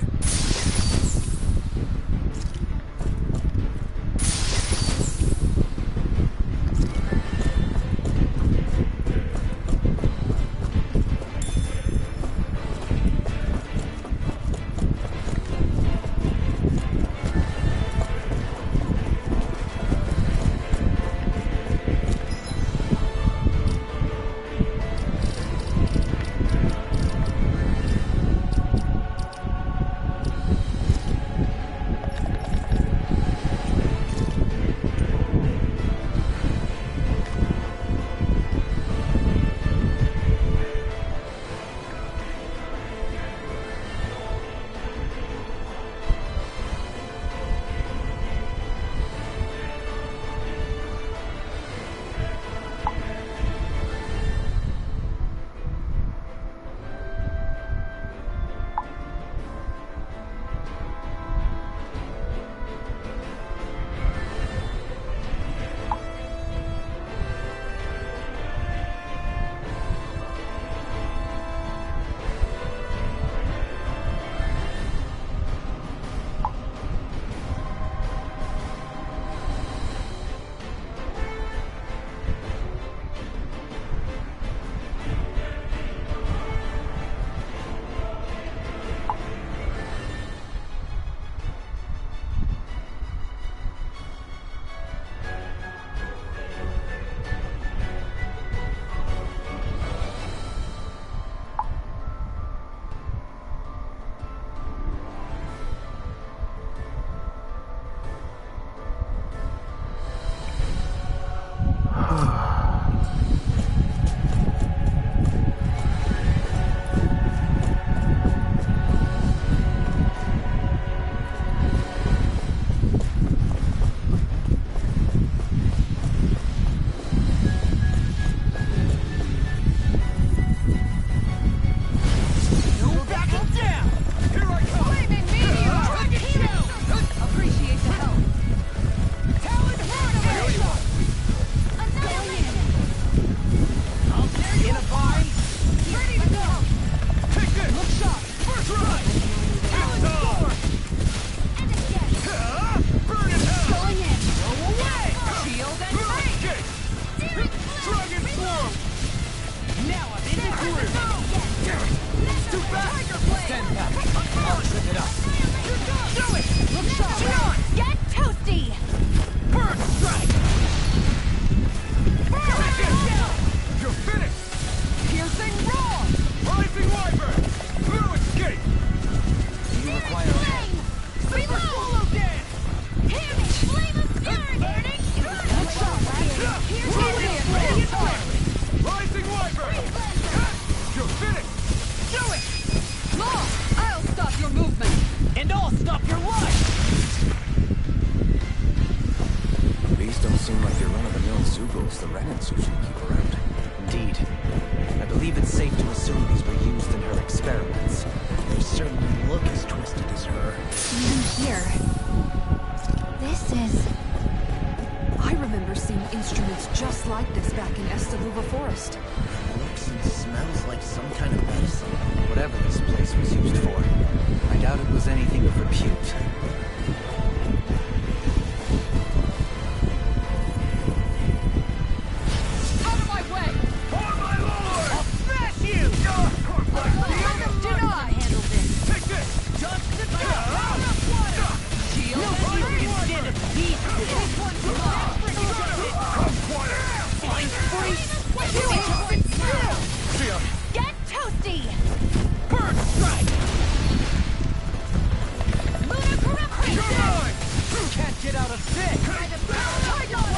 get out of sick!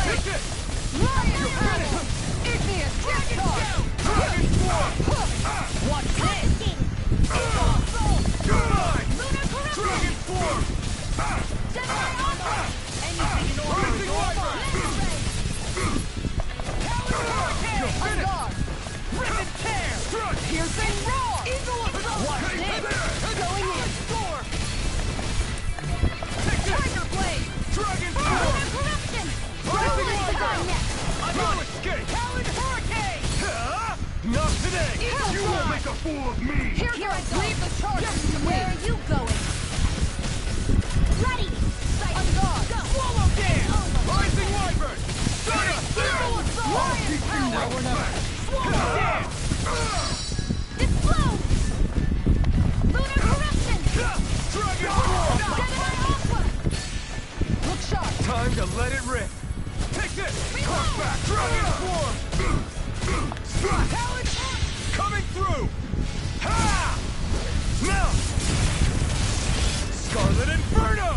Take this! Igneous Dragon! Watch this! Lunar corruption! Dragon form! Jedi armor! Anything in order is Rising Wyvern! On guard! Rip and tear! Piercing roar! Eagle assault! Watch this! Going in! Storm! Tiger blade! Dragon Lunar form! corruption! Rising Rolling the Wyvern! next! No escape! Talon hurricane! Not today! Eagle You won't fly! make a fool of me! Here I go! Leave the charges to me! Where are you going? Ready! On guard! Go! Swallow dance! Rising Wyvern! Eagle assault! Lion power! Swallow dance! Explode! Lunar corruption! Dragon form! Jedi aqua! Look sharp! Time to let it rip! Take this! Cross back! Dragon form! Talon Coming through! Ha! Now! Scarlet Inferno!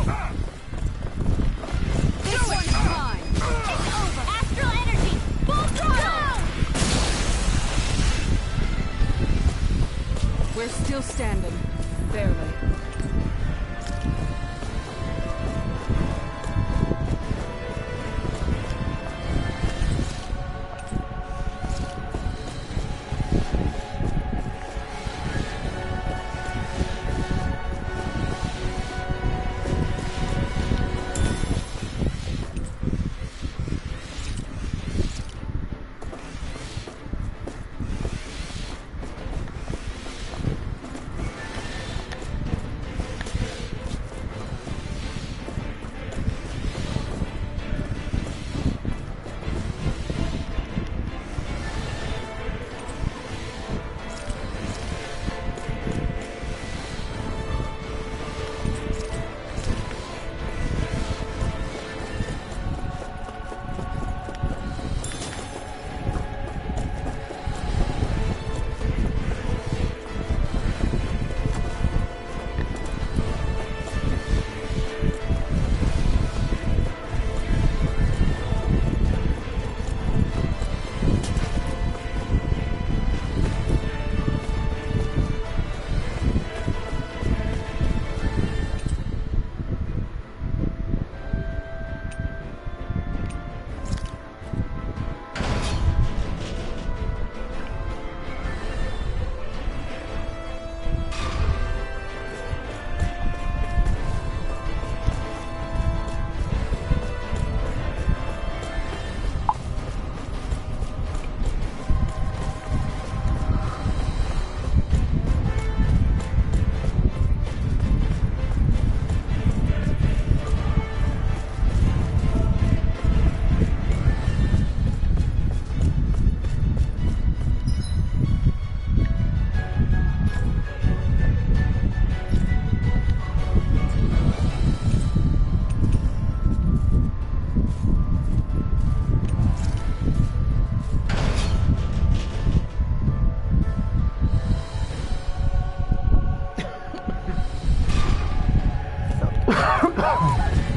This one's mine! It's over! Astral energy! Full throttle! We're still standing. Barely.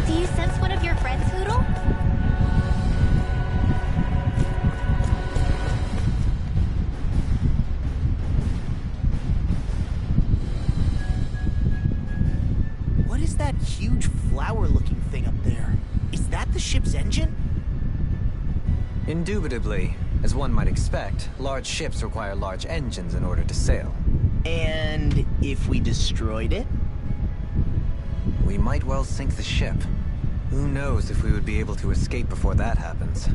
Do you sense one of your friends, Hoodle? What is that huge flower-looking thing up there? Is that the ship's engine? Indubitably. As one might expect, large ships require large engines in order to sail. And if we destroyed it? We might well sink the ship. Who knows if we would be able to escape before that happens.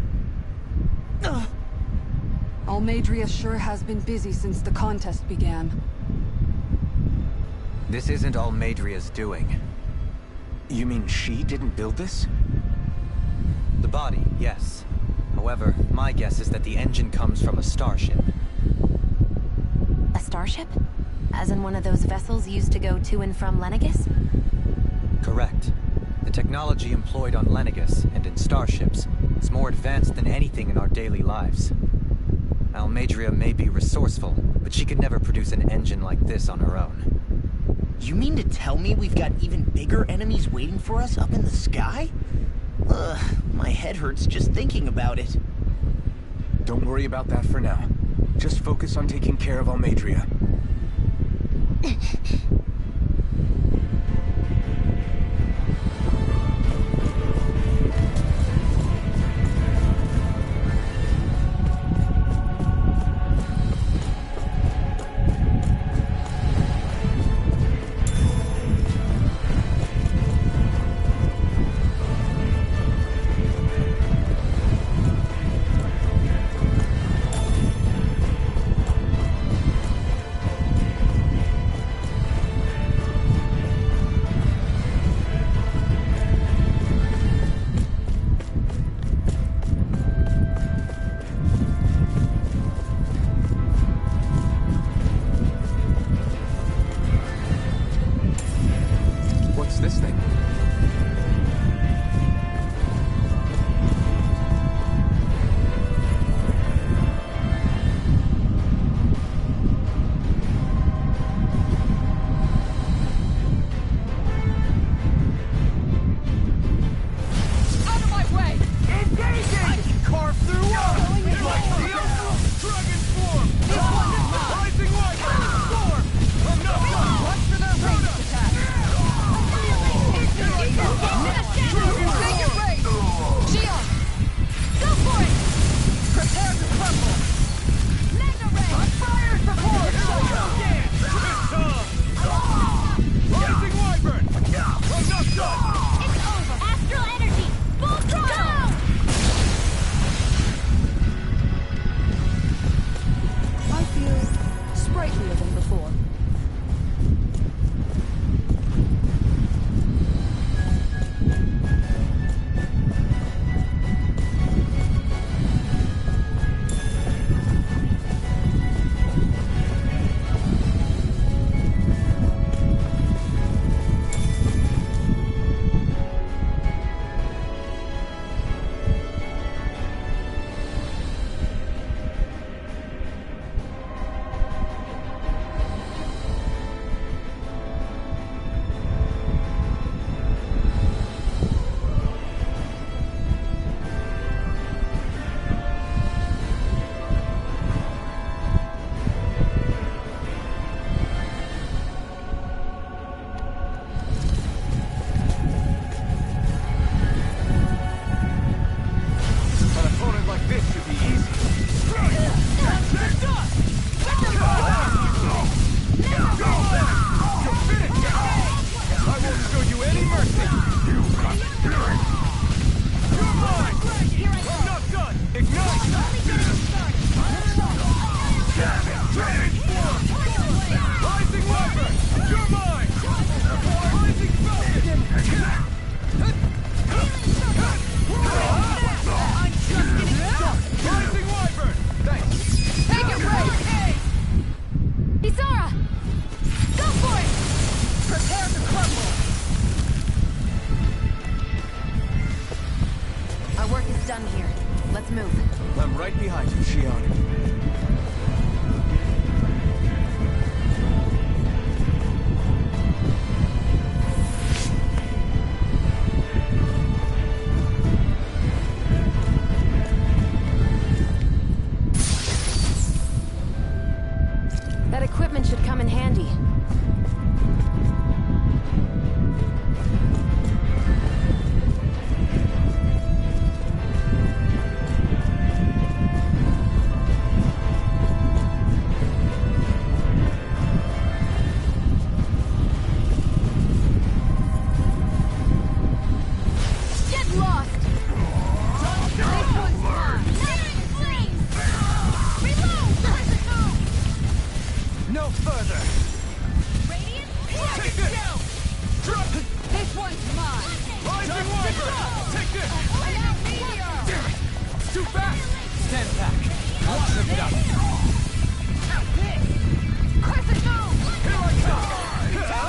Almadria sure has been busy since the contest began. This isn't Almadria's doing. You mean she didn't build this? The body, yes. However, my guess is that the engine comes from a starship. A starship? As in one of those vessels used to go to and from Lenegus? Correct. The technology employed on Lenegus and in starships is more advanced than anything in our daily lives. Almadria may be resourceful, but she could never produce an engine like this on her own. You mean to tell me we've got even bigger enemies waiting for us up in the sky? My head hurts just thinking about it. Don't worry about that for now. Just focus on taking care of Almadria. This thing? Out of my way! Engaging! I can carve through walls! Like steel! Dragon form! Rising light! Storm! I'm not done! Watch for their ranged attack! Take your race! Shion! Go for it! Prepare to crumble! Mega ray! On fire support! Rising wyvern! I'm not done! It's over! Astral energy! Full throttle! I feel sprightlier than before. done here. Let's move. I'm right behind you, Shion. That equipment should come in handy. Get lost! This one's mine! No further! Radiant, Take this! Drop! this one's mine! Rising Wyvern! Take this! Allow meteor! Damn it! It's too fast! Stand back! I'll trip it up! Crescent move! Here I come!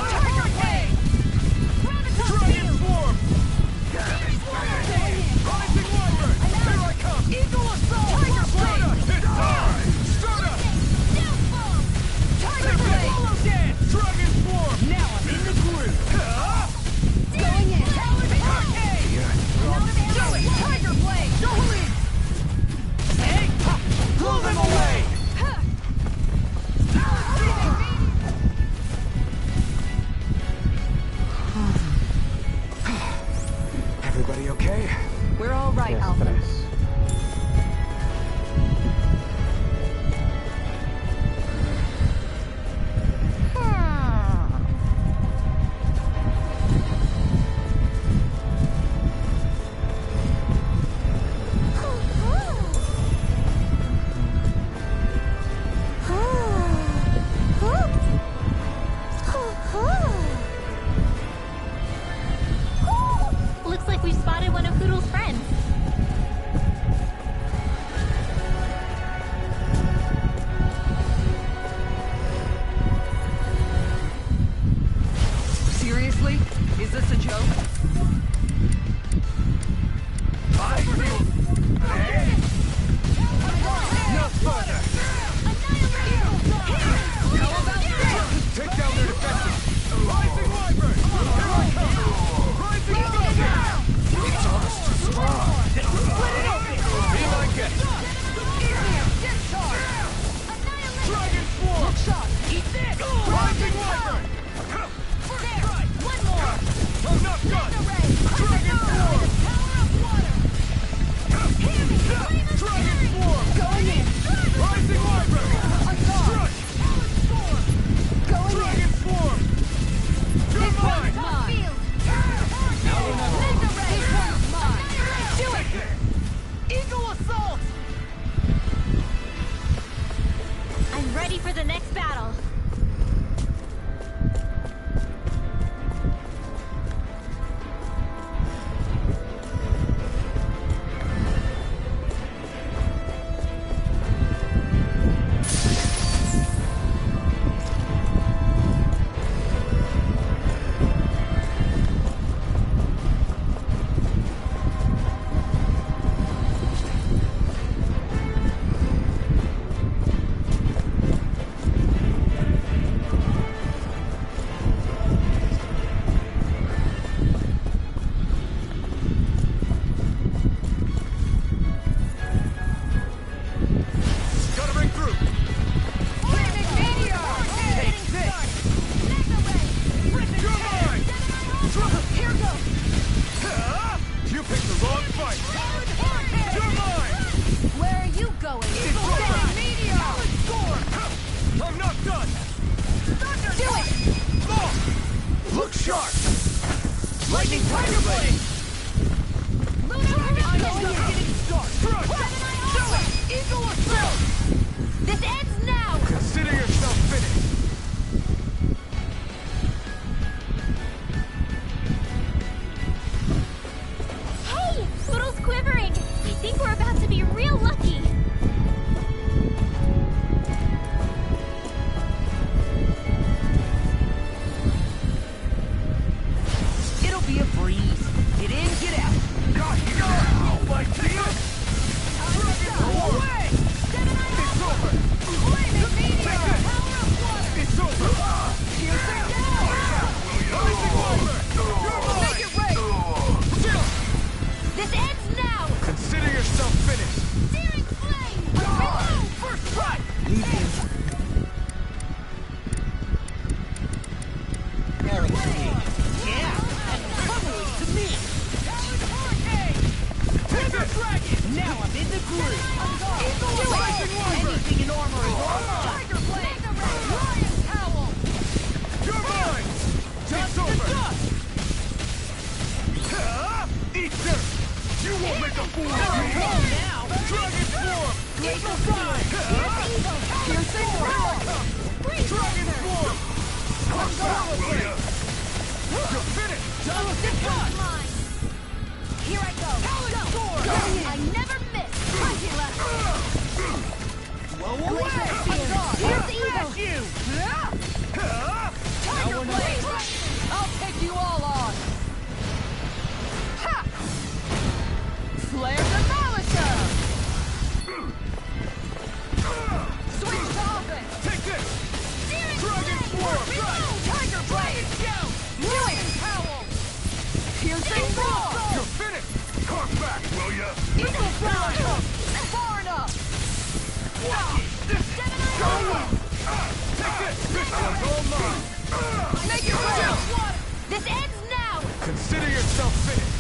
Tiger King! Dragon form! Rising Wyvern! Here I come! Eagle assault! Tiger Sturda! Blade! It's time! Sturda! Tiger Blade! Follow dance! Dragon form! Now I'm in the groove! Going in! Hurricane! Everybody okay? We're all right, Alpha. Estrés. Looks like we spotted one of Poodle's friends. Seriously? Is this a joke? No further! Take down their defenses! Rising Wyvern! Rising Thunder! It's ours to spawn! Be my guest! Dragon Swarm! Look shot! Eat this! Rising Wyvern! One more! I'm not done! Dragon Swarm! Dragon Swarm! Going in! Rising Wyvern! Strike! Dragon Swarm! You're mine! Eagle assault! I'm ready for the next battle. Gotta break through! Take this! You're mine! Here goes! You picked the wrong fight! You're mine! Where are you going? I'm not done! Do it! Look sharp! Lightning Tiger Blade! Eagle assault! This ends now! Consider yourself finished! Hey! Poodle's quivering! I think we're about to be real lucky! It'll be a breeze. Get in, get out. Oh my dear! Go away! It's over! Take this! It's over! Rising Wyvern! You're mine! This ends now! Consider yourself finished! Searing flame! Reload! First strike! Yeah, and probably to me. Take this! Now I'm in the groove. Rising Wyvern! Anything in armor is all mine. Tiger blade! Lion cowl! You're mine! It's over! Eat dirt! You won't make a fool of me! Now, Dragon Swarm! Eagle Fly. Piercing roar! Dragon Swarm! You're finished! This one's mine! Here I go! I never miss! Blow Glacier away. Field! Here's Eagle! You. Tiger blade! I'll take you all on! Ha! Flare Demolisher! Switch to offense! Take this! Searing Dragon flame! Swarm! Reload! Tiger blade! Lion cowl! Piercing roar! You're finished! Carve back, will ya? Eagle fly! Far enough! Going in! Take this! This one's all mine! Make it rain! This ends now! Consider yourself finished!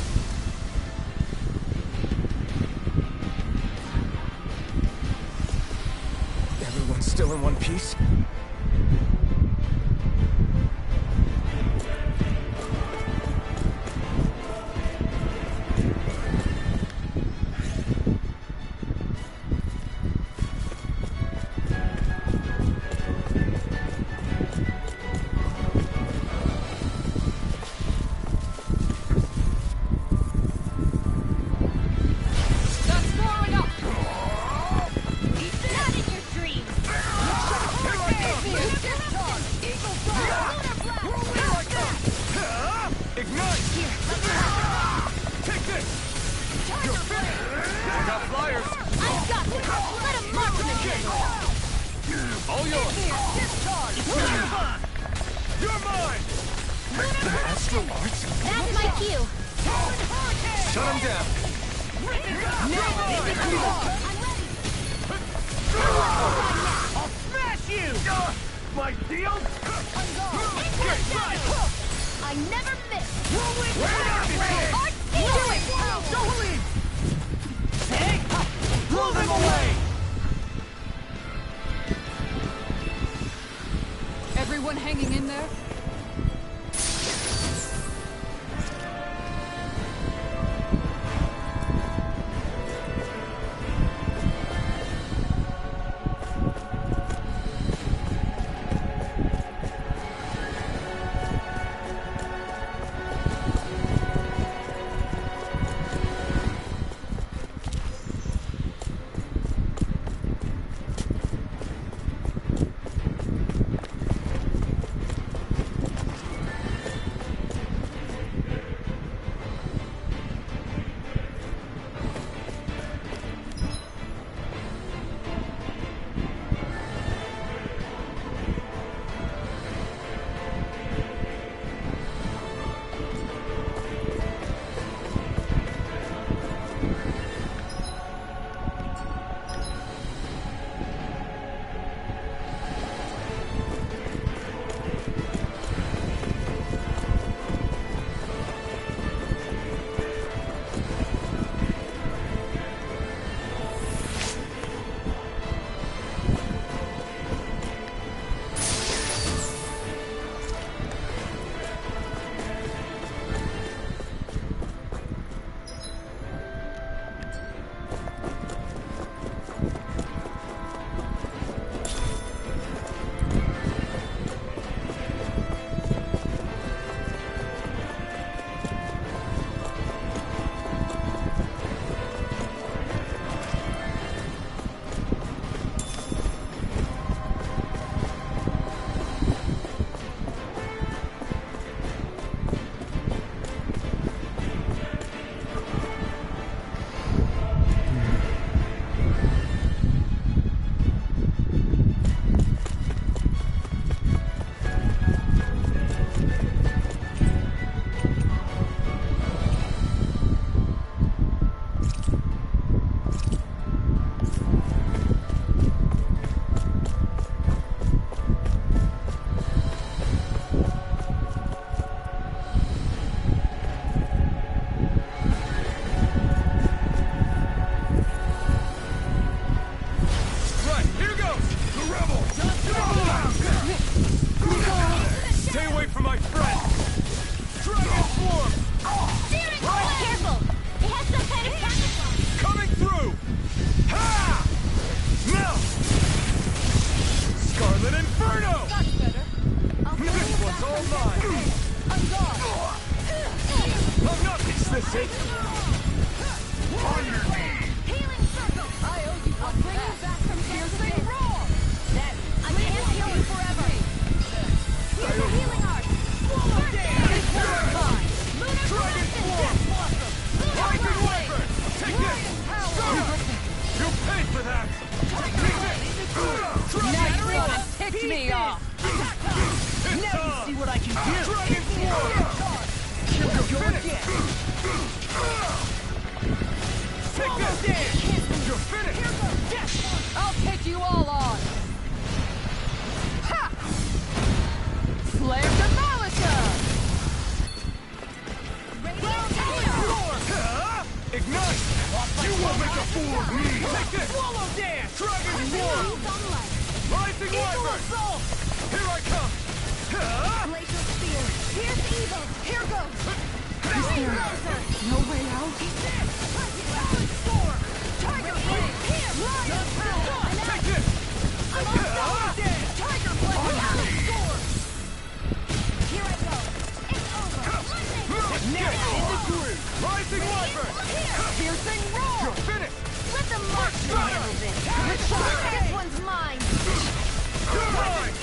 in one piece? Everyone hanging in there? Rising Wyvern! Here I come! Glacial spear. Pierce evil. Here goes. Is there no way out? Tiger blade. Here. Take this! I'm almost dead. Tiger blade. Sword. Here I go. It's over. Next in the groove! Rising Wyvern! Piercing roar. You're finished! Let the marksman handle this. This one's mine. Mine!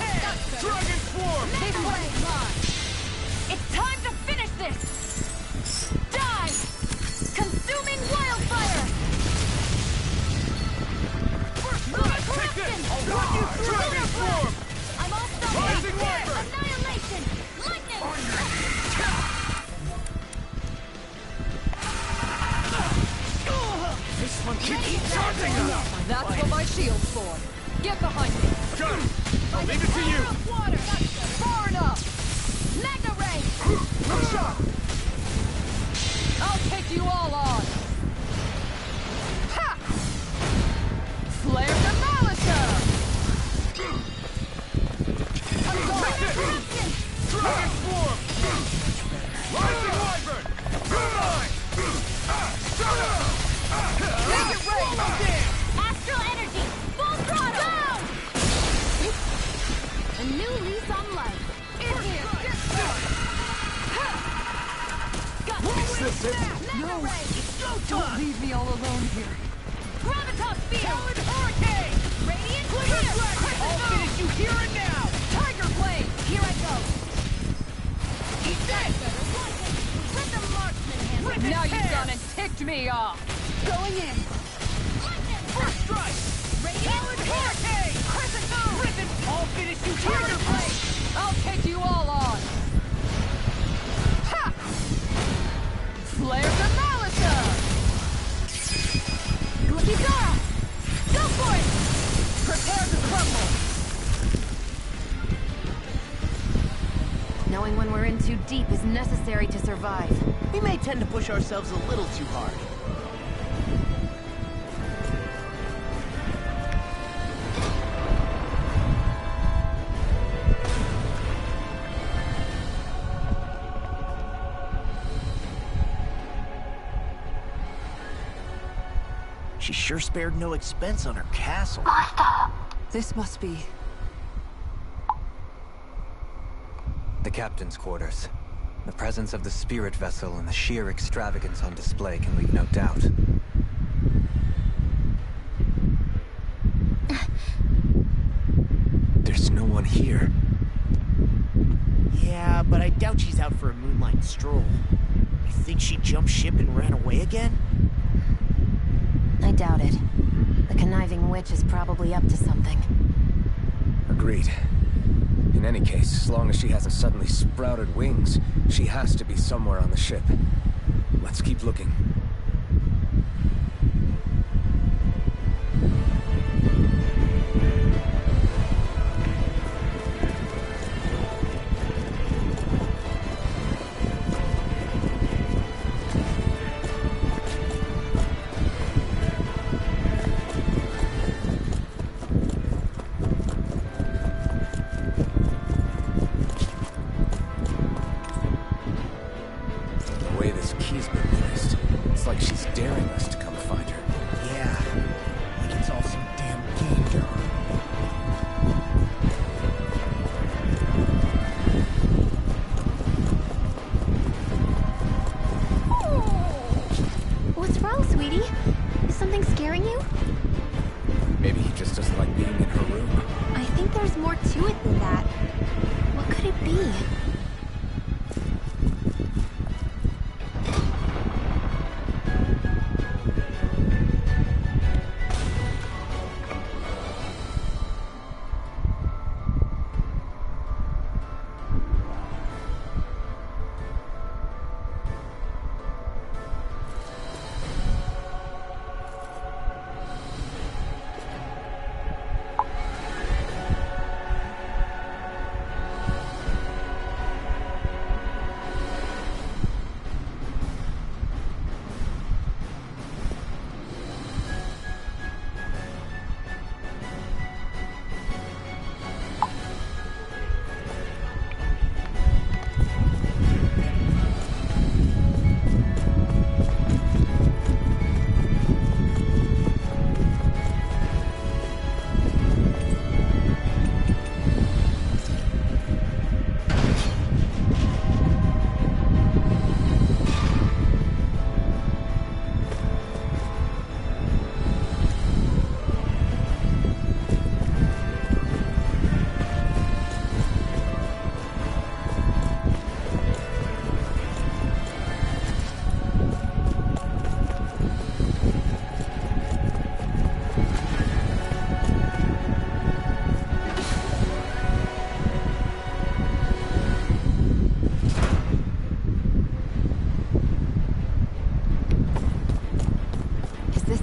Dragon Swarm! This one's mine. It's time to finish this. Die! Consuming wildfire. First blood corruption. Dragon Swarm! I'm all stuck. Rising Wyvern! Annihilation. Lightning. This one keeps charging us! That's what my shield's for. Get behind me. Got it! I'll leave it to you! Water. Far enough. Magna ray. Look sharp. I'll take you all on. Ha! Flare the Malisa! Dragon Swarm! Rising Wyvern! Mine! Make it rain. Astral energy. Full throttle. Down. A new lease on life. In here. Is this it? No. Don't leave me all alone here. Gravitas field. Hurricane. Radiant clear. I'll finish you here and now! Tiger blade. Here I go. He's dead! Let the marksman handle it. Now you've gone and ticked me off. Going in. First strike! Radiant Hurricane! Crescent moon. Prison! I'll finish you here Tiger and blade. I'll take you all on. Ha! Flare the Malisa! Glipizara. Go for it. Prepare to crumble. Knowing when we're in too deep is necessary to survive. We may tend to push ourselves a little too hard. She sure spared no expense on her castle. This must be... The captain's quarters. The presence of the spirit vessel and the sheer extravagance on display can leave no doubt. There's no one here. Yeah, but I doubt she's out for a moonlight stroll. You think she jumped ship and ran away again? I doubt it. The conniving witch is probably up to something. Agreed. In any case, as long as she hasn't suddenly sprouted wings, she has to be somewhere on the ship. Let's keep looking.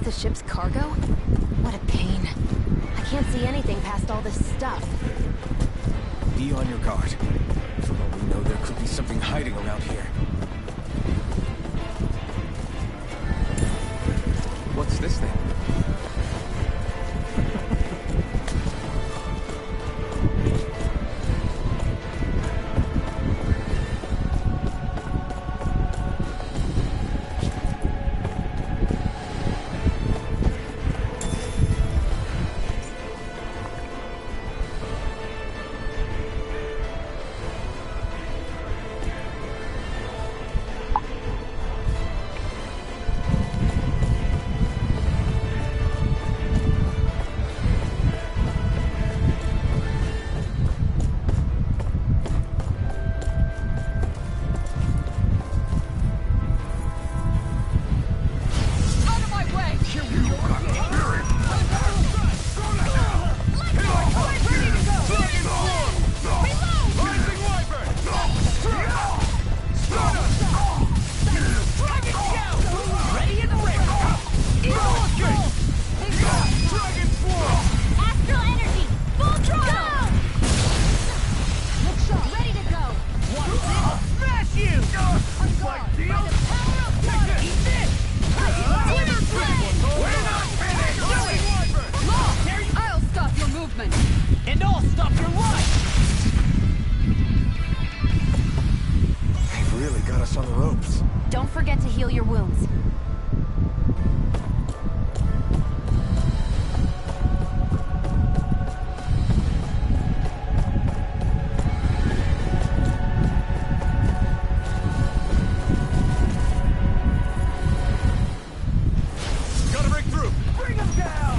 the ship's cargo? What a pain. I can't see anything past all this stuff. Be on your guard. For all we know, there could be something hiding around here. What's this thing? And I'll stop your life! They've really got us on the ropes. Don't forget to heal your wounds. Gotta break through! Bring him down!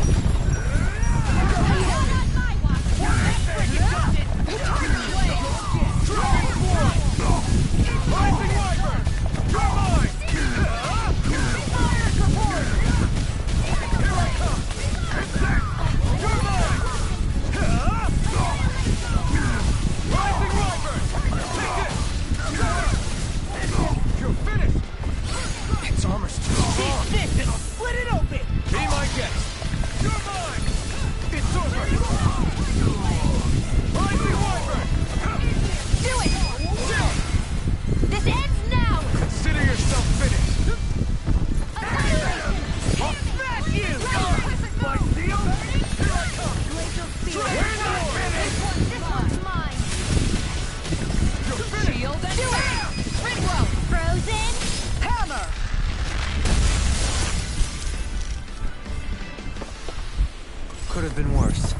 Its armor's too strong! This and I'll split it open! Be my guest! You're mine! It's over! Rising Wyvern! Do it! This ends now! Consider yourself finished! Annihilation! I'll smash you! My shield? Here I come! We're not finished! This one's mine! You're finished! Shield and Do it! Ringwell! Frozen! hammer! Could have been worse.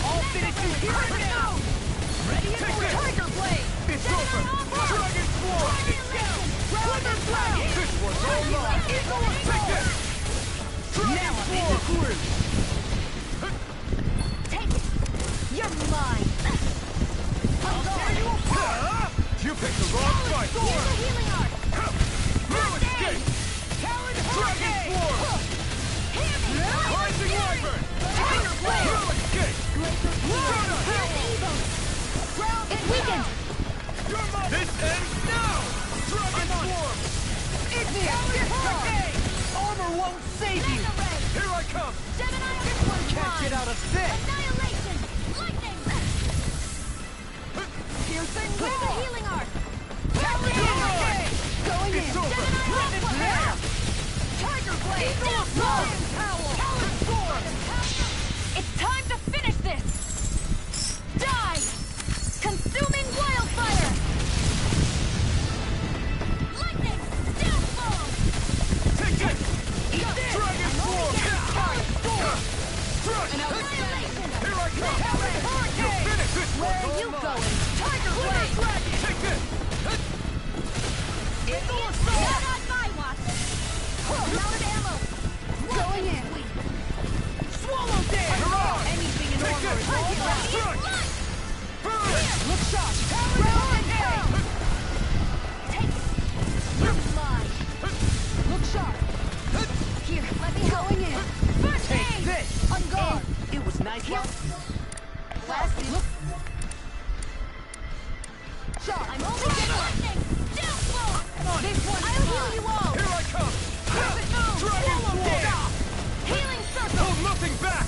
I'll finish you here and now! Ready and win! Tiger Blade! It's over! Dragon Swarm! Dragon Blade! This one's all yours! Take this! Now I'm in the groove! Take it! You're mine! I'll tear you apart! You picked the wrong fight! Use the healing art! No escape! Talon Dragon Swarm! Hear me! Rising Wyvern! Tiger Blade! No escape! Here's the Evo! It's weakened! This ends now! Dragon Swarm! Igneous! Armor won't save you! Here I come! Gemini, this one's Can't mine! get out of this! Annihilation! Lightning! Piercing Use the healing art! Talon going in! It's over! Run it there! Tiger Blade! Talon Towel! Talon Sword! It's time to finish this! Die! Consuming wildfire! Lightning! Downfall! Take this! Eat this! Dragon Swarm! Annihilation! Here I come! You finish this one! Where are you going? Tiger Blade! Take this! Not on my watch! Mounted ammo! Going in! Swallow dance! Anything in Take armor this! is all right! Strike! Burn! Look sharp! Talon down! Take it! You're mine! Look sharp! Here, let me help. Going in! First Take aid! this! On guard! It was nice. Last Look sharp! I'm only getting lightning! Downfall! This one's I'll heal you all! Here I come! Perfect move! Dragon Swallow Swarm! dance! Healing circle! Hold nothing back!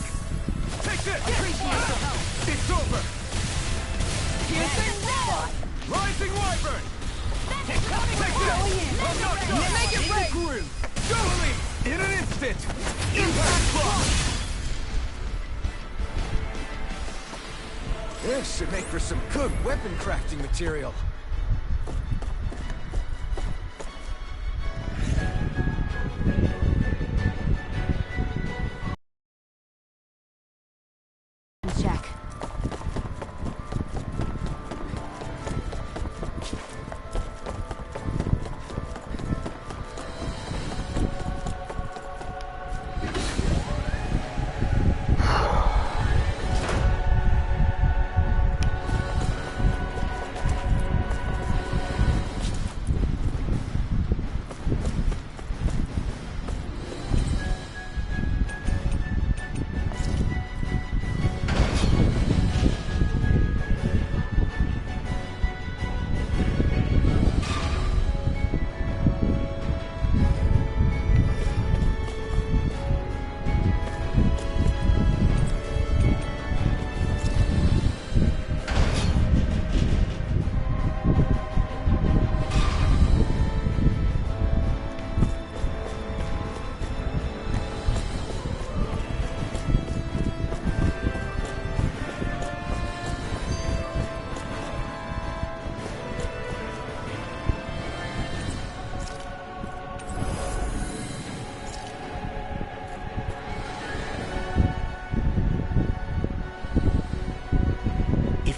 Take this! Appreciate the help! It's over! Piercing robot! Rising Wyvern! Take this! Going in! I'm not done! Make it rain! Totally! In an instant! Impact block! This should make for some good weapon crafting material. Check.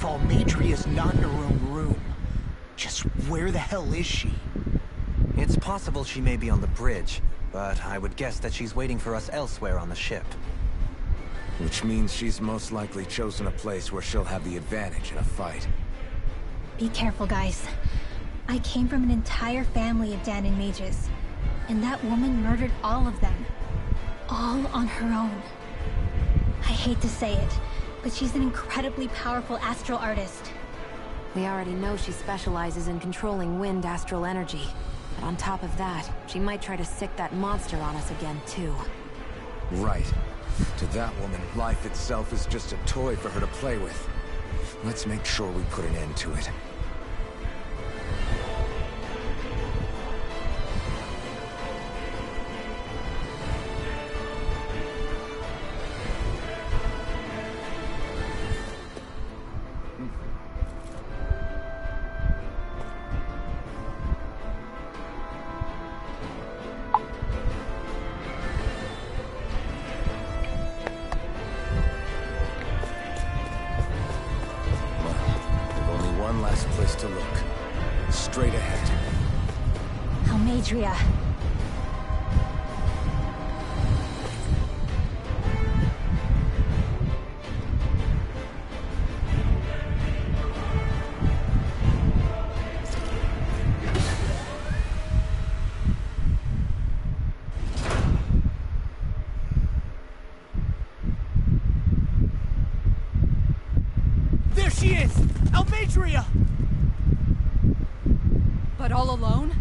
Almadria's not in her own room, just where the hell is she? It's possible she may be on the bridge, but I would guess that she's waiting for us elsewhere on the ship. Which means she's most likely chosen a place where she'll have the advantage in a fight. Be careful, guys. I came from an entire family of Danon mages, and that woman murdered all of them. All on her own. I hate to say it, but she's an incredibly powerful astral artist. We already know she specializes in controlling wind astral energy. But on top of that, she might try to sick that monster on us again, too. Right. To that woman, life itself is just a toy for her to play with. Let's make sure we put an end to it. place to look. Straight ahead. Almadria. There she is! Almadria! But all alone?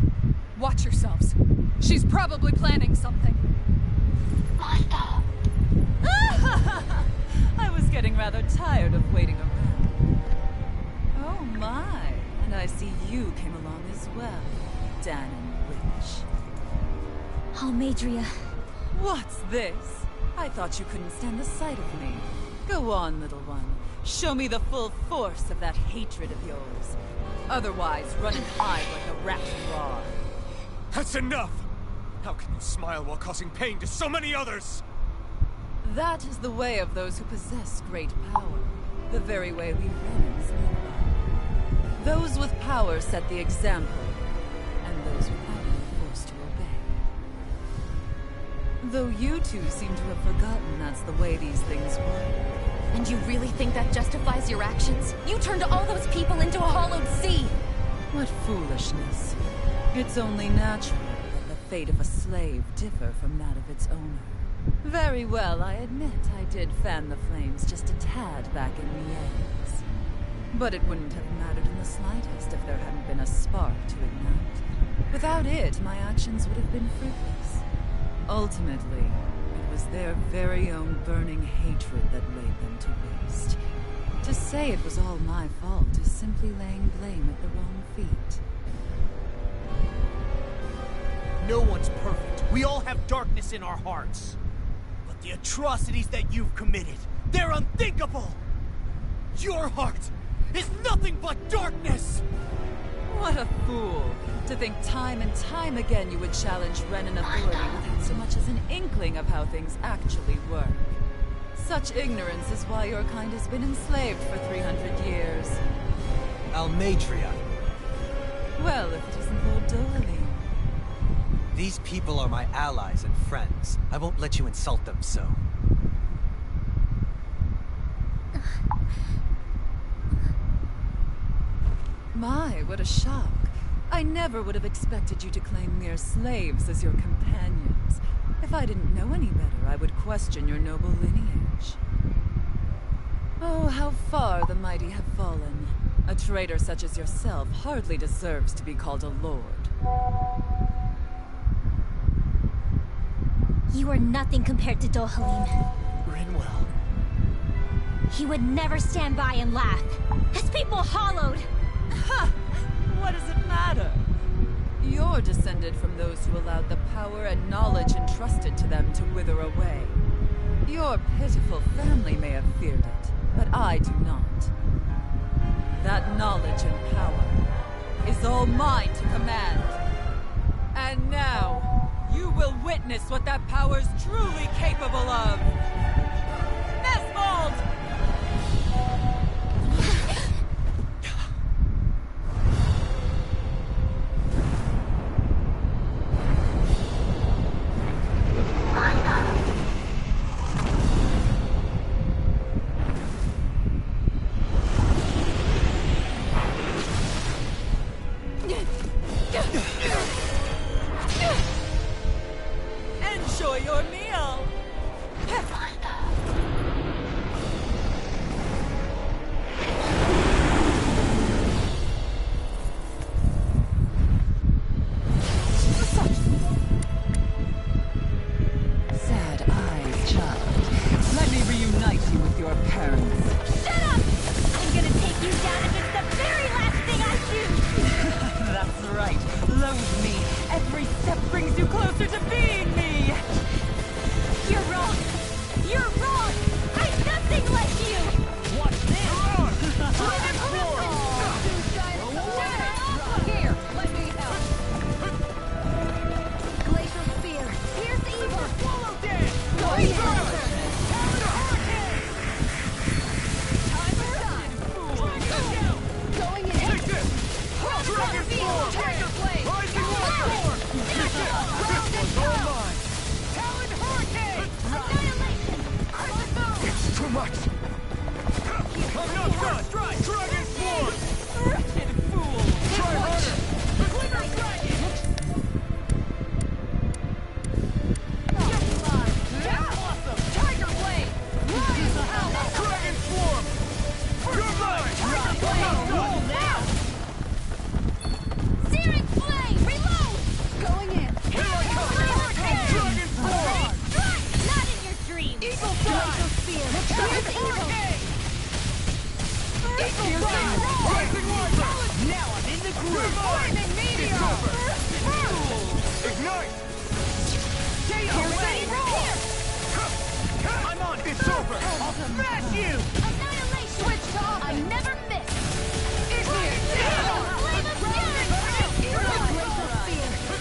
Watch yourselves. She's probably planning something. I was getting rather tired of waiting around. Oh my, and I see you came along as well, Dan and Witch. Almadria. What's this? I thought you couldn't stand the sight of me. Go on, little one. Show me the full force of that hatred of yours. Otherwise, run and hide like a rat you are. That's enough! How can you smile while causing pain to so many others? That is the way of those who possess great power. The very way we Renans live by. Those with power set the example, and those without are forced to obey. Though you two seem to have forgotten that's the way these things work. And you really think that justifies your actions? You turned all those people into a hollowed sea! What foolishness. It's only natural that the fate of a slave differ from that of its owner. Very well, I admit I did fan the flames just a tad back in Nies. But it wouldn't have mattered in the slightest if there hadn't been a spark to ignite. Without it, my actions would have been fruitless. Ultimately, it was their very own burning hatred that laid them to waste. To say it was all my fault is simply laying blame at the wrong feet. No one's perfect. We all have darkness in our hearts. But the atrocities that you've committed, they're unthinkable! Your heart is nothing but darkness! What a fool! To think time and time again you would challenge Renan authority without so much as an inkling of how things actually work. Such ignorance is why your kind has been enslaved for 300 years. Almadria. Well, if it isn't Lord Dohalim. These people are my allies and friends. I won't let you insult them so. My, what a shock. I never would have expected you to claim mere slaves as your companions. If I didn't know any better, I would question your noble lineage. Oh, how far the mighty have fallen. A traitor such as yourself hardly deserves to be called a lord. You are nothing compared to Dohalim. Rinwell. He would never stand by and laugh. His people hollowed! Ha! What does it matter? You're descended from those who allowed the power and knowledge entrusted to them to wither away. Your pitiful family may have feared it, but I do not. That knowledge and power is all mine to command. And now, you will witness what that power's truly capable of. Nesvold! Enjoy your meal! I'm not done! Dragon form! Wretched fool! Try harder! Glitter dragon! You're mine! That's awesome! Tiger blade! Rise out! Dragon form! You're mine! Tiger blade! Roll now! Searing flame! Reload! Going in! Here I come! Dragon form! Not in your dreams! Eagle fly! Spear! Here's evil! Eagle fly! Rising Wyvern! Now I'm in the groove! Flaming meteor! Ignite! Stay away! Here! I'm on! It's over! I'll smash you! Annihilation! Switch to off! I never miss! It's here! Flame of fury!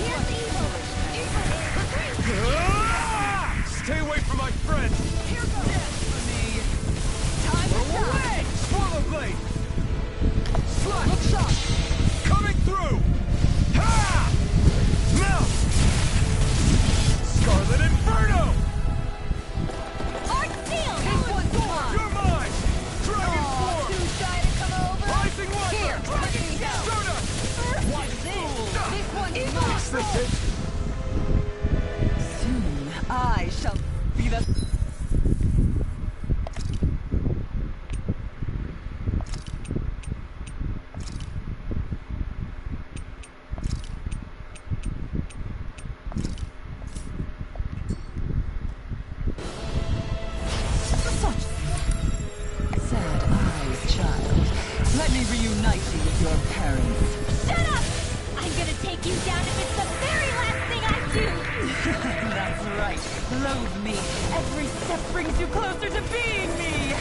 Here's evil! Stay away from my friends! Here goes this for me! Time to away! Swallow blade! Slot! Look shot! Coming through! Ha! Now! Scarlet Inferno! Art seal! This one's mine! You're mine! Dragon form! Too shy to come over? Rising Wyvern! Here! Dragon shell! Soda! Watch this! This one's mine! That's it! Soon, I shall be the... Sad eyes, child. Let me reunite you with your parents. Shut up! I'm gonna take you down if it's the very last thing I do! That's right. Loathe me. Every step brings you closer to being me.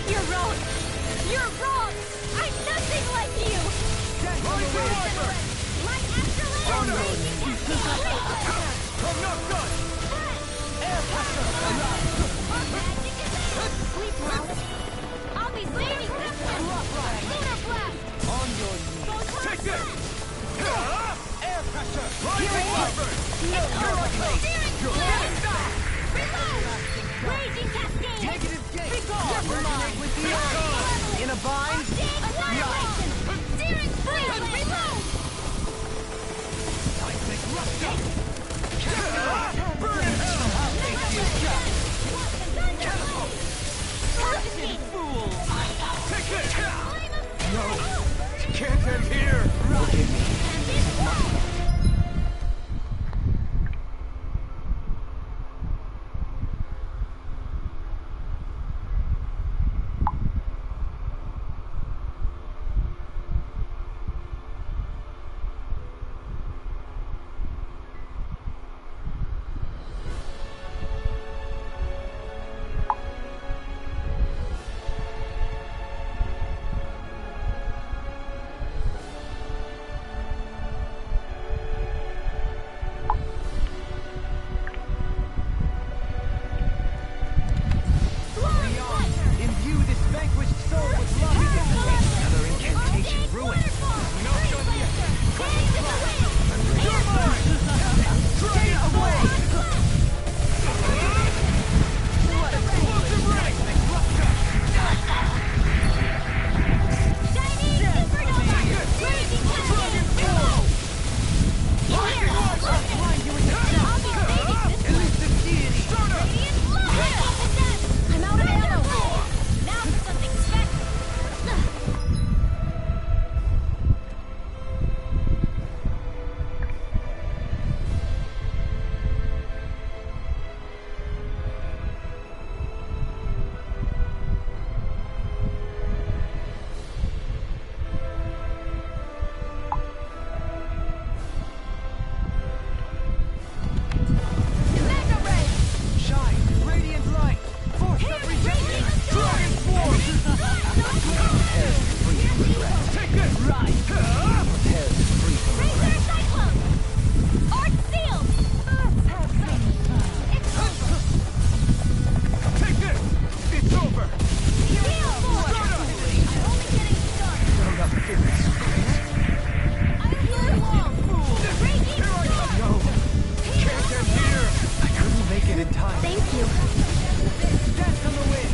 You're wrong! You're wrong! I'm nothing like you! Rising Wyvern! Light after Soda! later! I'm not done! Sleep well. I'll be saving this one! Lunar blast! On your knees. Take this! Air pressure! Here Rising it is. Wyvern! No, You're getting back! Reload! Raging cascade! negative gate. Never mind. With the Come! in a bind. Annihilation! Searing flame! Reload! Seismic rupture. Burn in hell! I'll make you shut. Cascade! Fool. Take this! No! It can't end here! Forgive me. Imbue this vanquished soul with love. Another incantation ruined. Stay away. What a foolish seismic rupture. Blind you with the shadow. Elusive deity. I'm out of ammo! Now for something special! Mega ray. Shine. Radiant light. Force of resistance. Dragon form! Take this! Right. Razor Cyclone! Art sealed! Take this! It's over! Steel force! I'm only getting started! Still got the fitness. I'm here long! Raging storm! No! Can't end here! I couldn't make it in time. Thank you. Dance on the wind.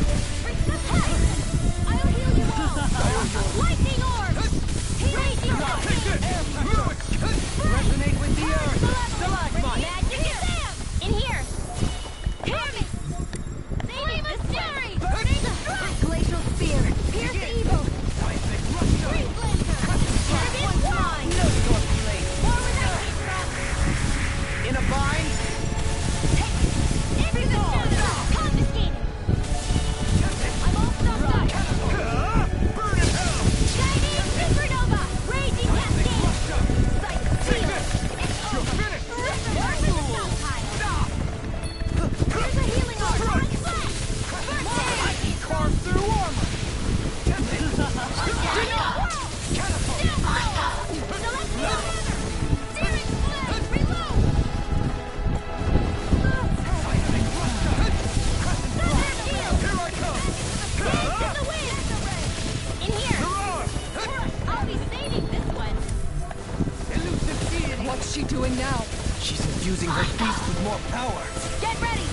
doing now? She's infusing her beast with more power. Get ready!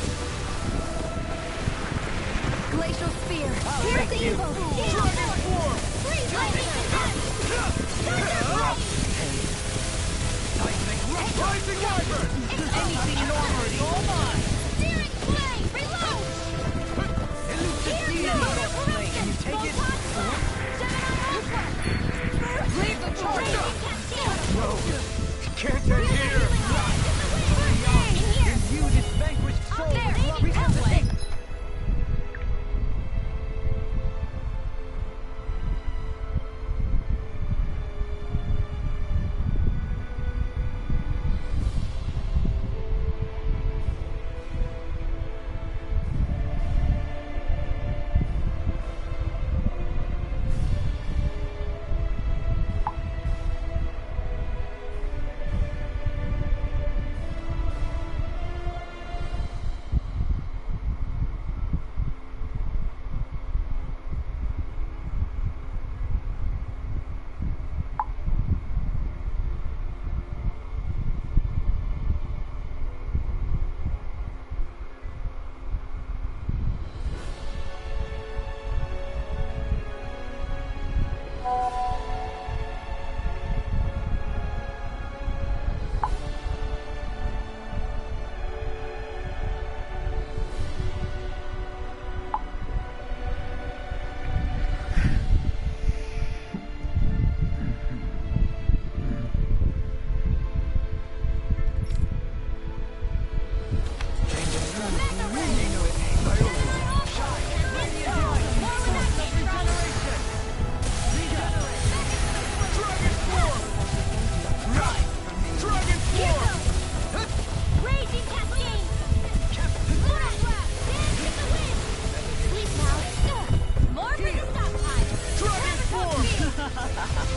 Glacial Spear! Here's the evil! Dragon form! Freeze lightning attack! Rising Wyvern! Anything normal is all mine! Searing Flame! Reload! Can you take it? Leave the charge! No! Can't end here! Imbue this vanquished soul with resuscitate.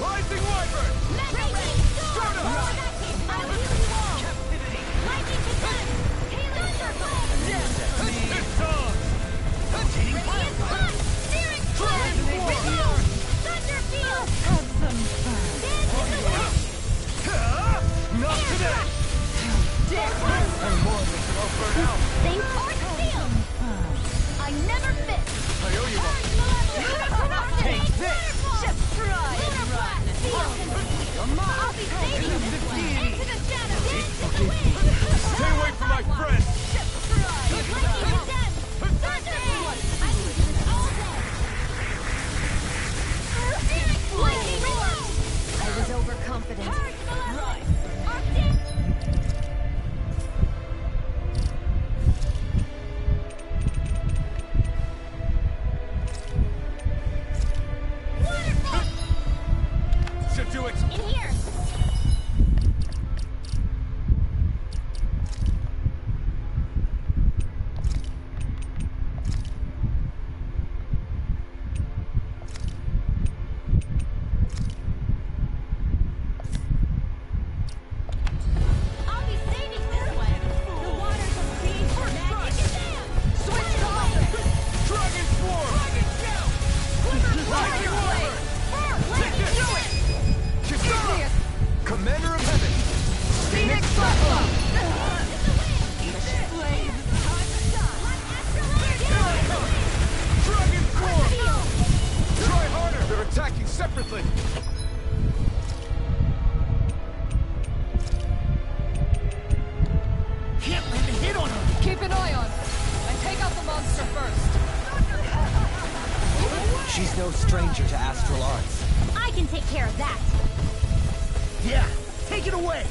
Rising Wyvern! Not today! I never miss! I owe you one. Take this! Just try and run! I'll be saving this one! Into the shadows! Dance in the wind! Stay away from my friend! Just try and run! Thunder! I can do this all day! Lightning reload! I was overconfident. Right! Arctic! Subdue it! In here! I'll be saving this one! The waters of creation magic is there! Switch colors! Dragon Swarm! Dragon Shell! Rising Wyvern! Let me do it! Kisara! Commander of Heaven! Phoenix Buffalo! Dragon Swarm! Try harder! They're attacking separately! Can't let me hit on her! Keep an eye on her, and take out the monster first. She's no stranger to astral arts. I can take care of that! Yeah! Take it away!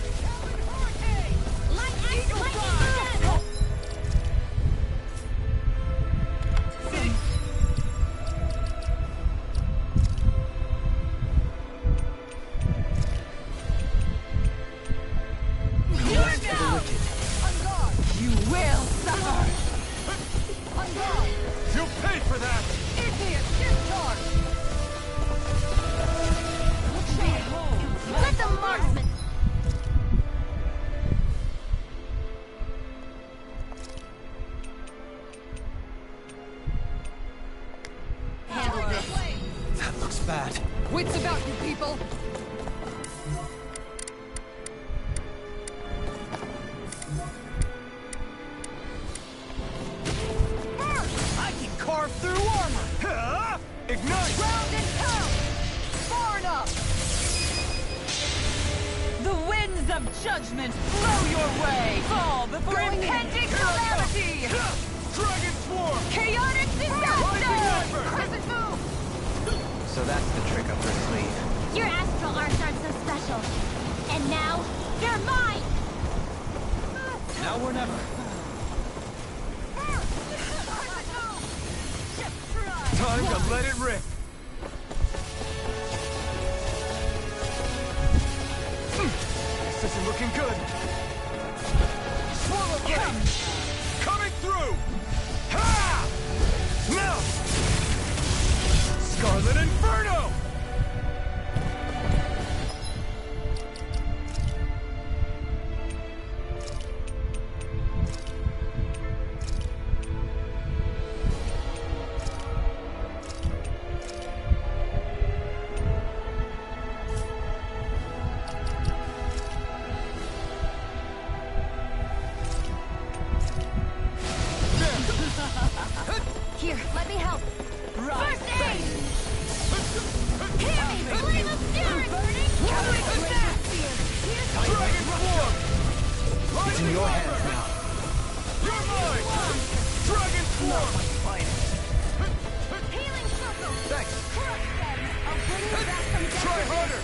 You will suffer. You'll pay for that! Idiot, discharge. Let the marksman! Handle this. That looks bad. Wits about you, people. carve through armor! Ignite! Round and pound! Far enough! The winds of judgment blow your way! Fall before impending calamity! Dragon Swarm! Chaotic disaster! Crescent move! So that's the trick up her sleeve. Your astral arts aren't so special. And now, you're mine! Now or never. Time to let it rip! This isn't looking good! Swallow blade! Coming through! Ha! Now! Scarlet Inferno! Here, let me help. First aid! Hear me! Flame of fury! Coming back! Dragon Swarm! It's in your hands now. You're mine! Dragon Swarm! Healing circle! Thanks. Crush them! I'll bring you back from death. Try harder!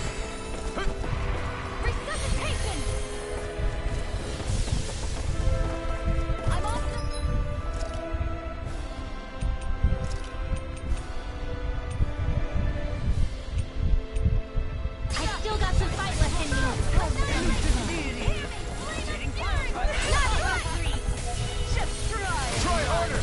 Resuscitation! I'm also... I still got some fight left in me. Try harder!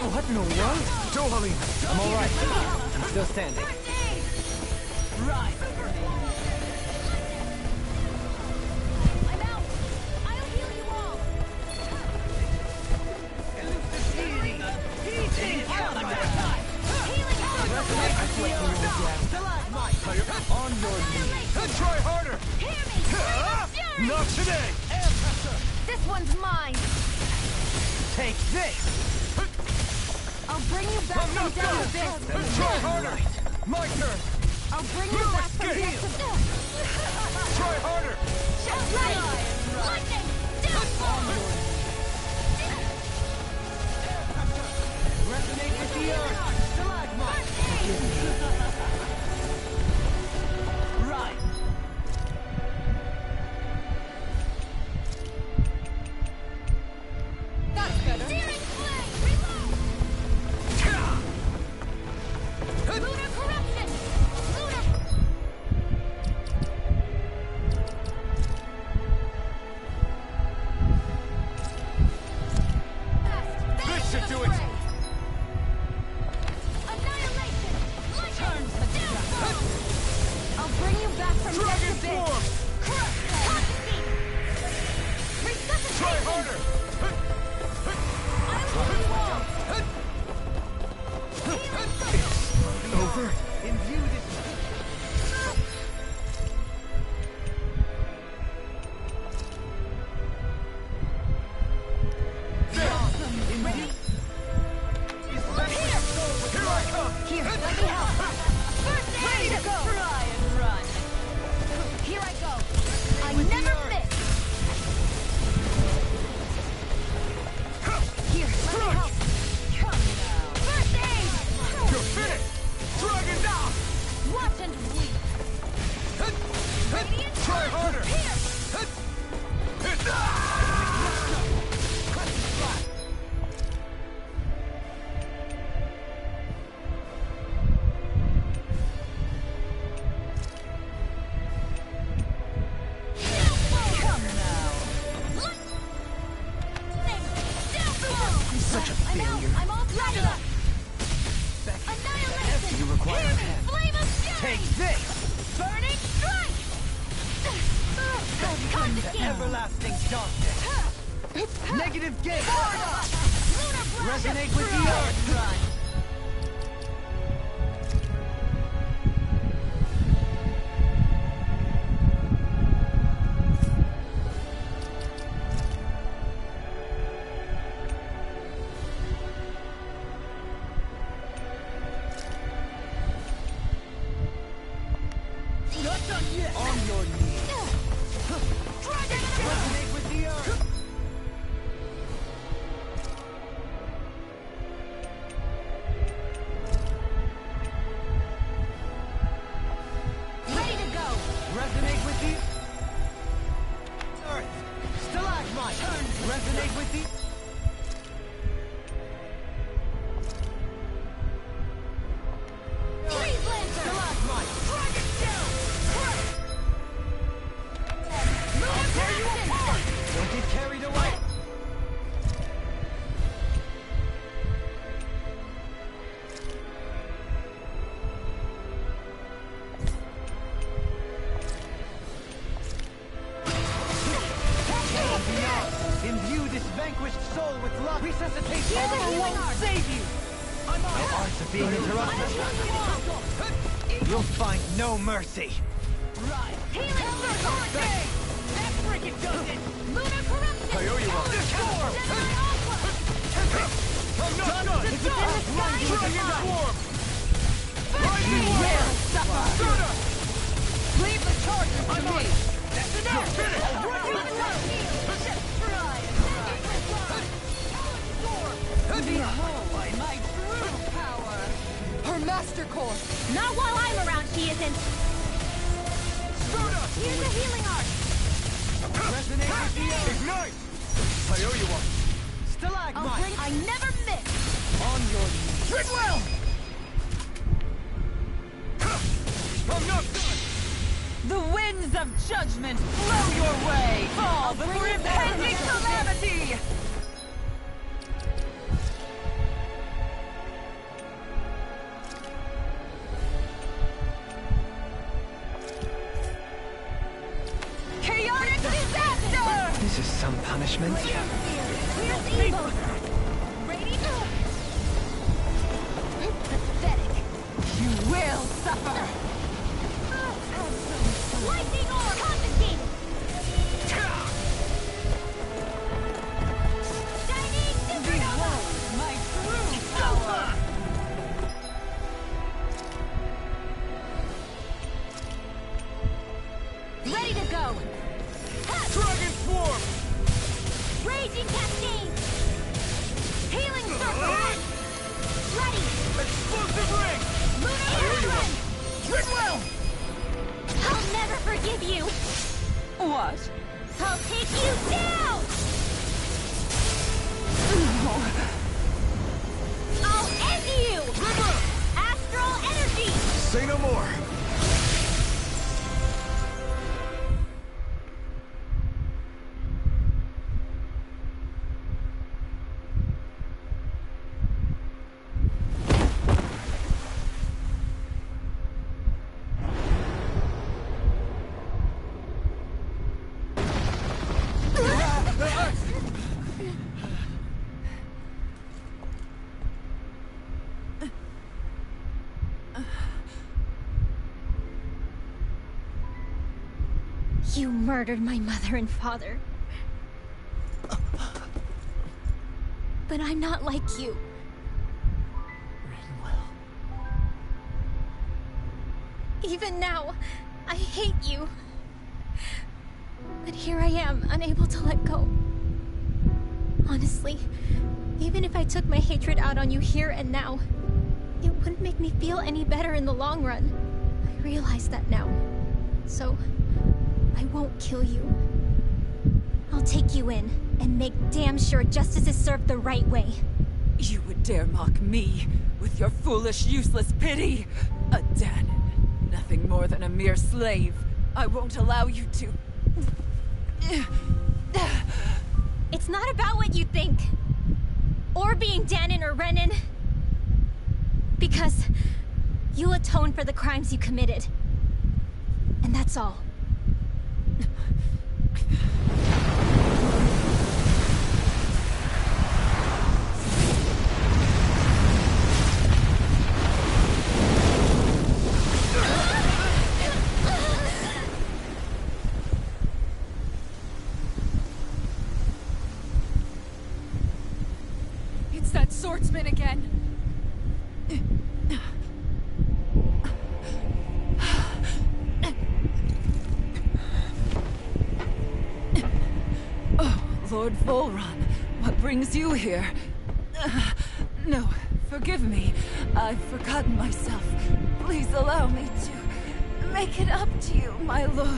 What in the world? Dohalim! I'm alright. I'm still standing. I'm out! I'll heal you all! On your knees! Try harder! Hear me! Flame of fury! Not today! This one's mine! Take this! I'll bring you back I'm from not death done! abyss! Try harder! My turn! I'll bring you No back from escape! death abyss! Try harder! Right! Lightning! Downfall! Resonate with the earth! Stalagmite! Right! That's better! Searing flame! Reload! Lunar corruption! Lunar... This should do it! Annihilation! Lightning! Downfall! I'll bring you back from Dragon death abyss! Swarm! Crush! Toxicity! Resuscitation! Try harder! I'll heal you all! Over? Imbue this... Here I come! Here, let me help! First aid! Ready to go! Try and run. Here I go! I never miss! Here, let me help! Come now. First aid! You're finished! Dragon down! Watch and bleed! Radiant Try harder! Here! Come now. He's such a failure. I'm all tied up! Annihilation! You require Here, a hand. Flame of fury! Take this! Burning strike! Confiscate! Everlasting darkness! Negative gate! Lunar Resonate with the earth! Resonate with the... Freeze Lancer! Stalagmite! Dragon Shell! I'll tear you apart! Don't get carried away! Imbue this vanquished soul with luck. Resuscitation armor won't save you. No arts are being interrupted. You'll find no mercy. Right. Healing Circle! That freaking does it! Lunar Corruption! I owe you one. Storm! Gemini Aqua! I'm not done! It's in the sky! Dragon Swarm! You will suffer! Leave the charges to me. That's enough! Finish! I'll run you the left heel! Just try and Behold my true power! Her master course! Not while I'm around, she isn't. Here's a healing art! Resonate with the air. Ignite! I owe you one. Stalagmite! I never miss! On your knees. Treadwell! I'm not done! The winds of judgment blow your way! Fall before impending calamity! Chaotic disaster! This is some punishment. Here's evil! Ready? Pathetic! You will suffer! Lightning orb! Confiscated! Shining supernova! My true power! Ready to go! Dragon Swarm! Raging cascade! Healing circle! Ready! Explosive ring! Lunar airstrike! Treadwell! I'll never forgive you. What? I'll take you down. I'll end you. Astral energy. Say no more! You murdered my mother and father. But I'm not like you. Even now, I hate you. But here I am, unable to let go. Honestly, even if I took my hatred out on you here and now, it wouldn't make me feel any better in the long run. I realize that now. So, I won't kill you. I'll take you in and make damn sure justice is served the right way. You would dare mock me with your foolish, useless pity? A Danon, nothing more than a mere slave. I won't allow you to... It's not about what you think. Or being Danon or Renan. Because you'll atone for the crimes you committed. And that's all. It's that swordsman again. Oh, Lord Volron, what brings you here? No, forgive me. I've forgotten myself. Please allow me to make it up to you, my lord.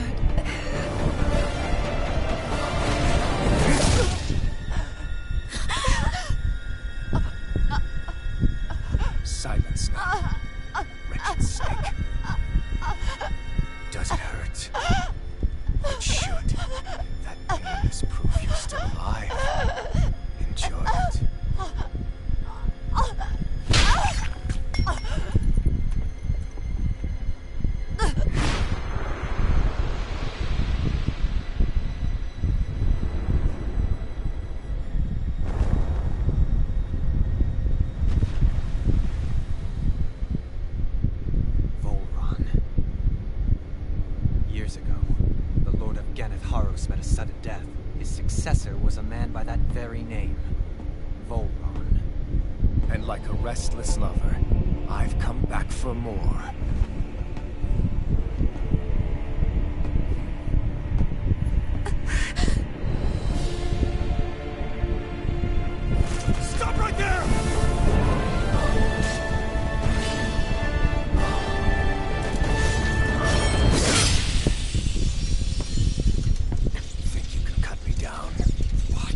Taros met a sudden death, his successor was a man by that very name, Volron. And like a restless lover, I've come back for more. Stop right there! Think you can cut me down? What?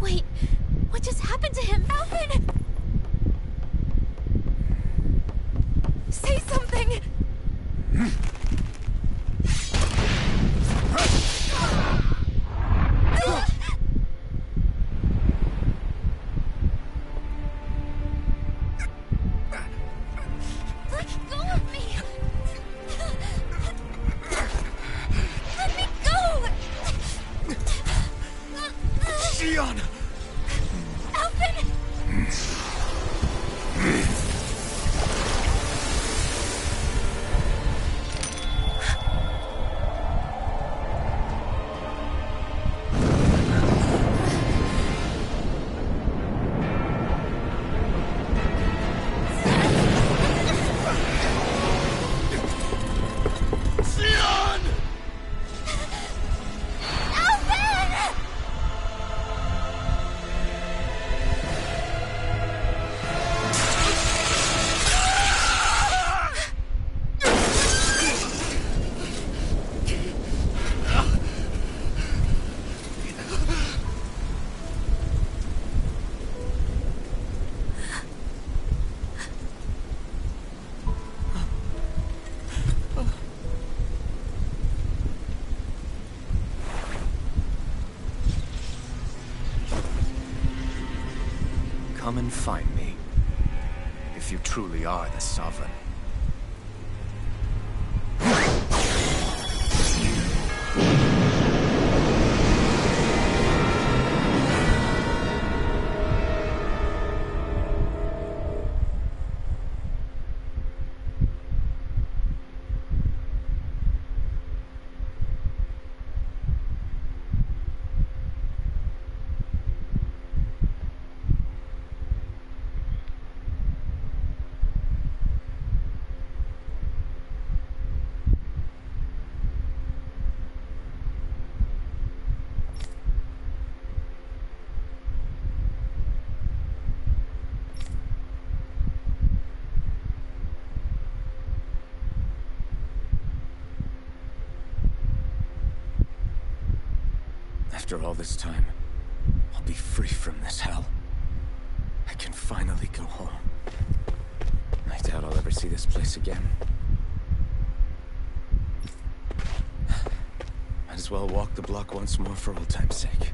Wait, what just happened to him? Alvin! Say something! Let go of me! Let me go! Shion! Alvin! Sion! Alvin! Come and find me, if you truly are the Sovereign. After all this time, I'll be free from this hell. I can finally go home. I doubt I'll ever see this place again. Might as well walk the block once more for old time's sake.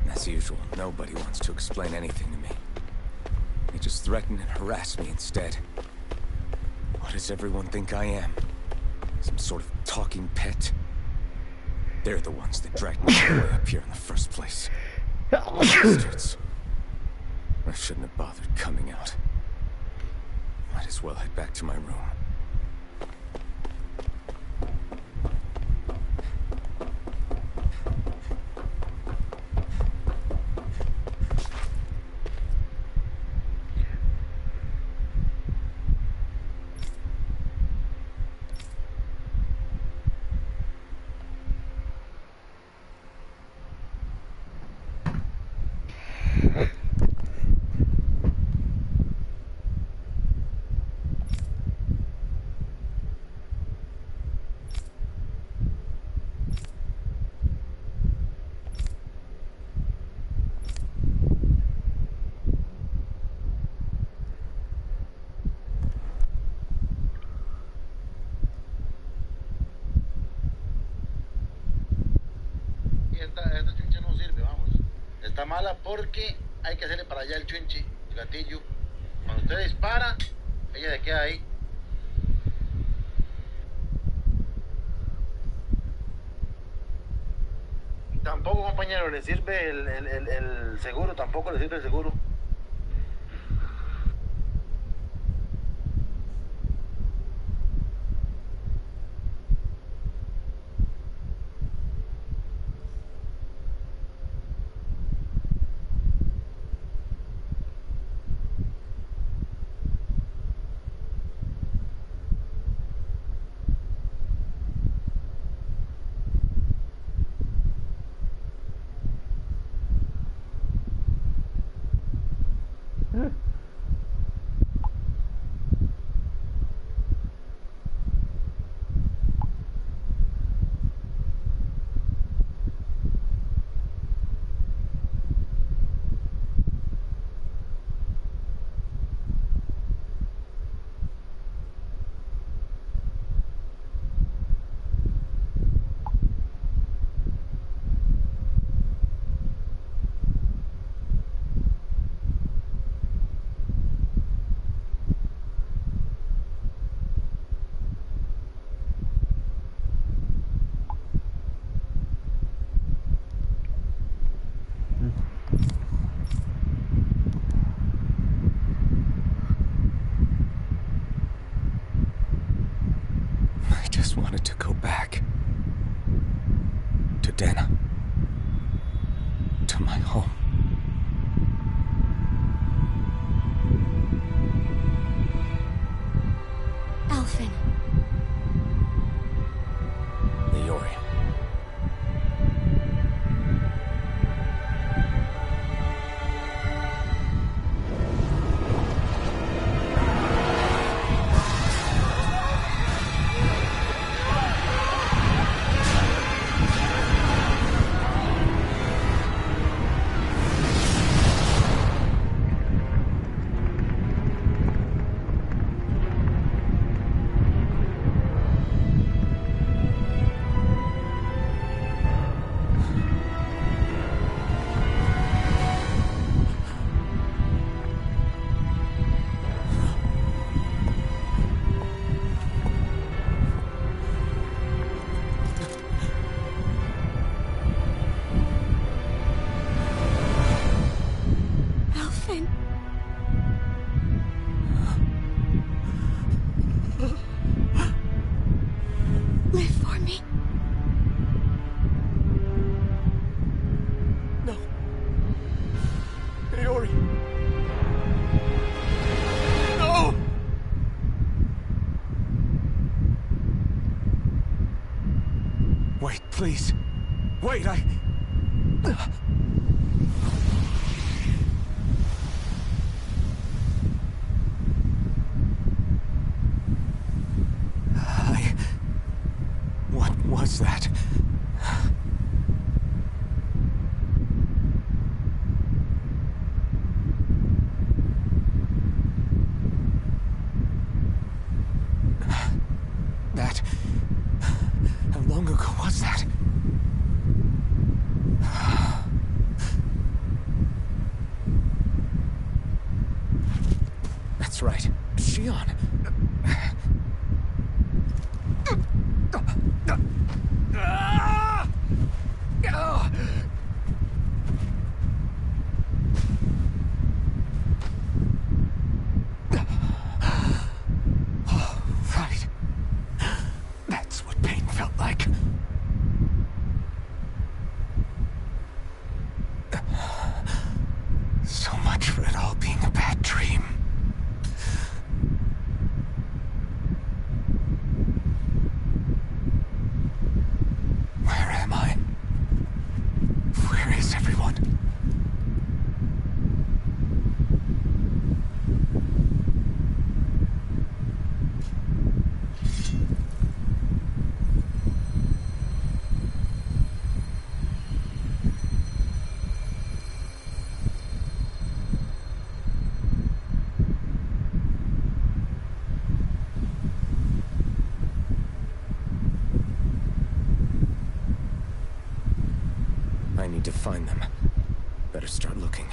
As usual, nobody wants to explain anything to me. They just threaten and harass me instead. What does everyone think I am? Some sort of talking pet? They're the ones that dragged me all the way up here in the first place. Bastards. I shouldn't have bothered coming out. Might as well head back to my room. Esta chunche no sirve, vamos. Está mala porque hay que hacerle para allá el chunche, el gatillo. Cuando usted dispara, ella se queda ahí. Tampoco, compañero, le sirve el seguro, tampoco le sirve el seguro. Wanted to go back to Dana, to my home. Alphen. Leori. Wait, please. Wait, What was that? felt like. So much for it all being a bad dream. Where am I? Where is everyone? I need to find them. Better start looking.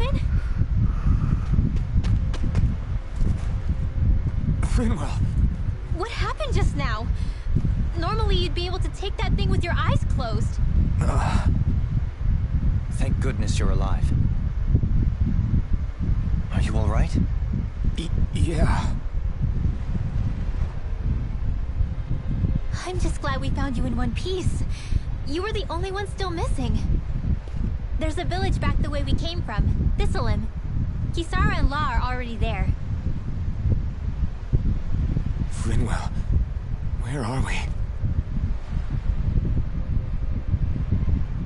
Alvin? Frinwell! What happened just now? Normally you'd be able to take that thing with your eyes closed. Thank goodness you're alive. Are you all right? Yeah. I'm just glad we found you in one piece. You were the only one still missing. There's a village back the way we came from, Deciden. Kisara and La are already there. Frinwell, where are we?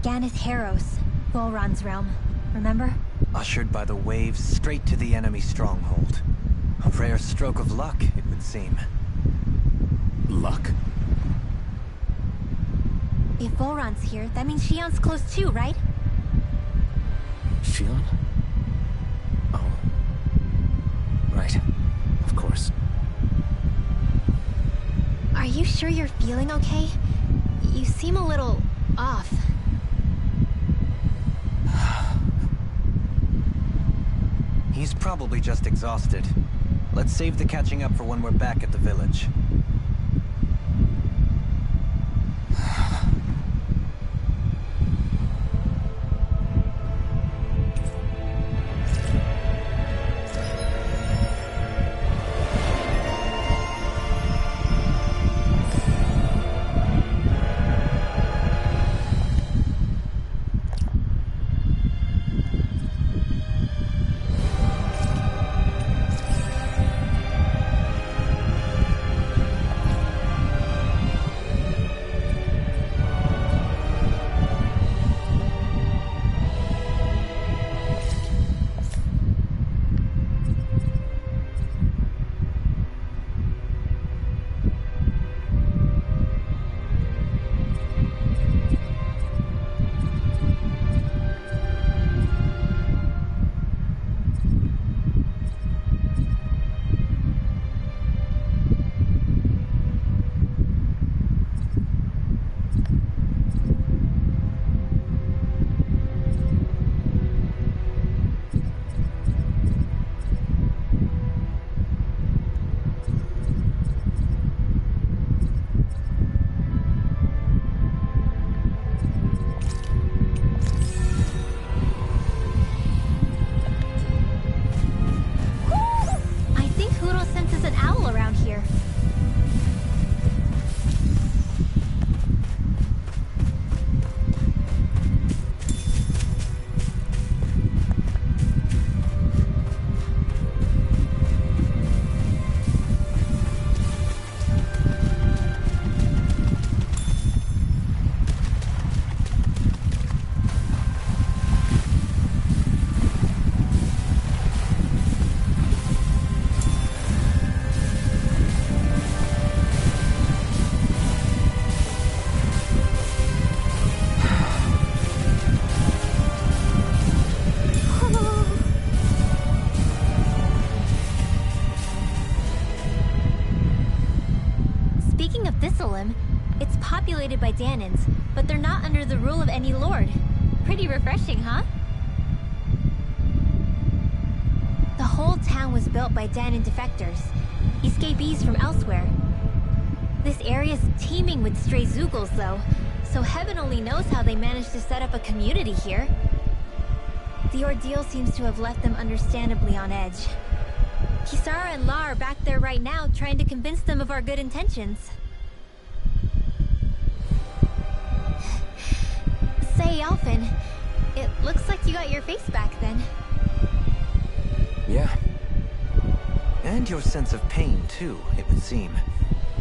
Ganeth Heros, Volron's realm. Remember? Ushered by the waves straight to the enemy stronghold. A rare stroke of luck, it would seem. Luck? If Volron's here, that means Shion's close too, right? Shion? Oh. Right. Of course. Are you sure you're feeling okay? You seem a little off. He's probably just exhausted. Let's save the catching up for when we're back at the village. It's populated by Danins, but they're not under the rule of any lord. Pretty refreshing, huh? The whole town was built by Danin defectors, escapees from elsewhere. This area's teeming with stray Zeugles, though, so heaven only knows how they managed to set up a community here. The ordeal seems to have left them understandably on edge. Kisara and La are back there right now, trying to convince them of our good intentions. Say, Alvin, it looks like you got your face back then. Yeah. And your sense of pain, too, it would seem.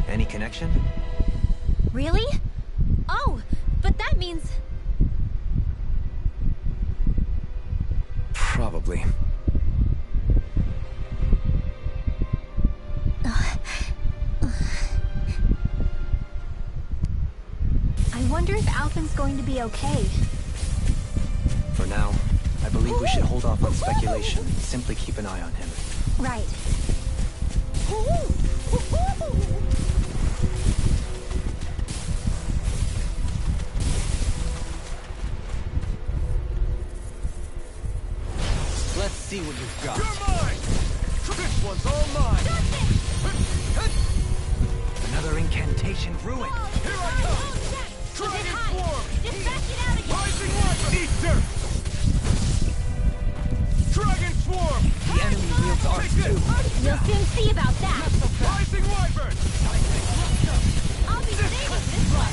Any connection? Really? Oh, but that means... Probably. I wonder if Alvin's going to be okay. For now, I believe we should hold off on speculation and simply keep an eye on him. Right. see what you've got. You're mine! This one's all mine! Another incantation ruined. Here I come! Dragon Swarm! Just back it out again! Rising Wyvern! Easter! Dragon Swarm! The enemy wields ours too. You'll soon see about that! Rising Wyvern! I'll be saving this one!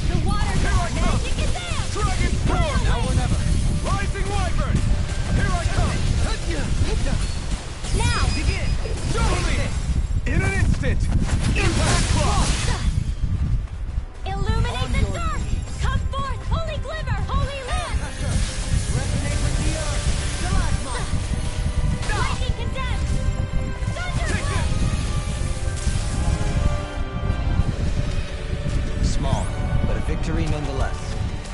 The water's Here I on come! magic is there! Dragon Swarm! Now or never. Rising Wyvern! Here I come! Now! Begin! Show me! In an instant! Impact Claw! Illuminate the dark! Come forth, holy glimmer, holy lamp! Resonate with the earth! Plasma! Lightning condemned! Thunder Small, but a victory nonetheless.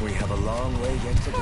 We have a long way yet to go.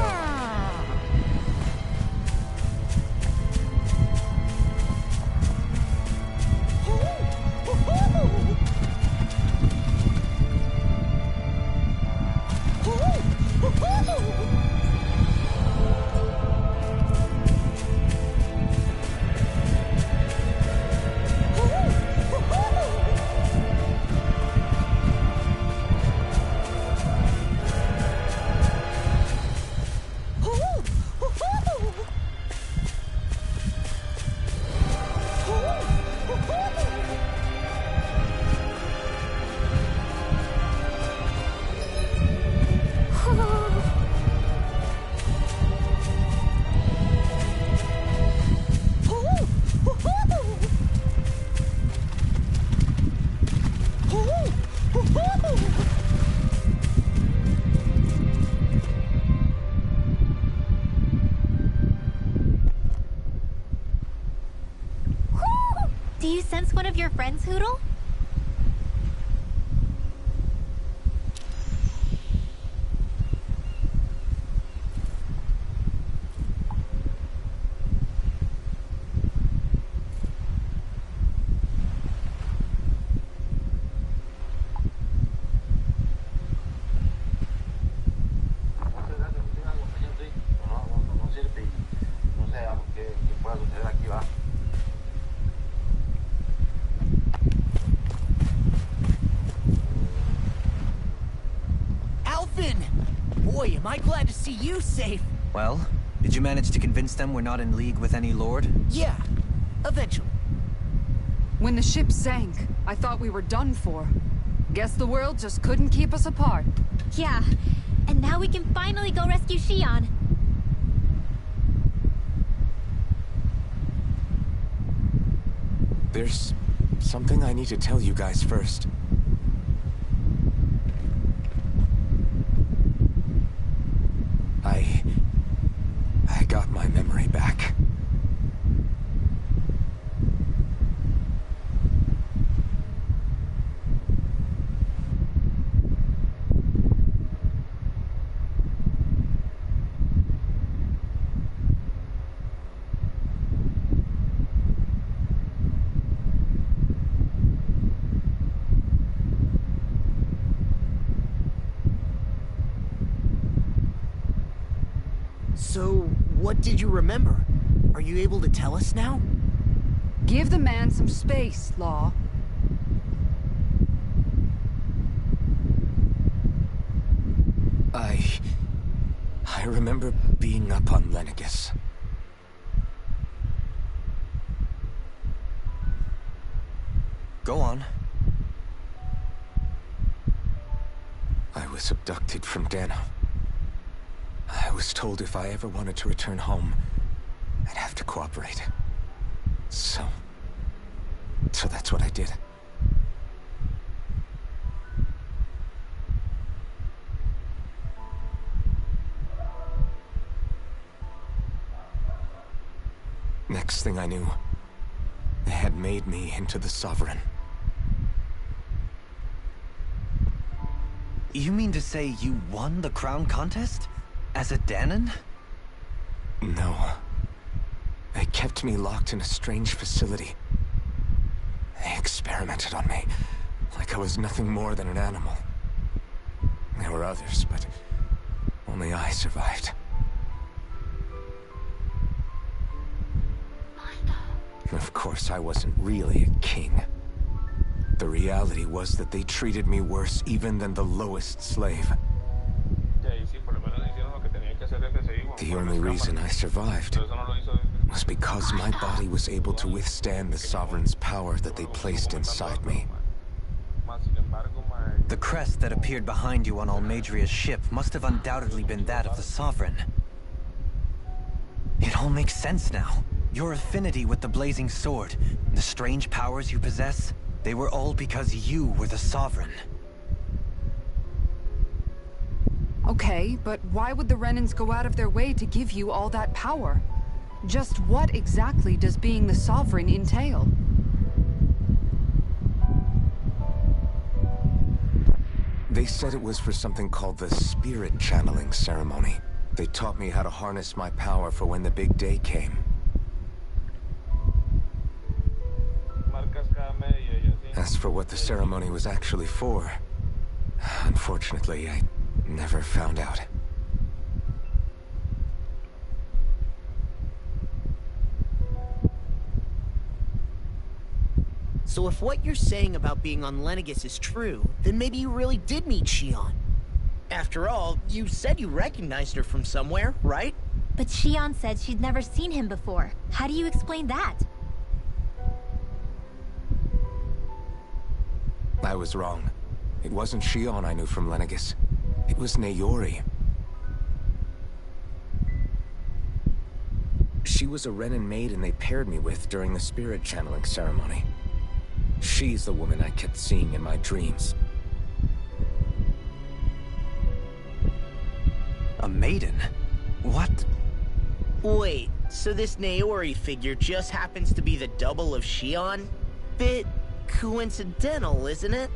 Do you sense one of your friends, Hoodle? Boy, am I glad to see you safe. Well, did you manage to convince them we're not in league with any lord? Yeah, eventually. When the ship sank, I thought we were done for. Guess the world just couldn't keep us apart. Yeah, and now we can finally go rescue Shion. There's something I need to tell you guys first. I got my memory back. So, what did you remember? Are you able to tell us now? Give the man some space, Law. I remember being up on Lenegus. Go on. I was abducted from Dano. I was told if I ever wanted to return home, I'd have to cooperate. So that's what I did. Next thing I knew, they had made me into the Sovereign. You mean to say you won the crown contest? As a Danon? No. They kept me locked in a strange facility. They experimented on me, like I was nothing more than an animal. There were others, but only I survived. Of course, I wasn't really a king. The reality was that they treated me worse even than the lowest slave. The only reason I survived was because my body was able to withstand the Sovereign's power that they placed inside me. The crest that appeared behind you on Almadria's ship must have undoubtedly been that of the Sovereign. It all makes sense now. Your affinity with the Blazing Sword, the strange powers you possess, they were all because you were the Sovereign. Okay, but why would the Renans go out of their way to give you all that power? Just what exactly does being the Sovereign entail? They said it was for something called the spirit channeling ceremony. They taught me how to harness my power for when the big day came. As for what the ceremony was actually for, unfortunately, I never found out. So if what you're saying about being on Lenegis is true, then maybe you really did meet Shion. After all, you said you recognized her from somewhere, right? But Shion said she'd never seen him before. How do you explain that? I was wrong. It wasn't Shion I knew from Lenegis. It was Naori. She was a Renan maiden they paired me with during the spirit channeling ceremony. She's the woman I kept seeing in my dreams. A maiden? What? Wait, so this Naori figure just happens to be the double of Shion? Bit coincidental, isn't it?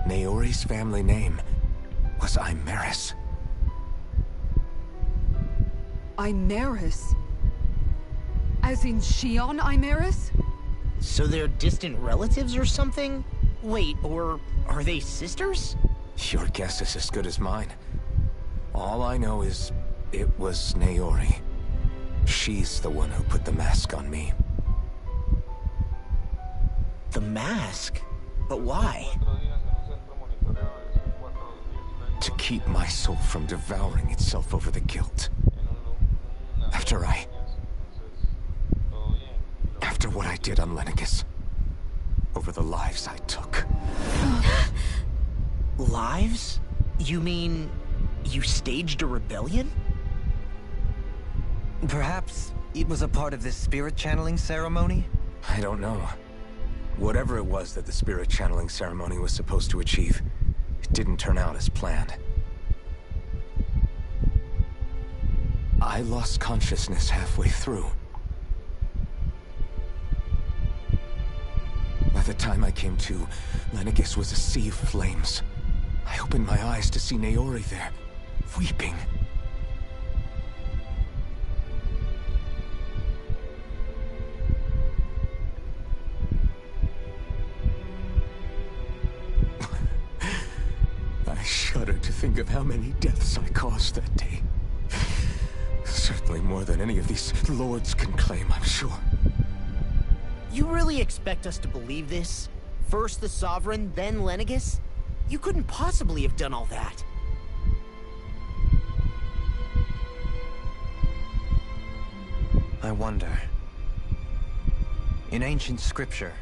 Naori's family name was Imeris. Imeris? As in Shion Imeris? So they're distant relatives or something? Wait, or are they sisters? Your guess is as good as mine. All I know is it was Naori. She's the one who put the mask on me. The mask? But why? To keep my soul from devouring itself over the guilt. After what I did on Lenegis. Over the lives I took. Lives? You mean you staged a rebellion? Perhaps it was a part of this spirit channeling ceremony? I don't know. Whatever it was that the spirit channeling ceremony was supposed to achieve, it didn't turn out as planned. I lost consciousness halfway through. By the time I came to, Lenegis was a sea of flames. I opened my eyes to see Naori there, weeping. I shudder to think of how many deaths I caused that day. Certainly more than any of these lords can claim, I'm sure. You really expect us to believe this? First the Sovereign, then Lenegis? You couldn't possibly have done all that. I wonder. In ancient scripture,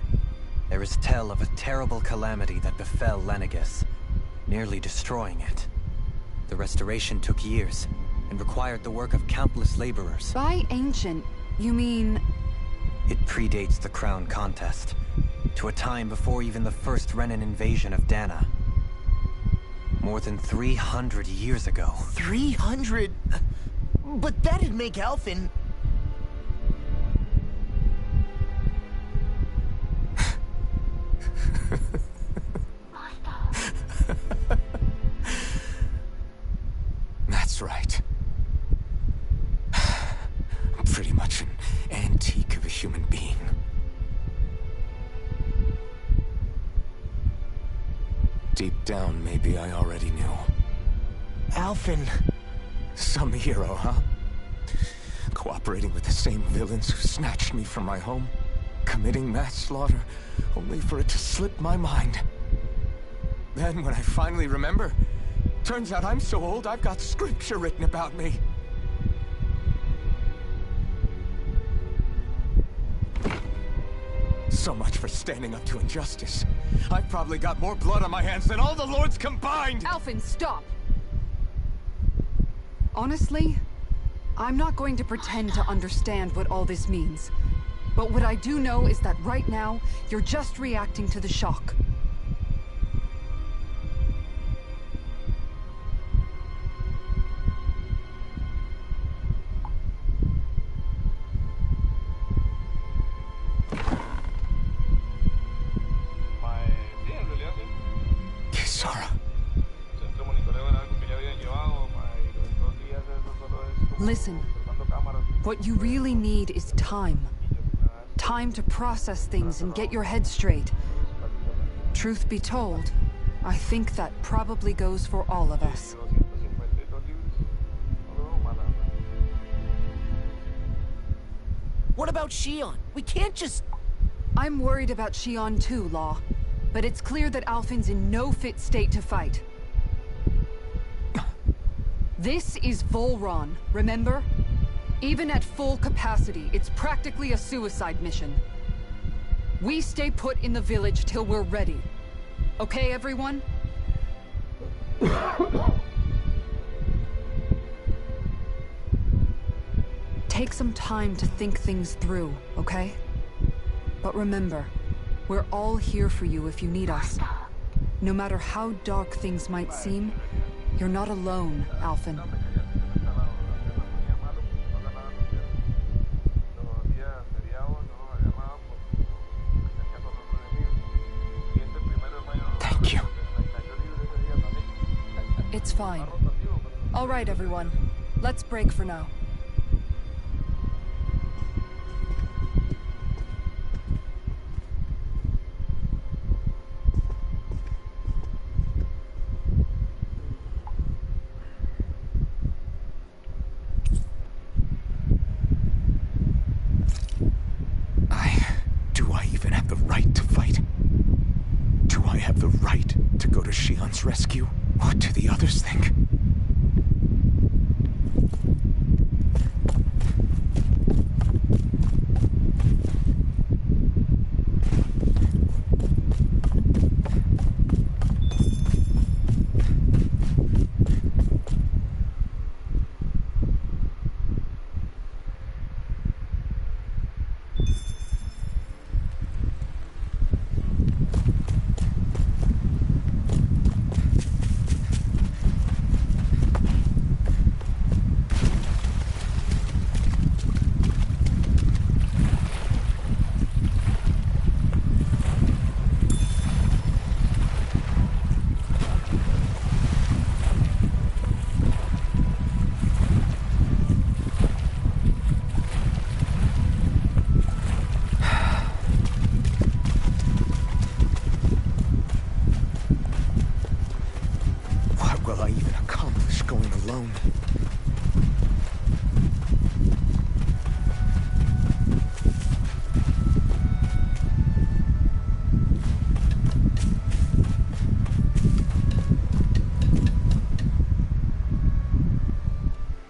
there is tale of a terrible calamity that befell Lenegis, nearly destroying it. The restoration took years, and required the work of countless laborers. By ancient, you mean... It predates the crown contest, to a time before even the first Renan invasion of Dana. More than 300 years ago. 300? But that'd make Alphen... That's right. I'm pretty much an antique of a human being. Deep down, maybe I already knew. Alphen... Some hero, huh? cooperating with the same villains who snatched me from my home, committing mass slaughter, only for it to slip my mind. Then, when I finally remember, turns out I'm so old I've got scripture written about me. So much for standing up to injustice. I've probably got more blood on my hands than all the lords combined! Alphen, stop! Honestly, I'm not going to pretend to understand what all this means. But what I do know is that right now, you're just reacting to the shock. Listen, what you really need is time. Time to process things and get your head straight. Truth be told, I think that probably goes for all of us. What about Shion? We can't just... I'm worried about Shion too, Law. But it's clear that Alphen's in no fit state to fight. This is Volron, remember? Even at full capacity, it's practically a suicide mission. We stay put in the village till we're ready. Okay, everyone? Take some time to think things through, okay? But remember, we're all here for you if you need us. No matter how dark things might seem, you're not alone, Alphen. Thank you. It's fine. All right, everyone. Let's break for now. Do I even have the right to fight? Do I have the right to go to Shion's rescue? What do the others think?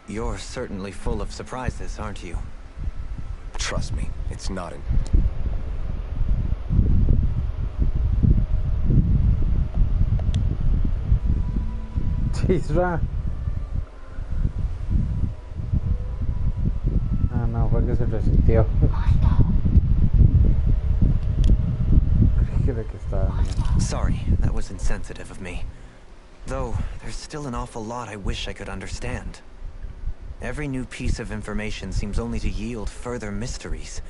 You're certainly full of surprises, aren't you? Trust me, it's not an... Chisra. Ah, no, fue que se resintió. Creí que estaba bien. Sorry, that was insensitive of me. Though, there's still an awful lot I wish I could understand. Every new piece of information seems only to yield further mysteries.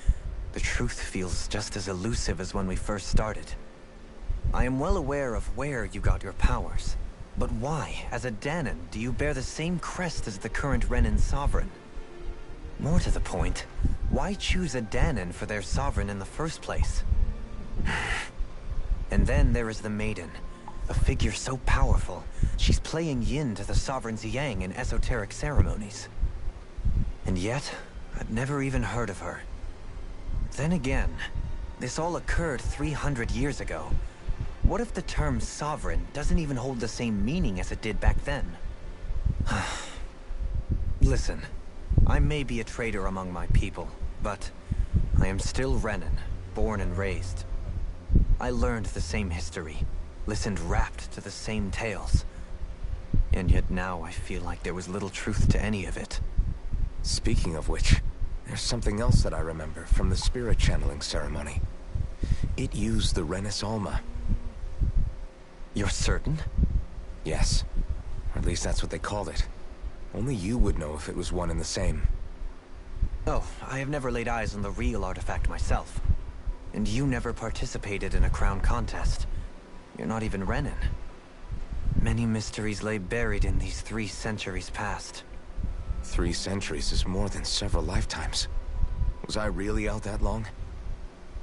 The truth feels just as elusive as when we first started. I am well aware of where you got your powers. But why, as a Danon, do you bear the same crest as the current Renin sovereign? More to the point, why choose a Danon for their sovereign in the first place? And then there is the Maiden. A figure so powerful, she's playing yin to the sovereign's yang in esoteric ceremonies. And yet, Never even heard of her. Then again, this all occurred 300 years ago. What if the term sovereign doesn't even hold the same meaning as it did back then? Listen, I may be a traitor among my people, but I am still Renan, born and raised. I learned the same history, listened rapt to the same tales. And yet now I feel like there was little truth to any of it. Speaking of which, there's something else that I remember from the spirit channeling ceremony. It used the Renis Alma. You're certain? Yes. Or at least that's what they called it. Only you would know if it was one and the same. Oh, I have never laid eyes on the real artifact myself. And you never participated in a crown contest. You're not even Renan. Many mysteries lay buried in these 3 centuries past. 3 centuries is more than several lifetimes. Was I really out that long?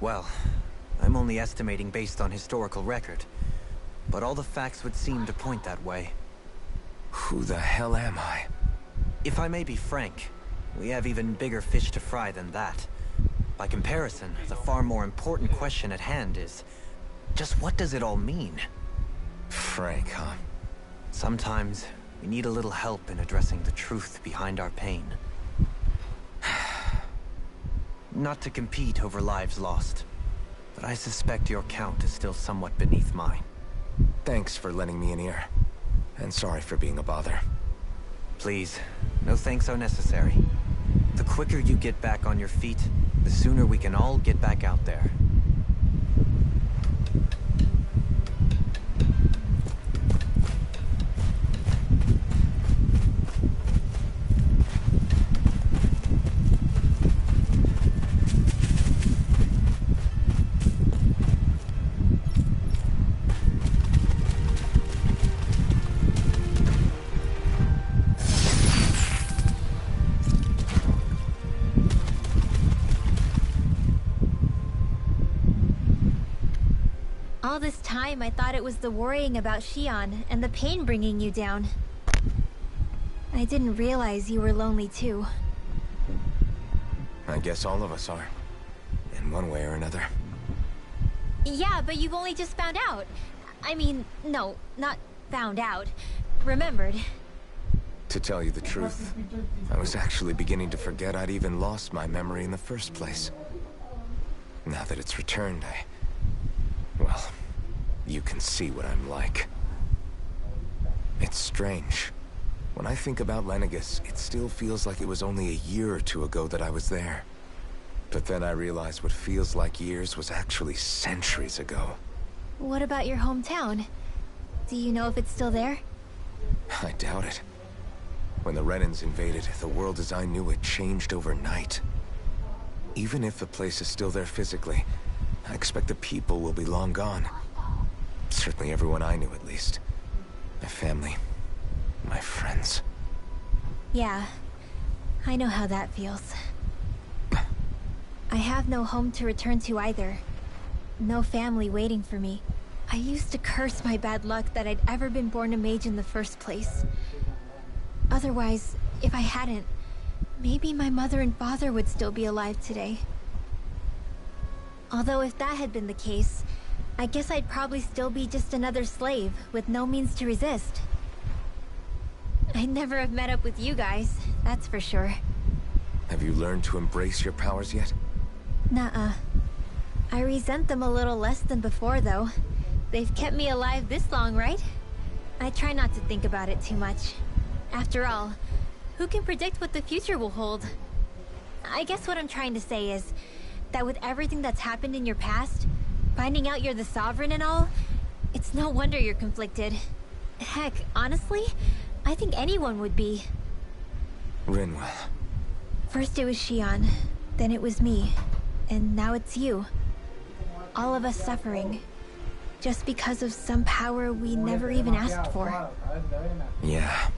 Well, I'm only estimating based on historical record. But all the facts would seem to point that way. Who the hell am I? If I may be frank, we have even bigger fish to fry than that. By comparison, the far more important question at hand is, just what does it all mean? Frank, huh? Sometimes, we need a little help in addressing the truth behind our pain. Not to compete over lives lost, but I suspect your count is still somewhat beneath mine. Thanks for lending me an ear. And sorry for being a bother. Please, no thanks are necessary. The quicker you get back on your feet, the sooner we can all get back out there. All this time, I thought it was the worrying about Shion and the pain bringing you down. I didn't realize you were lonely too. I guess all of us are. In one way or another. Yeah, but you've only just found out. I mean, no, not found out. Remembered. To tell you the truth, I was actually beginning to forget I'd even lost my memory in the first place. Now that it's returned, well, you can see what I'm like. It's strange. When I think about Lenegis, it still feels like it was only a year or 2 ago that I was there. But then I realized what feels like years was actually centuries ago. What about your hometown? Do you know if it's still there? I doubt it. When the Renans invaded, the world as I knew it changed overnight. Even if the place is still there physically, I expect the people will be long gone. Certainly everyone I knew, at least. My family. My friends. Yeah. I know how that feels. I have no home to return to either. No family waiting for me. I used to curse my bad luck that I'd ever been born a mage in the first place. Otherwise, if I hadn't, maybe my mother and father would still be alive today. Although if that had been the case, I guess I'd probably still be just another slave with no means to resist. I'd never have met up with you guys, that's for sure. Have you learned to embrace your powers yet? Nuh-uh. I resent them a little less than before, though. They've kept me alive this long, right? I try not to think about it too much. After all, who can predict what the future will hold? I guess what I'm trying to say is that with everything that's happened in your past, finding out you're the Sovereign and all, it's no wonder you're conflicted. Heck, honestly, I think anyone would be. Rinwell. First it was Shion, then it was me, and now it's you. All of us suffering, just because of some power we never even asked for. Yeah.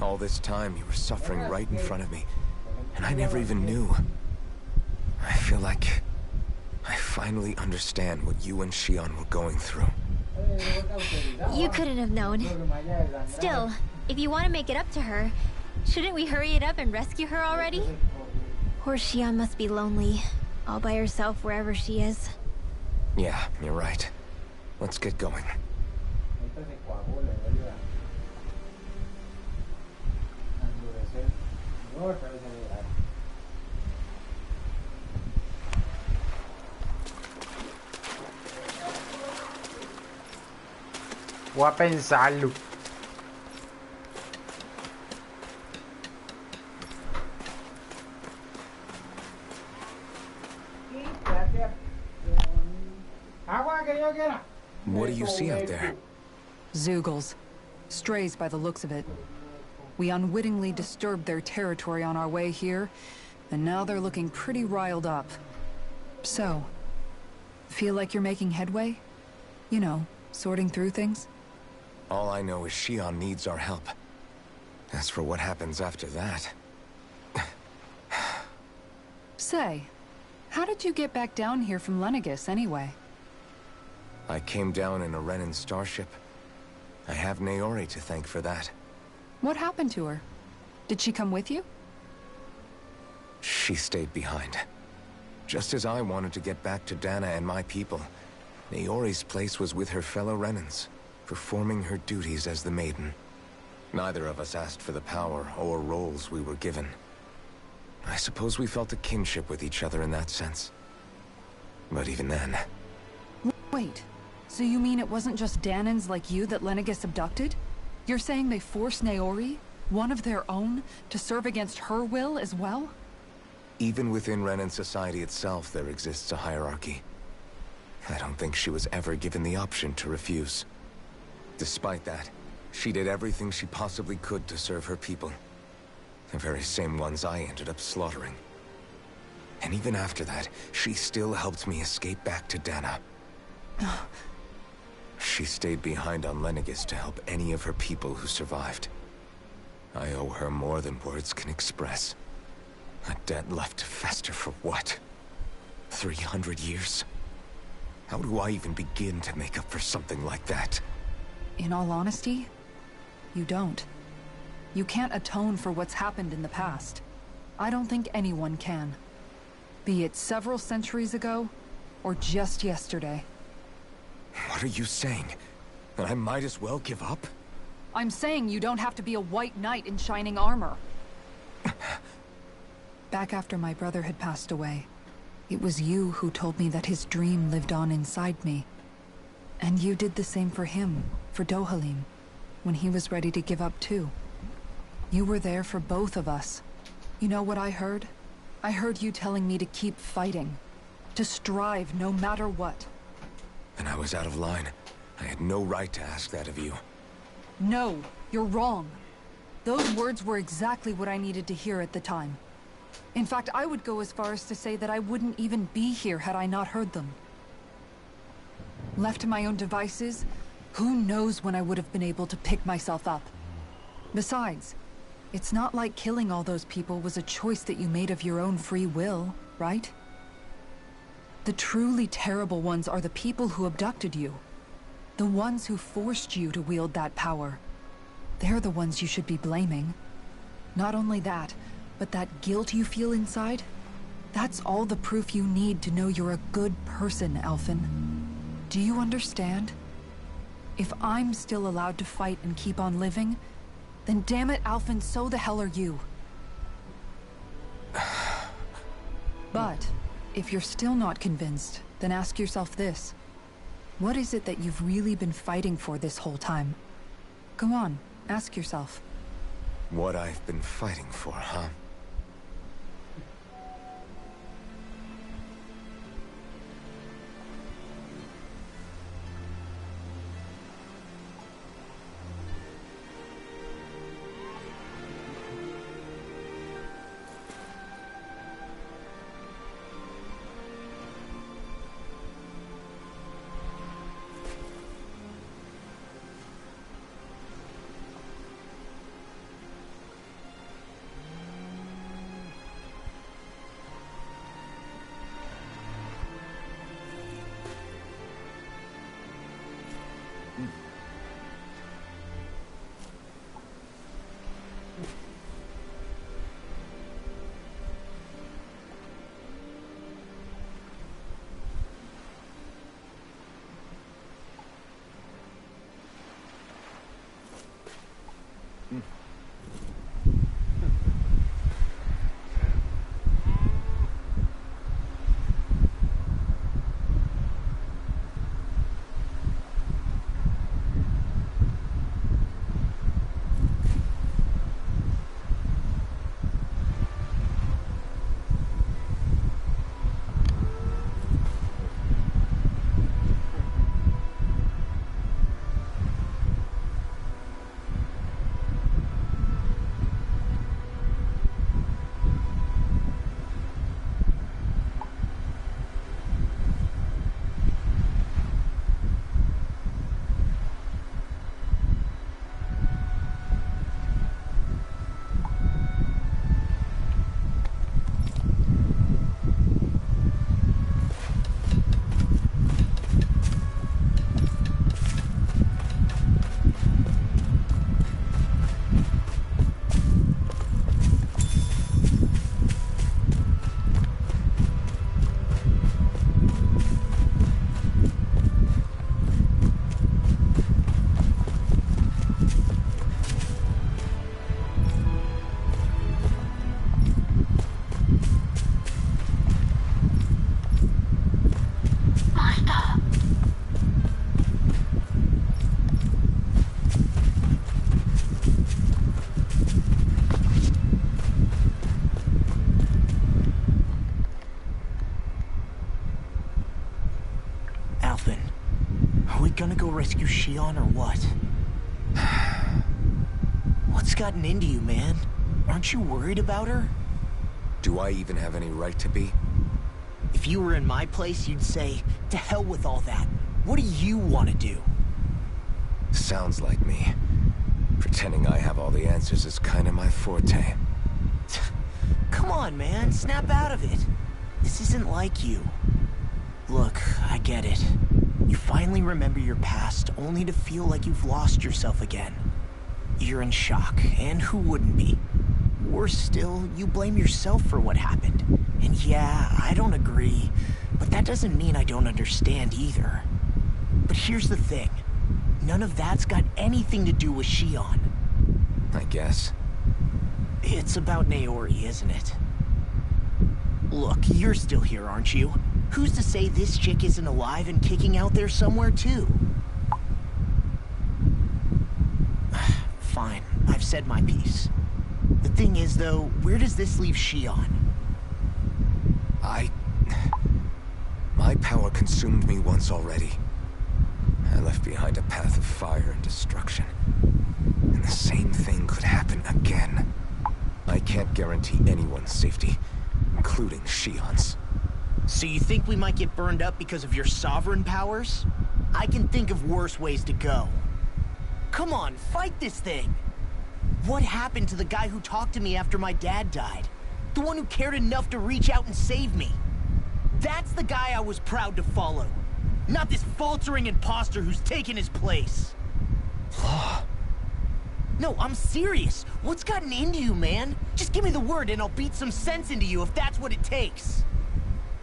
All this time you were suffering right in front of me, and I never even knew. I feel like I finally understand what you and Shion were going through. You couldn't have known. Still, if you want to make it up to her, shouldn't we hurry it up and rescue her already? Poor Xion must be lonely, all by herself wherever she is. Yeah, you're right. Let's get going. Ahorita se coagula, vuelve a endurecer. Y otra vez a llorar. Voy a pensarlo. What do you see out there? Zeugles. Strays by the looks of it. We unwittingly disturbed their territory on our way here, and now they're looking pretty riled up. So, feel like you're making headway? You know, sorting through things? All I know is Xion needs our help. As for what happens after that... Say, how did you get back down here from Lenegis, anyway? I came down in a Renan starship. I have Naori to thank for that. What happened to her? Did she come with you? She stayed behind. Just as I wanted to get back to Dana and my people, Naori's place was with her fellow Renans, performing her duties as the Maiden. Neither of us asked for the power or roles we were given. I suppose we felt a kinship with each other in that sense. But even then... Wait, so you mean it wasn't just Danans like you that Lenegis abducted? You're saying they forced Naori, one of their own, to serve against her will as well? Even within Renan society itself, there exists a hierarchy. I don't think she was ever given the option to refuse. Despite that, she did everything she possibly could to serve her people. The very same ones I ended up slaughtering. And even after that, she still helped me escape back to Dana. She stayed behind on Lenegis to help any of her people who survived. I owe her more than words can express. A debt left to fester for what? 300 years? How do I even begin to make up for something like that? In all honesty, you don't. You can't atone for what's happened in the past. I don't think anyone can. Be it several centuries ago, or just yesterday. What are you saying? That I might as well give up? I'm saying you don't have to be a white knight in shining armor. Back after my brother had passed away, it was you who told me that his dream lived on inside me. And you did the same for him, for Dohalim, when he was ready to give up too. You were there for both of us. You know what I heard? I heard you telling me to keep fighting. To strive no matter what. And I was out of line. I had no right to ask that of you. No, you're wrong. Those words were exactly what I needed to hear at the time. In fact, I would go as far as to say that I wouldn't even be here had I not heard them. Left to my own devices, who knows when I would have been able to pick myself up. Besides, it's not like killing all those people was a choice that you made of your own free will, right? The truly terrible ones are the people who abducted you. The ones who forced you to wield that power. They're the ones you should be blaming. Not only that, but that guilt you feel inside, that's all the proof you need to know you're a good person, Alphen. Do you understand? If I'm still allowed to fight and keep on living, then damn it, Alphen, so the hell are you. But, if you're still not convinced, then ask yourself this. What is it that you've really been fighting for this whole time? Go on, ask yourself. What I've been fighting for, huh? gonna go rescue Shion or what? What's gotten into you, man? Aren't you worried about her? Do I even have any right to be? If you were in my place, you'd say, to hell with all that. What do you want to do? Sounds like me. Pretending I have all the answers is kind of my forte. Come on, man. Snap out of it. This isn't like you. Look, I get it. You finally remember your past, only to feel like you've lost yourself again. You're in shock, and who wouldn't be? Worse still, you blame yourself for what happened. And yeah, I don't agree, but that doesn't mean I don't understand either. But here's the thing. None of that's got anything to do with Shion. I guess. It's about Naori, isn't it? Look, you're still here, aren't you? Who's to say this chick isn't alive and kicking out there somewhere, too? Fine, I've said my piece. The thing is, though, where does this leave Shion? My power consumed me once already. I left behind a path of fire and destruction. And the same thing could happen again. I can't guarantee anyone's safety, including Shion's. So you think we might get burned up because of your sovereign powers? I can think of worse ways to go. Come on, fight this thing! What happened to the guy who talked to me after my dad died? The one who cared enough to reach out and save me? That's the guy I was proud to follow. Not this faltering imposter who's taken his place. No, I'm serious. What's gotten into you, man? Just give me the word and I'll beat some sense into you if that's what it takes.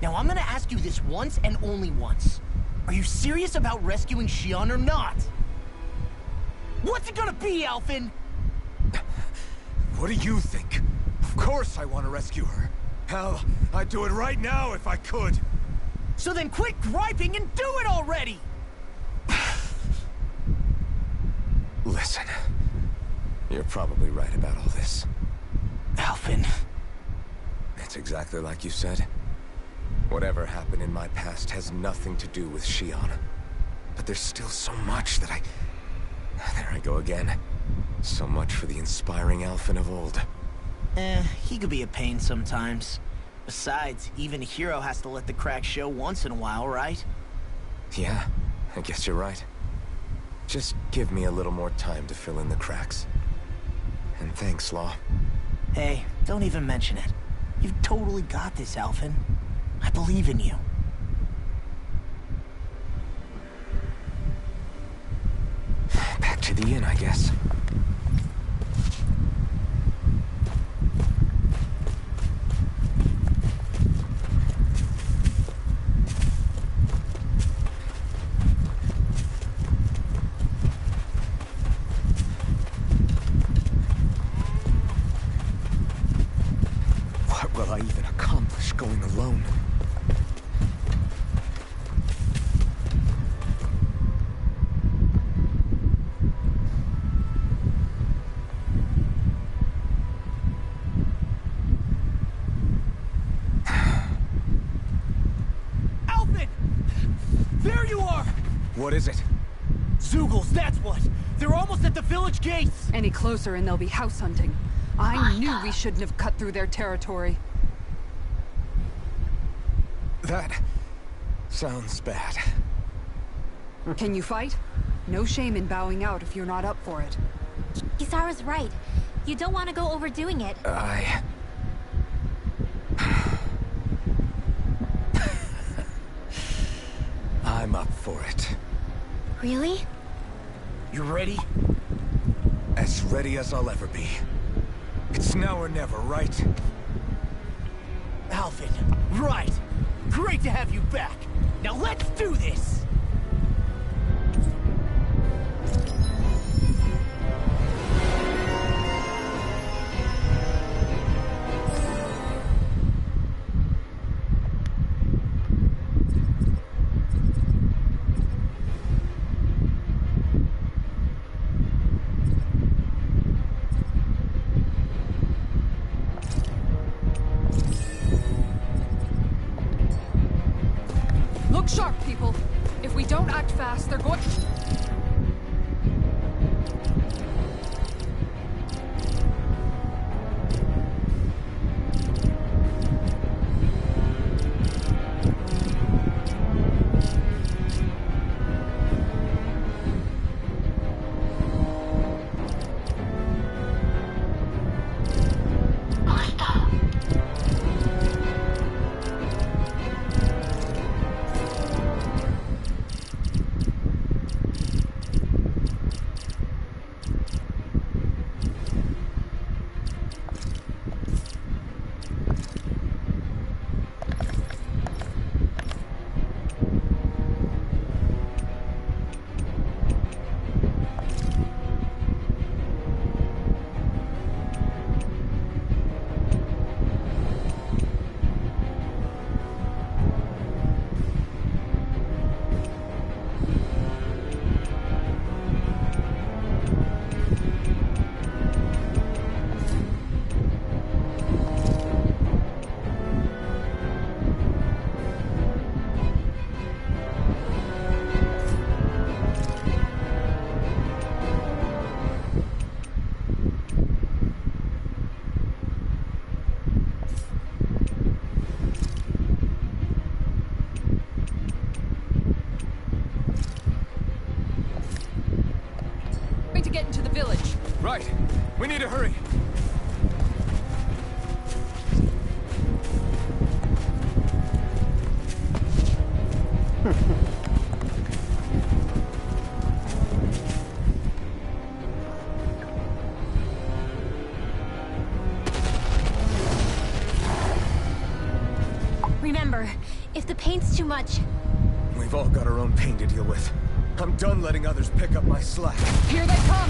Now, I'm gonna ask you this once and only once. Are you serious about rescuing Shion or not? What's it gonna be, Alphen? What do you think? Of course I want to rescue her. Hell, I'd do it right now if I could. So then quit griping and do it already! Listen, you're probably right about all this. Alphen. It's exactly like you said. Whatever happened in my past has nothing to do with Shion. But there's still so much that There I go again. So much for the inspiring Alphen of old. He could be a pain sometimes. Besides, even a hero has to let the cracks show once in a while, right? Yeah, I guess you're right. Just give me a little more time to fill in the cracks. And thanks, Law. Hey, don't even mention it. You've totally got this, Alphen. I believe in you. Back to the inn, I guess. What will I even accomplish going alone? What is it? Zeugles, that's what! They're almost at the village gates! Any closer and they'll be house hunting. I knew we shouldn't have cut through their territory. That sounds bad. Can you fight? No shame in bowing out if you're not up for it. Kisara's right. You don't want to go overdoing it. I'm up for it. Really? You ready? As ready as I'll ever be. It's now or never, right? Alphen, right! Great to have you back! Now let's do this! Look sharp, people. If we don't act fast, they're going... to get into the village. Right. We need to hurry. Remember, if the pain's too much... We've all got our own pain to deal with. I'm done letting others pick up my slack. Here they come!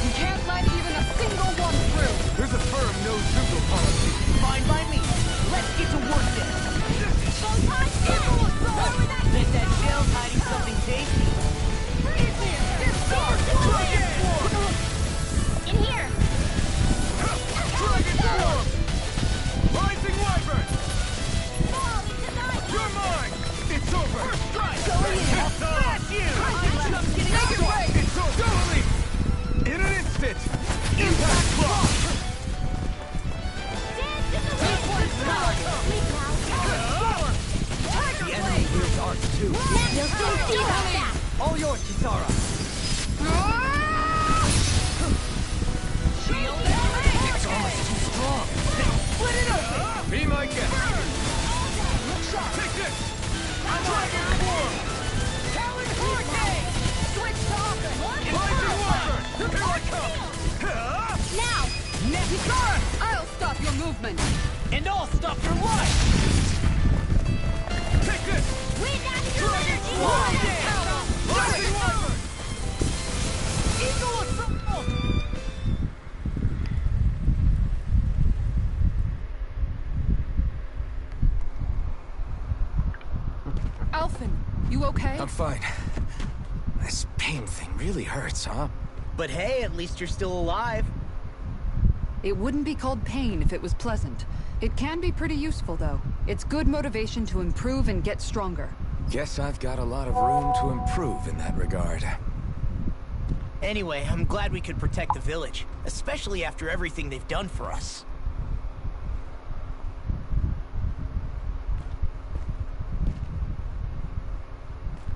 We can't let even a single one through! There's a firm no-Zoogle policy. Fine by me. Let's get to work then. Bet that shell's hiding something tasty. In here! Dragon form! Rising wyvern! Fall into thy... You're mine! It's over! Go in! Smash you! Make it way! It's over! Totally! In an instant! Impact block! The enemy wields arts too. You'll soon see about that! All yours, Kisara. Shield It's almost too strong. Split it open! Be my guest. Take this! Dragon form! Talon Hurricane! Switch to offense! Rising wyvern! Here I come! Now! Kisara! I'll stop your movement! And I'll stop your life! Take this! Wind astral energy! Rising wyvern! Eagle assault! Alphen, you okay? I'm fine. This pain thing really hurts, huh? But hey, at least you're still alive. It wouldn't be called pain if it was pleasant. It can be pretty useful, though. It's good motivation to improve and get stronger. Guess I've got a lot of room to improve in that regard. Anyway, I'm glad we could protect the village, especially after everything they've done for us.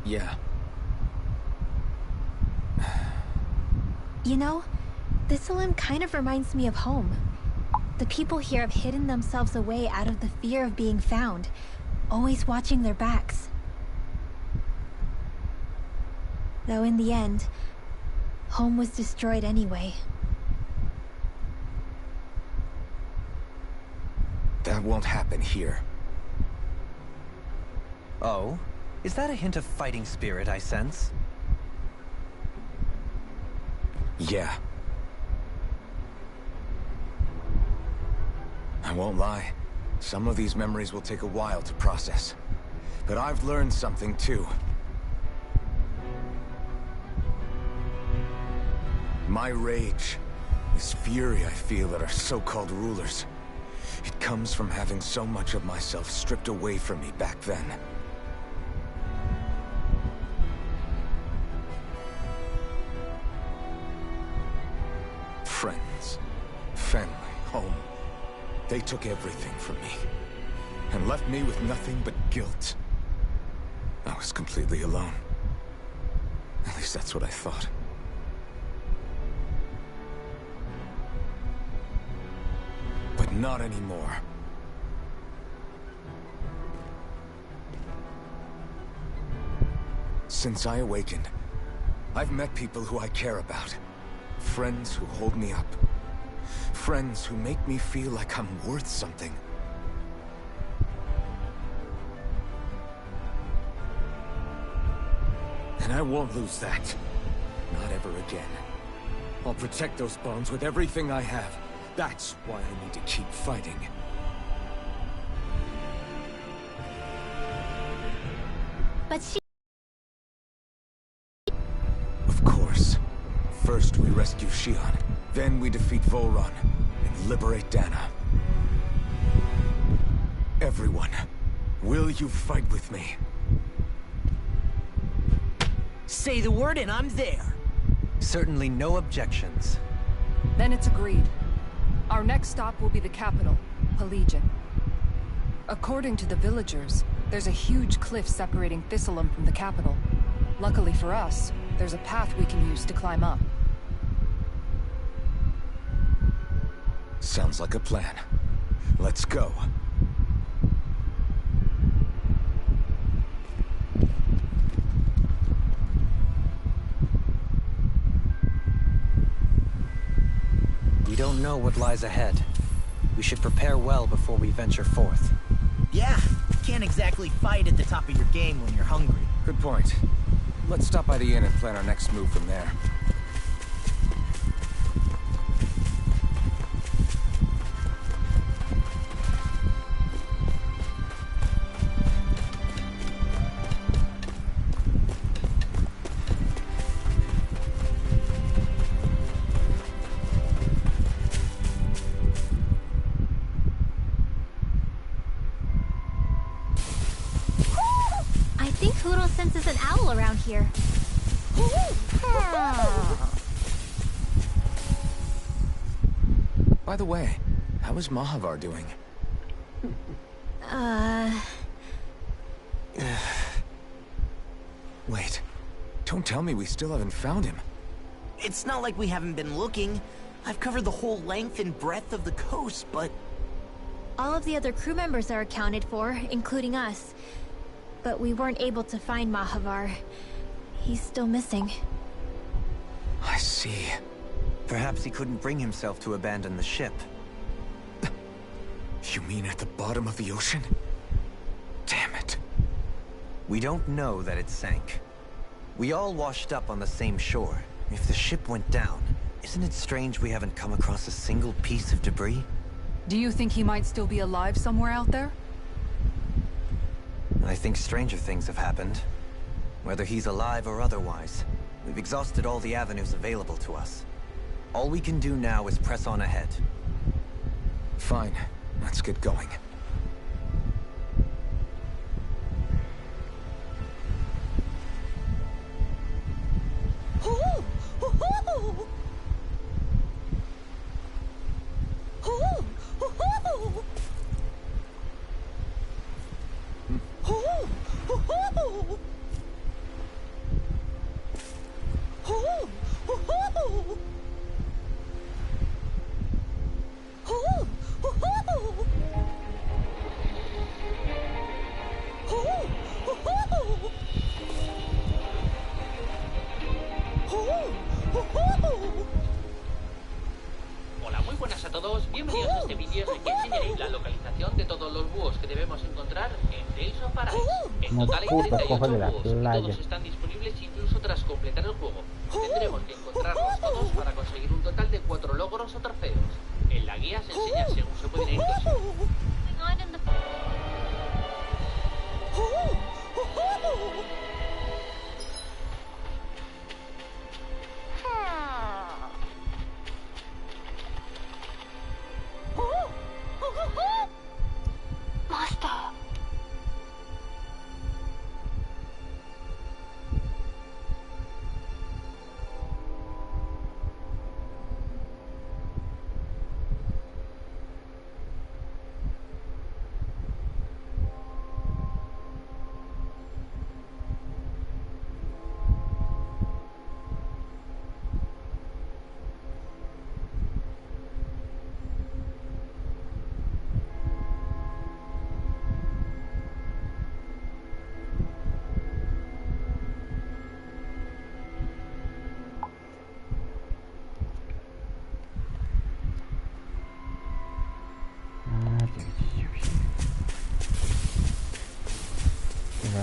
Yeah. You know, this limb kind of reminds me of home. The people here have hidden themselves away out of the fear of being found, always watching their backs. Though in the end, home was destroyed anyway. That won't happen here. Oh? Is that a hint of fighting spirit I sense? Yeah. I won't lie. Some of these memories will take a while to process. But I've learned something too. My rage, this fury I feel at our so-called rulers, It comes from having so much of myself stripped away from me back then. Friends, family, home. They took everything from me, and left me with nothing but guilt. I was completely alone. At least that's what I thought. But not anymore. Since I awakened, I've met people who I care about. Friends who hold me up. Friends who make me feel like I'm worth something. And I won't lose that. Not ever again. I'll protect those bonds with everything I have. That's why I need to keep fighting. But she... Of course. First we rescue Shion, then we defeat Volron, and liberate Dana. Everyone, will you fight with me? Say the word and I'm there. Certainly no objections. Then it's agreed. Our next stop will be the capital, Pelegion. According to the villagers, there's a huge cliff separating Thistleum from the capital. Luckily for us, there's a path we can use to climb up. Sounds like a plan. Let's go. We don't know what lies ahead. We should prepare well before we venture forth. Yeah, can't exactly fight at the top of your game when you're hungry. Good point. Let's stop by the inn and plan our next move from there. I think Hoodle senses an owl around here. By the way, how is Mahavar doing? Wait, don't tell me we still haven't found him. It's not like we haven't been looking. I've covered the whole length and breadth of the coast, but... All of the other crew members are accounted for, including us. But we weren't able to find Mahavar. He's still missing. I see. Perhaps he couldn't bring himself to abandon the ship. You mean at the bottom of the ocean? Damn it. We don't know that it sank. We all washed up on the same shore. If the ship went down, isn't it strange we haven't come across a single piece of debris? Do you think he might still be alive somewhere out there? I think stranger things have happened. Whether he's alive or otherwise, we've exhausted all the avenues available to us. All we can do now is press on ahead. Fine, let's get going. Hola, muy buenas a todos. Bienvenidos a este vídeo en el que enseñaré la localización de todos los búhos que debemos encontrar en Tales of Arise. En total hay 38 búhos y todos están disponibles incluso tras completar el juego. Tendremos que encontrarlos todos para conseguir un total de 4 logros o trofeos. En la guía se enseña según se pueden ir consiguiendo.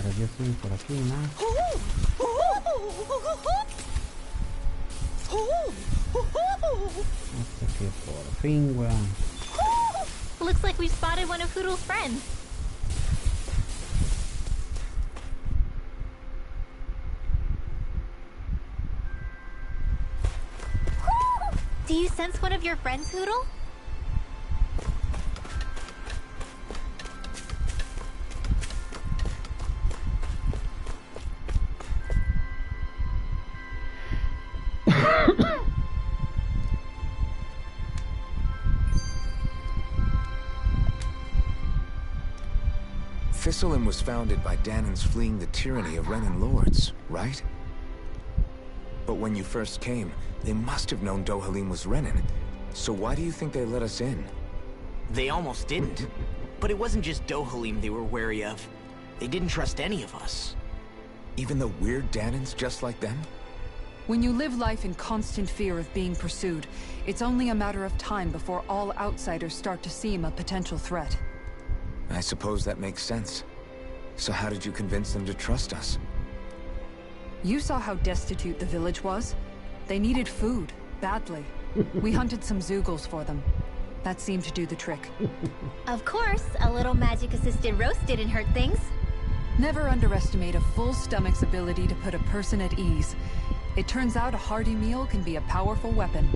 Pero yo estoy por aquí, ¿no? Hasta que por fin, weón. Looks like we spotted one of Hoodle's friends. Do you sense one of your friends, Hoodle? Thistlein was founded by Danans fleeing the tyranny of Renan lords, right? But when you first came, they must have known Dohalim was Renan. So why do you think they let us in? They almost didn't. But it wasn't just Dohalim they were wary of. They didn't trust any of us. Even the weird Danans just like them? When you live life in constant fear of being pursued, it's only a matter of time before all outsiders start to seem a potential threat. I suppose that makes sense. So how did you convince them to trust us? You saw how destitute the village was. They needed food, badly. We hunted some Zeugles for them. That seemed to do the trick. Of course, a little magic-assisted roast didn't hurt things. Never underestimate a full stomach's ability to put a person at ease. It turns out a hearty meal can be a powerful weapon.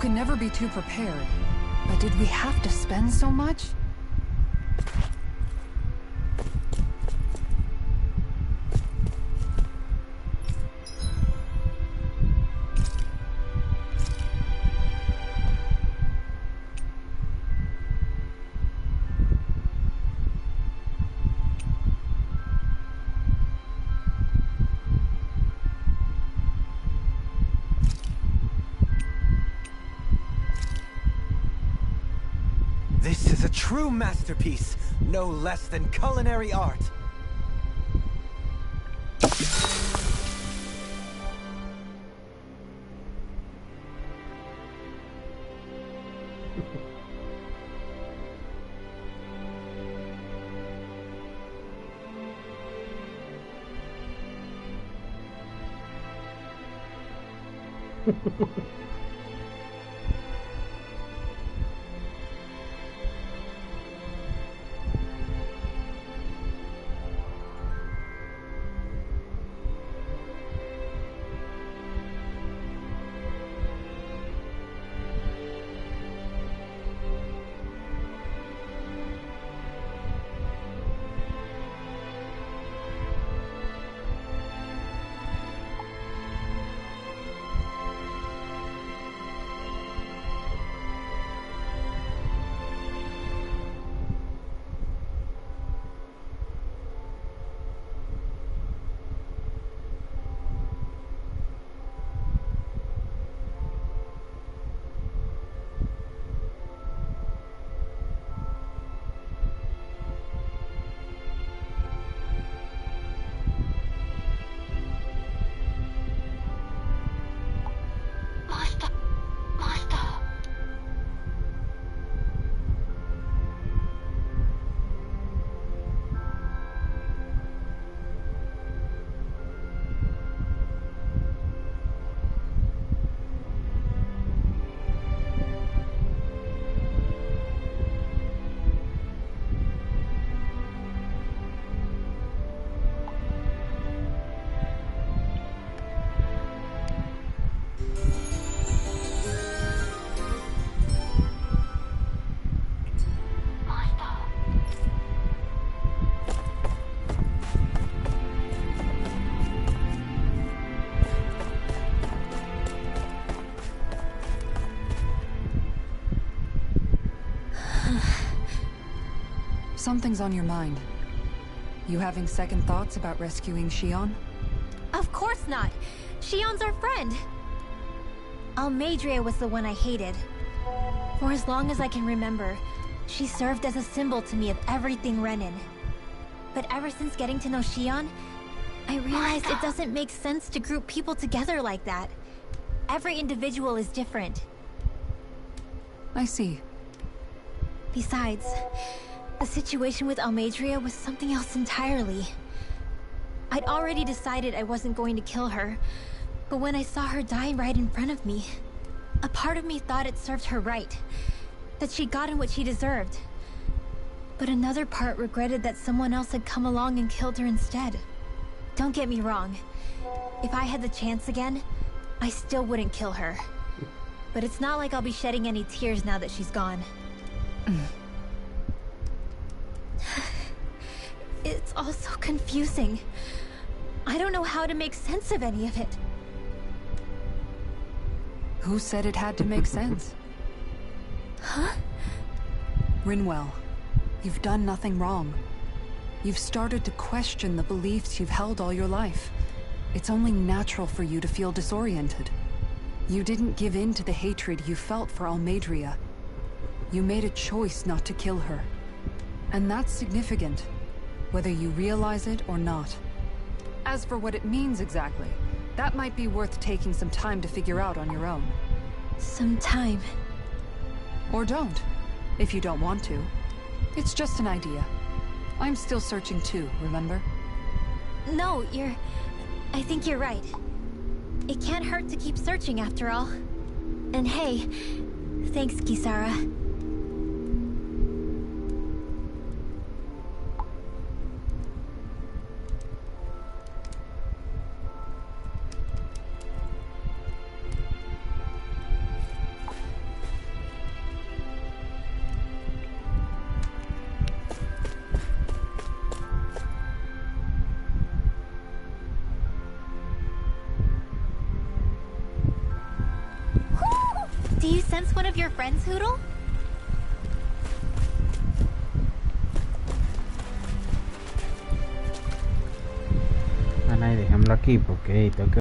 can never be too prepared. But did we have to spend so much? This is a true masterpiece, no less than culinary art. Something's on your mind. You having second thoughts about rescuing Shion? Of course not! Shion's our friend! Almeidrea was the one I hated. For as long as I can remember, she served as a symbol to me of everything Renin. But ever since getting to know Shion, I realized it doesn't make sense to group people together like that. Every individual is different. I see. Besides, the situation with Almeidrea was something else entirely. I'd already decided I wasn't going to kill her, but when I saw her die right in front of me, a part of me thought it served her right, that she'd gotten what she deserved. But another part regretted that someone else had come along and killed her instead. Don't get me wrong. If I had the chance again, I still wouldn't kill her. But it's not like I'll be shedding any tears now that she's gone. It's all so confusing. I don't know how to make sense of any of it. Who said it had to make sense? Huh? Rinwell, you've done nothing wrong. You've started to question the beliefs you've held all your life. It's only natural for you to feel disoriented. You didn't give in to the hatred you felt for Almeidrea. You made a choice not to kill her. And that's significant, whether you realize it or not. As for what it means exactly, that might be worth taking some time to figure out on your own. Some time. Or don't, if you don't want to. It's just an idea. I'm still searching too, remember? No, I think you're right. It can't hurt to keep searching after all. And hey, thanks, Kisara. of your friends, Hoodle? Bueno, y dejémoslo aquí porque tengo que